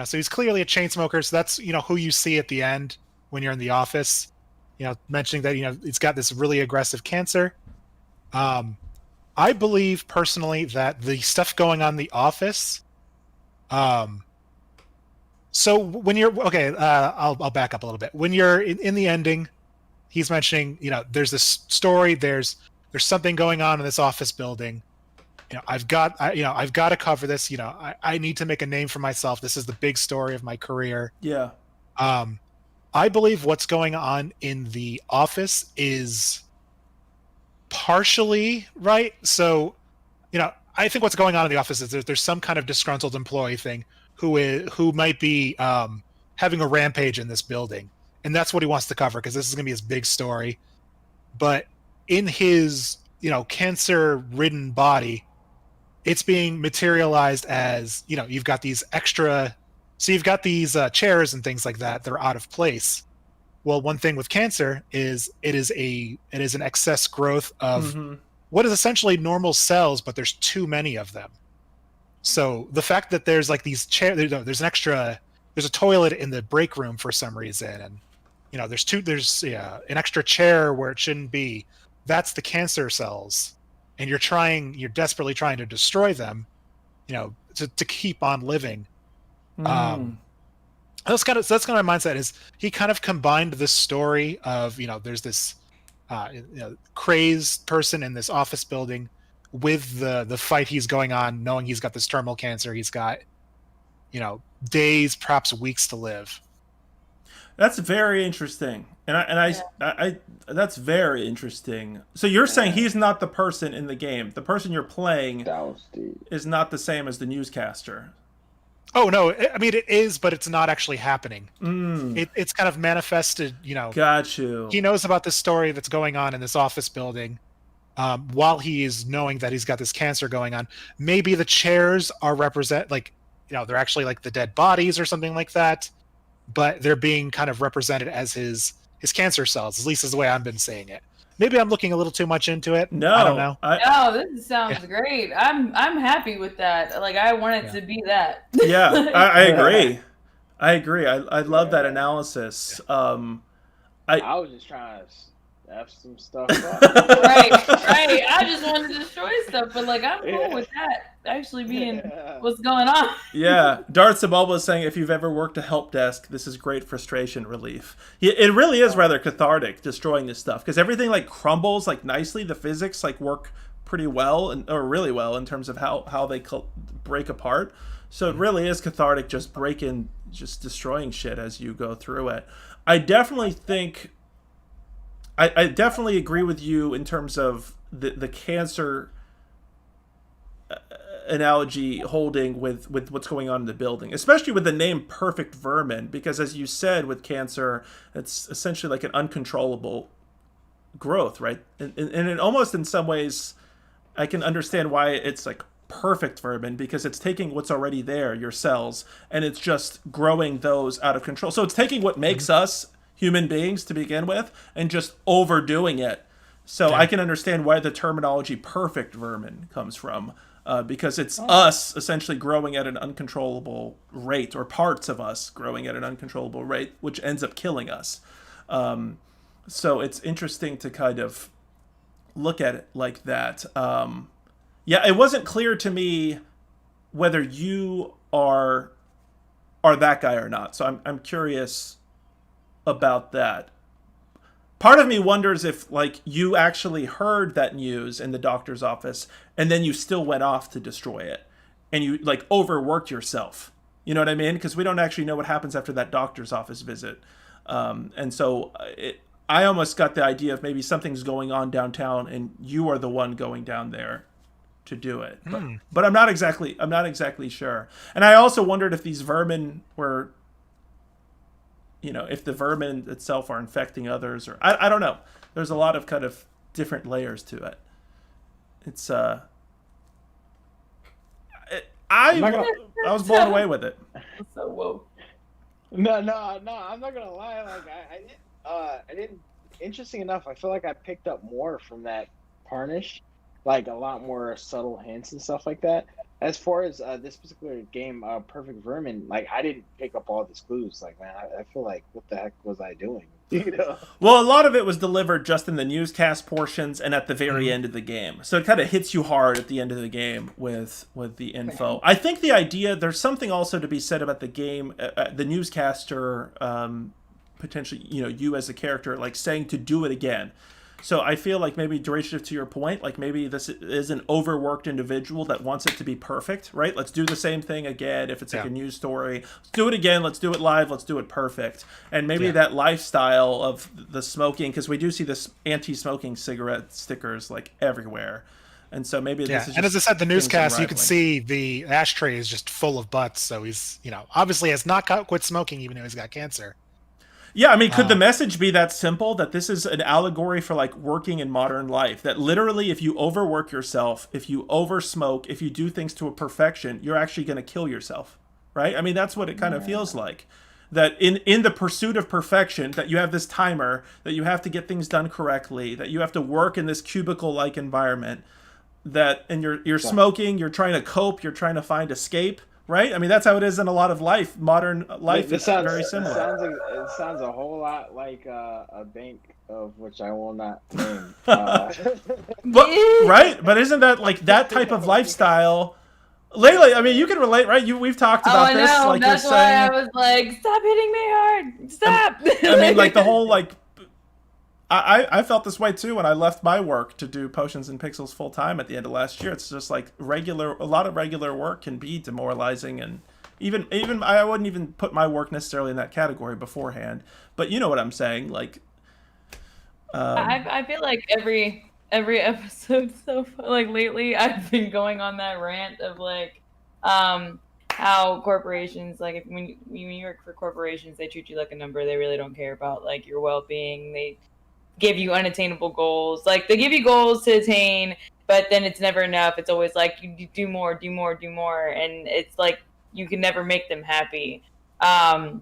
So he's clearly a chain smoker. So that's who you see at the end when you're in the office. Mentioning that he's got this really aggressive cancer. I believe personally that the stuff going on in the office. So when you're I'll back up a little bit. When you're in the ending, he's mentioning there's this story. There's something going on in this office building. I've got to cover this. I need to make a name for myself. This is the big story of my career. Yeah. I believe what's going on in the office is partially right. So, I think what's going on in the office is there's some kind of disgruntled employee thing who might be having a rampage in this building, and that's what he wants to cover because this is going to be his big story. But in his cancer-ridden body, it's being materialized as you've got these extra. So you've got these chairs and things like that that are out of place. Well, one thing with cancer is it is an excess growth of what is essentially normal cells, but there's too many of them. So the fact that there's like these chairs, there's a toilet in the break room for some reason, and there's an extra chair where it shouldn't be. That's the cancer cells, and you're desperately trying to destroy them, to keep on living. That's kind of my mindset. Is he kind of combined this story of there's this crazed person in this office building with the fight he's going on, knowing he's got this terminal cancer. He's got days, perhaps weeks to live. That's very interesting, and I that's very interesting. So you're saying he's not the person in the game. The person you're playing is not the same as the newscaster. Oh no! I mean, it is, but it's not actually happening. It's kind of manifested. Got you. He knows about this story that's going on in this office building, while he is knowing that he's got this cancer going on. Maybe the chairs are they're actually like the dead bodies or something like that, but they're being kind of represented as his cancer cells. At least is the way I've been saying it. Maybe I'm looking a little too much into it. No, I don't know. No, this sounds great. I'm happy with that. Like, I want it to be that. Yeah, I agree. I agree. I love that analysis. I was just trying to F some stuff up. right. I just wanted to destroy stuff, but I'm cool with that actually being what's going on. Yeah, Darth Sabal was saying if you've ever worked a help desk, this is great frustration relief. It really is rather cathartic destroying this stuff because everything crumbles nicely. The physics work pretty well or really well in terms of how they break apart. So it really is cathartic just destroying shit as you go through it. I definitely think. I definitely agree with you in terms of the cancer analogy holding with what's going on in the building, especially with the name Perfect Vermin, because as you said, with cancer, it's essentially like an uncontrollable growth, right? And it almost in some ways, I can understand why it's perfect vermin because it's taking what's already there, your cells, and it's just growing those out of control. So it's taking what makes us human beings to begin with and just overdoing it. So I can understand why the terminology perfect vermin comes from, because it's us essentially growing at an uncontrollable rate, or parts of us growing at an uncontrollable rate, which ends up killing us. So it's interesting to kind of look at it like that. Yeah, it wasn't clear to me whether you are that guy or not. So I'm curious about that. Part of me wonders if like you actually heard that news in the doctor's office and then you still went off to destroy it and you like overworked yourself. You know what I mean? Because we don't actually know what happens after that doctor's office visit. And so I almost got the idea of maybe something's going on downtown and you are the one going down there to do it. But I'm not exactly sure. And I also wondered if these vermin were, you know, if the vermin itself are infecting others, or I don't know. There's a lot of kind of different layers to it. It's I was blown away with it. So whoa. No, I'm not gonna lie. Like I didn't. Interesting enough, I feel like I picked up more from that Tarnish, like a lot more subtle hints and stuff like that. As far as this particular game, Perfect Vermin, like I didn't pick up all these clues. Like, man, I feel like, what the heck was I doing? You know? Well, a lot of it was delivered just in the newscast portions and at the very end of the game. So it kind of hits you hard at the end of the game with the info. I think the idea, there's something also to be said about the game, the newscaster, potentially, you know, you as a character, like saying to do it again. So I feel like maybe Durative, to your point, like maybe this is an overworked individual that wants it to be perfect, right? Let's do the same thing again. If it's like a news story, let's do it again. Let's do it live. Let's do it perfect. And maybe that lifestyle of the smoking, because we do see this anti-smoking cigarette stickers like everywhere. And so maybe this is just, and as I said, the newscast, you could see the ashtray is just full of butts. So he's, you know, obviously has not quit smoking even though he's got cancer. Yeah, I mean, could the message be that simple, that this is an allegory for like working in modern life? That literally, if you overwork yourself, if you oversmoke, if you do things to a perfection, you're actually going to kill yourself, right? I mean, that's what it kind of feels like. That in the pursuit of perfection, that you have this timer, that you have to get things done correctly, that you have to work in this cubicle-like environment, that and you're smoking, you're trying to cope, you're trying to find escape. Right? I mean, that's how it is in a lot of life. Modern life is very similar. It sounds a whole lot like a bank of which I will not name. Right? But isn't that like that type of lifestyle? Layla, I mean, you can relate, right? We've talked about this. Like that's you're why saying, I was like, stop hitting me hard. Stop. I mean, like the whole like. I felt this way too when I left my work to do Potions and Pixels full time at the end of last year. It's just like a lot of regular work can be demoralizing, and even I wouldn't even put my work necessarily in that category beforehand. But you know what I'm saying, like. I feel like every episode so far, like lately, I've been going on that rant of like, how corporations, like when you work for corporations, they treat you like a number. They really don't care about like your well-being. They give you unattainable goals. Like they give you goals to attain, but then it's never enough. It's always like you do more, and it's like you can never make them happy, because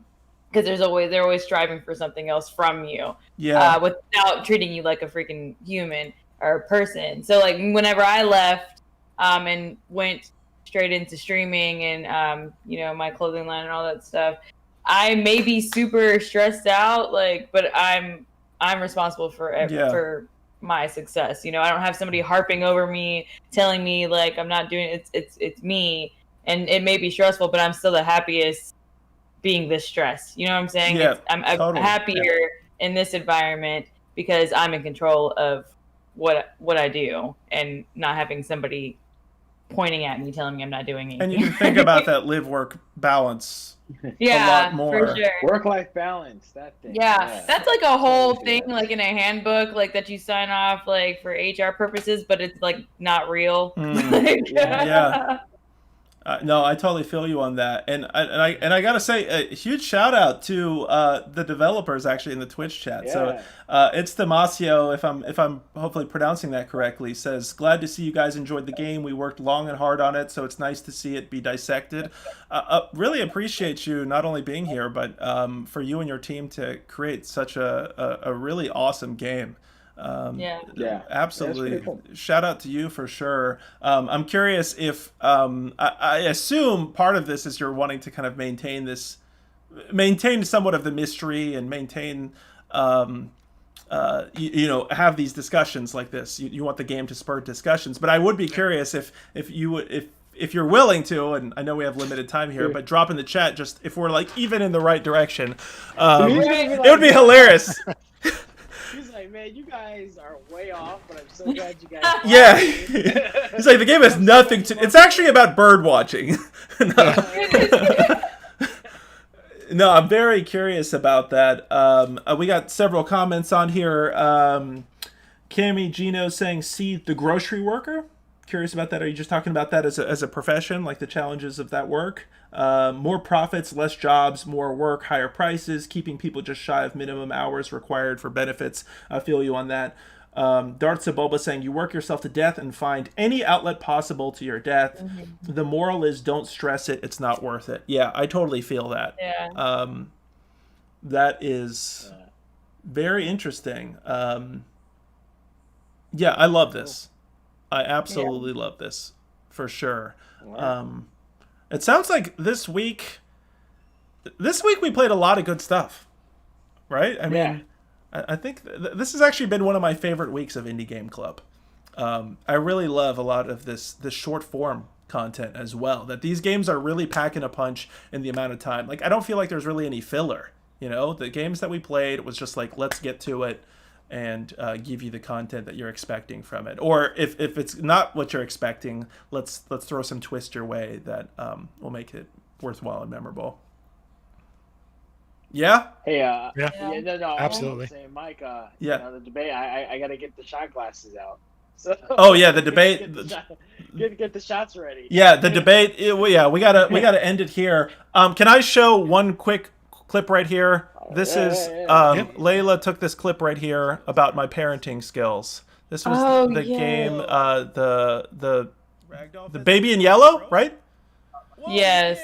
they're always striving for something else from you. Yeah. Without treating you like a freaking human or a person. So like whenever I left, and went straight into streaming and you know, my clothing line and all that stuff, I may be super stressed out, like, but I'm responsible for my success. You know, I don't have somebody harping over me, telling me like I'm not doing it. It's me, and it may be stressful, but I'm still the happiest being this stressed. You know what I'm saying? Yeah, I'm totally. happier in this environment because I'm in control of what I do and not having somebody pointing at me, telling me I'm not doing anything. And you can think about that live-work balance a lot more. For sure. Work-life balance, that thing. Yeah, that's like a whole thing, like in a handbook, like that you sign off, like for HR purposes, but it's like not real. Yeah. No, I totally feel you on that, and I gotta say a huge shout out to the developers actually in the Twitch chat. Yeah. So it's Damasio, if I'm hopefully pronouncing that correctly, says glad to see you guys enjoyed the game. We worked long and hard on it, so it's nice to see it be dissected. Really appreciate you not only being here, but for you and your team to create such a really awesome game. Yeah. Absolutely. That's pretty cool. Shout out to you for sure. I'm curious if I assume part of this is you're wanting to kind of maintain somewhat of the mystery and maintain have these discussions like this. You want the game to spur discussions, but I would be curious if you're willing to, and I know we have limited time here, but drop in the chat just if we're like even in the right direction. It would be hilarious. He's like, man, you guys are way off, but I'm so glad you guys. Yeah, he's like the game has nothing to. It's actually about bird watching. No, I'm very curious about that. We got several comments on here. Cami Gino saying, "See the grocery worker." Curious about that. Are you just talking about that as a profession, like the challenges of that work? More profits, less jobs, more work, higher prices, keeping people just shy of minimum hours required for benefits. I feel you on that. Darth Sabulba saying, you work yourself to death and find any outlet possible to your death. Mm-hmm. The moral is don't stress it. It's not worth it. Yeah, I totally feel that. Yeah. That is very interesting. Yeah, I love this. I absolutely love this for sure. Wow. It sounds like this week we played a lot of good stuff, right? I mean, I think this has actually been one of my favorite weeks of Indie Game Club. I really love a lot of this short form content as well, that these games are really packing a punch in the amount of time. Like, I don't feel like there's really any filler, the games that we played was just like, let's get to it and give you the content that you're expecting from it. Or if it's not what you're expecting, let's throw some twist your way that will make it worthwhile and memorable. Yeah? Hey, no, absolutely. Saying, Mike, the debate, I got to get the shot glasses out. So, the debate. Get the shots ready. Yeah, the debate. We gotta end it here. Can I show one quick clip right here? This is Layla took this clip right here about my parenting skills. This was the game, the baby in yellow, right? Yes.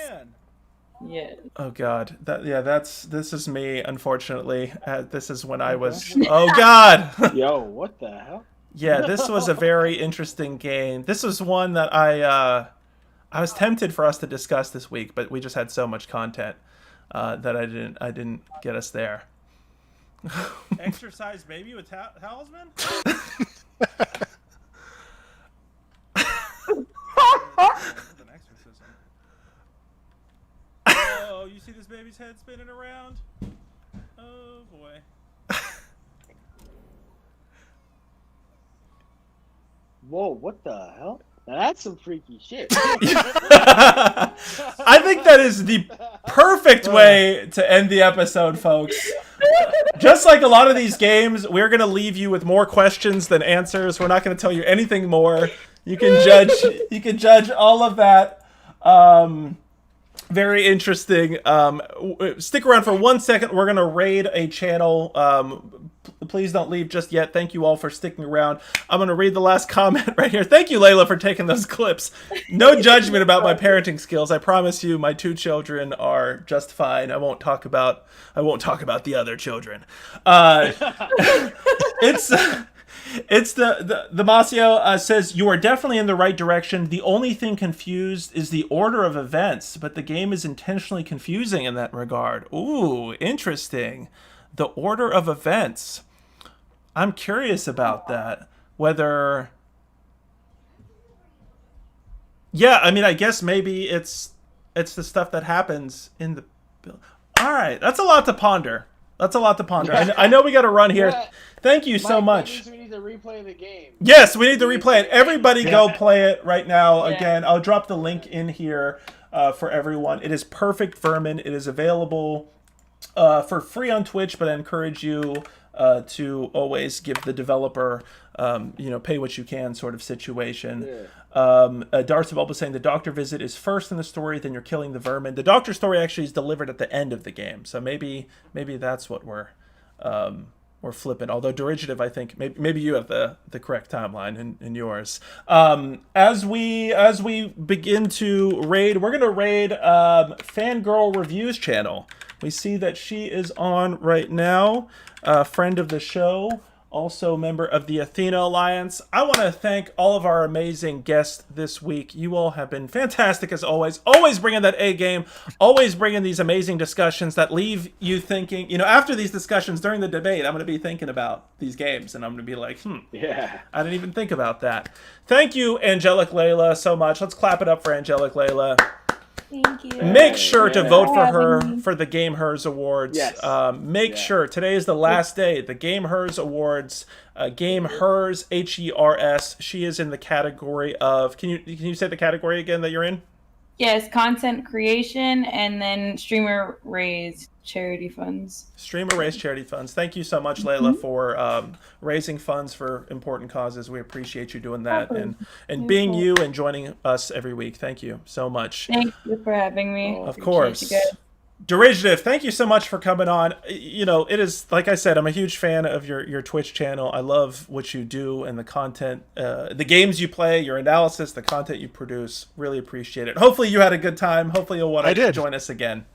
Yeah. Oh God, this is me. Unfortunately, this is when I was. Oh God. Yo, what the hell? Yeah, this was a very interesting game. This was one that I was tempted for us to discuss this week, but we just had so much content. That I didn't get us there. Exercise baby with talisman? An exorcism. Oh, you see this baby's head spinning around? Oh boy. Whoa, what the hell? Now that's some freaky shit. I think that is the perfect way to end the episode, folks. Just like a lot of these games, we're going to leave you with more questions than answers. We're not going to tell you anything more. You can judge all of that. Very interesting. Stick around for 1 second. We're going to raid a channel. Please don't leave just yet. Thank you all for sticking around. I'm going to read the last comment right here. Thank you, Layla, for taking those clips. No judgment about my parenting skills. I promise you my 2 children are just fine. I won't talk about the other children. It's the Masio says, you are definitely in the right direction. The only thing confused is the order of events, but the game is intentionally confusing in that regard. Ooh, interesting. The order of events. I'm curious about that. Whether... Yeah, I mean, I guess maybe it's the stuff that happens in the... All right, that's a lot to ponder. I know we got to run here. Yeah. Thank you so much. We need to replay the game. Yes, we need to replay it. Everybody go play it right now. Yeah. Again, I'll drop the link in here for everyone. It is Perfect Vermin. It is available for free on Twitch, but I encourage you to always give the developer, pay what you can sort of situation. Yeah. Darts of Bulba saying the doctor visit is first in the story, then you're killing the vermin. The doctor story actually is delivered at the end of the game, so maybe that's what we're flipping. Although Dirigitive, I think maybe you have the correct timeline in yours. As we begin to raid, we're gonna raid Fangirl Reviews channel. We see that she is on right now, friend of the show, also member of the Athena Alliance. I want to thank all of our amazing guests this week. You all have been fantastic as always. Always bringing that A game. Always bringing these amazing discussions that leave you thinking. After these discussions during the debate, I'm going to be thinking about these games, and I'm going to be like, Yeah. I didn't even think about that. Thank you, Angelic Layla, so much. Let's clap it up for Angelic Layla. Thank you. Make sure to vote for her having me. for the Game Hers Awards. Yes. Make sure today is the last day. The Game Hers Awards. Game Hers, HERS. She is in the category of. Can you say the category again that you're in? Yes, content creation and then streamer raised charity funds. Streamer raised charity funds. Thank you so much, Layla, for raising funds for important causes. We appreciate you doing that and being you and joining us every week. Thank you so much. Thank you for having me. Of Appreciate course. you guys. Dirigitive, thank you so much for coming on. It is, like I said, I'm a huge fan of your Twitch channel. I love what you do and the content, the games you play, your analysis, the content you produce. Really appreciate it. Hopefully you had a good time. Hopefully you'll want to join us again.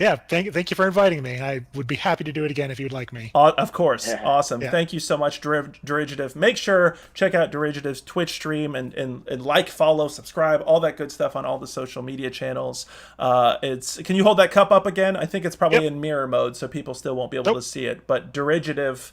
Yeah, thank you for inviting me. I would be happy to do it again if you'd like me. Of course. Yeah. Awesome. Yeah. Thank you so much, Dirigitive. Make sure, check out Dirigitive's Twitch stream and like, follow, subscribe, all that good stuff on all the social media channels. Can you hold that cup up again? I think it's probably in mirror mode, so people still won't be able to see it. But Dirigitive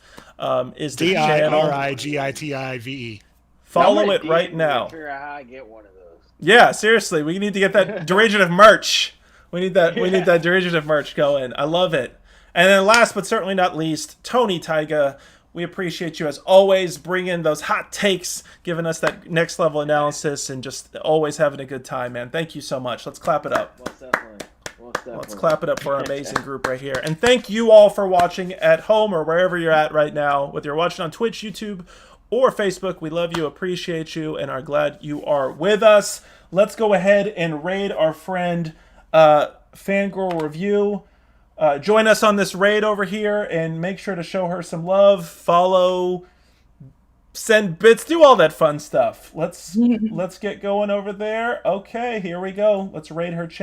is the channel. DIRIGITIVE. Follow it right now. Figure out how I get one of those. Yeah, seriously. We need to get that Dirigitive merch. We need that Dirigitive merch going. I love it. And then last but certainly not least, Tony Taiga. We appreciate you as always bringing those hot takes, giving us that next level analysis, and just always having a good time, man. Thank you so much. Let's clap it up. Most definitely. Let's clap it up for our amazing group right here. And thank you all for watching at home or wherever you're at right now, whether you're watching on Twitch, YouTube, or Facebook. We love you, appreciate you, and are glad you are with us. Let's go ahead and raid our friend Fangirl Review. Join us on this raid over here and make sure to show her some love. Follow, send bits, do all that fun stuff. Let's get going over there. Okay, here we go. Let's raid her channel.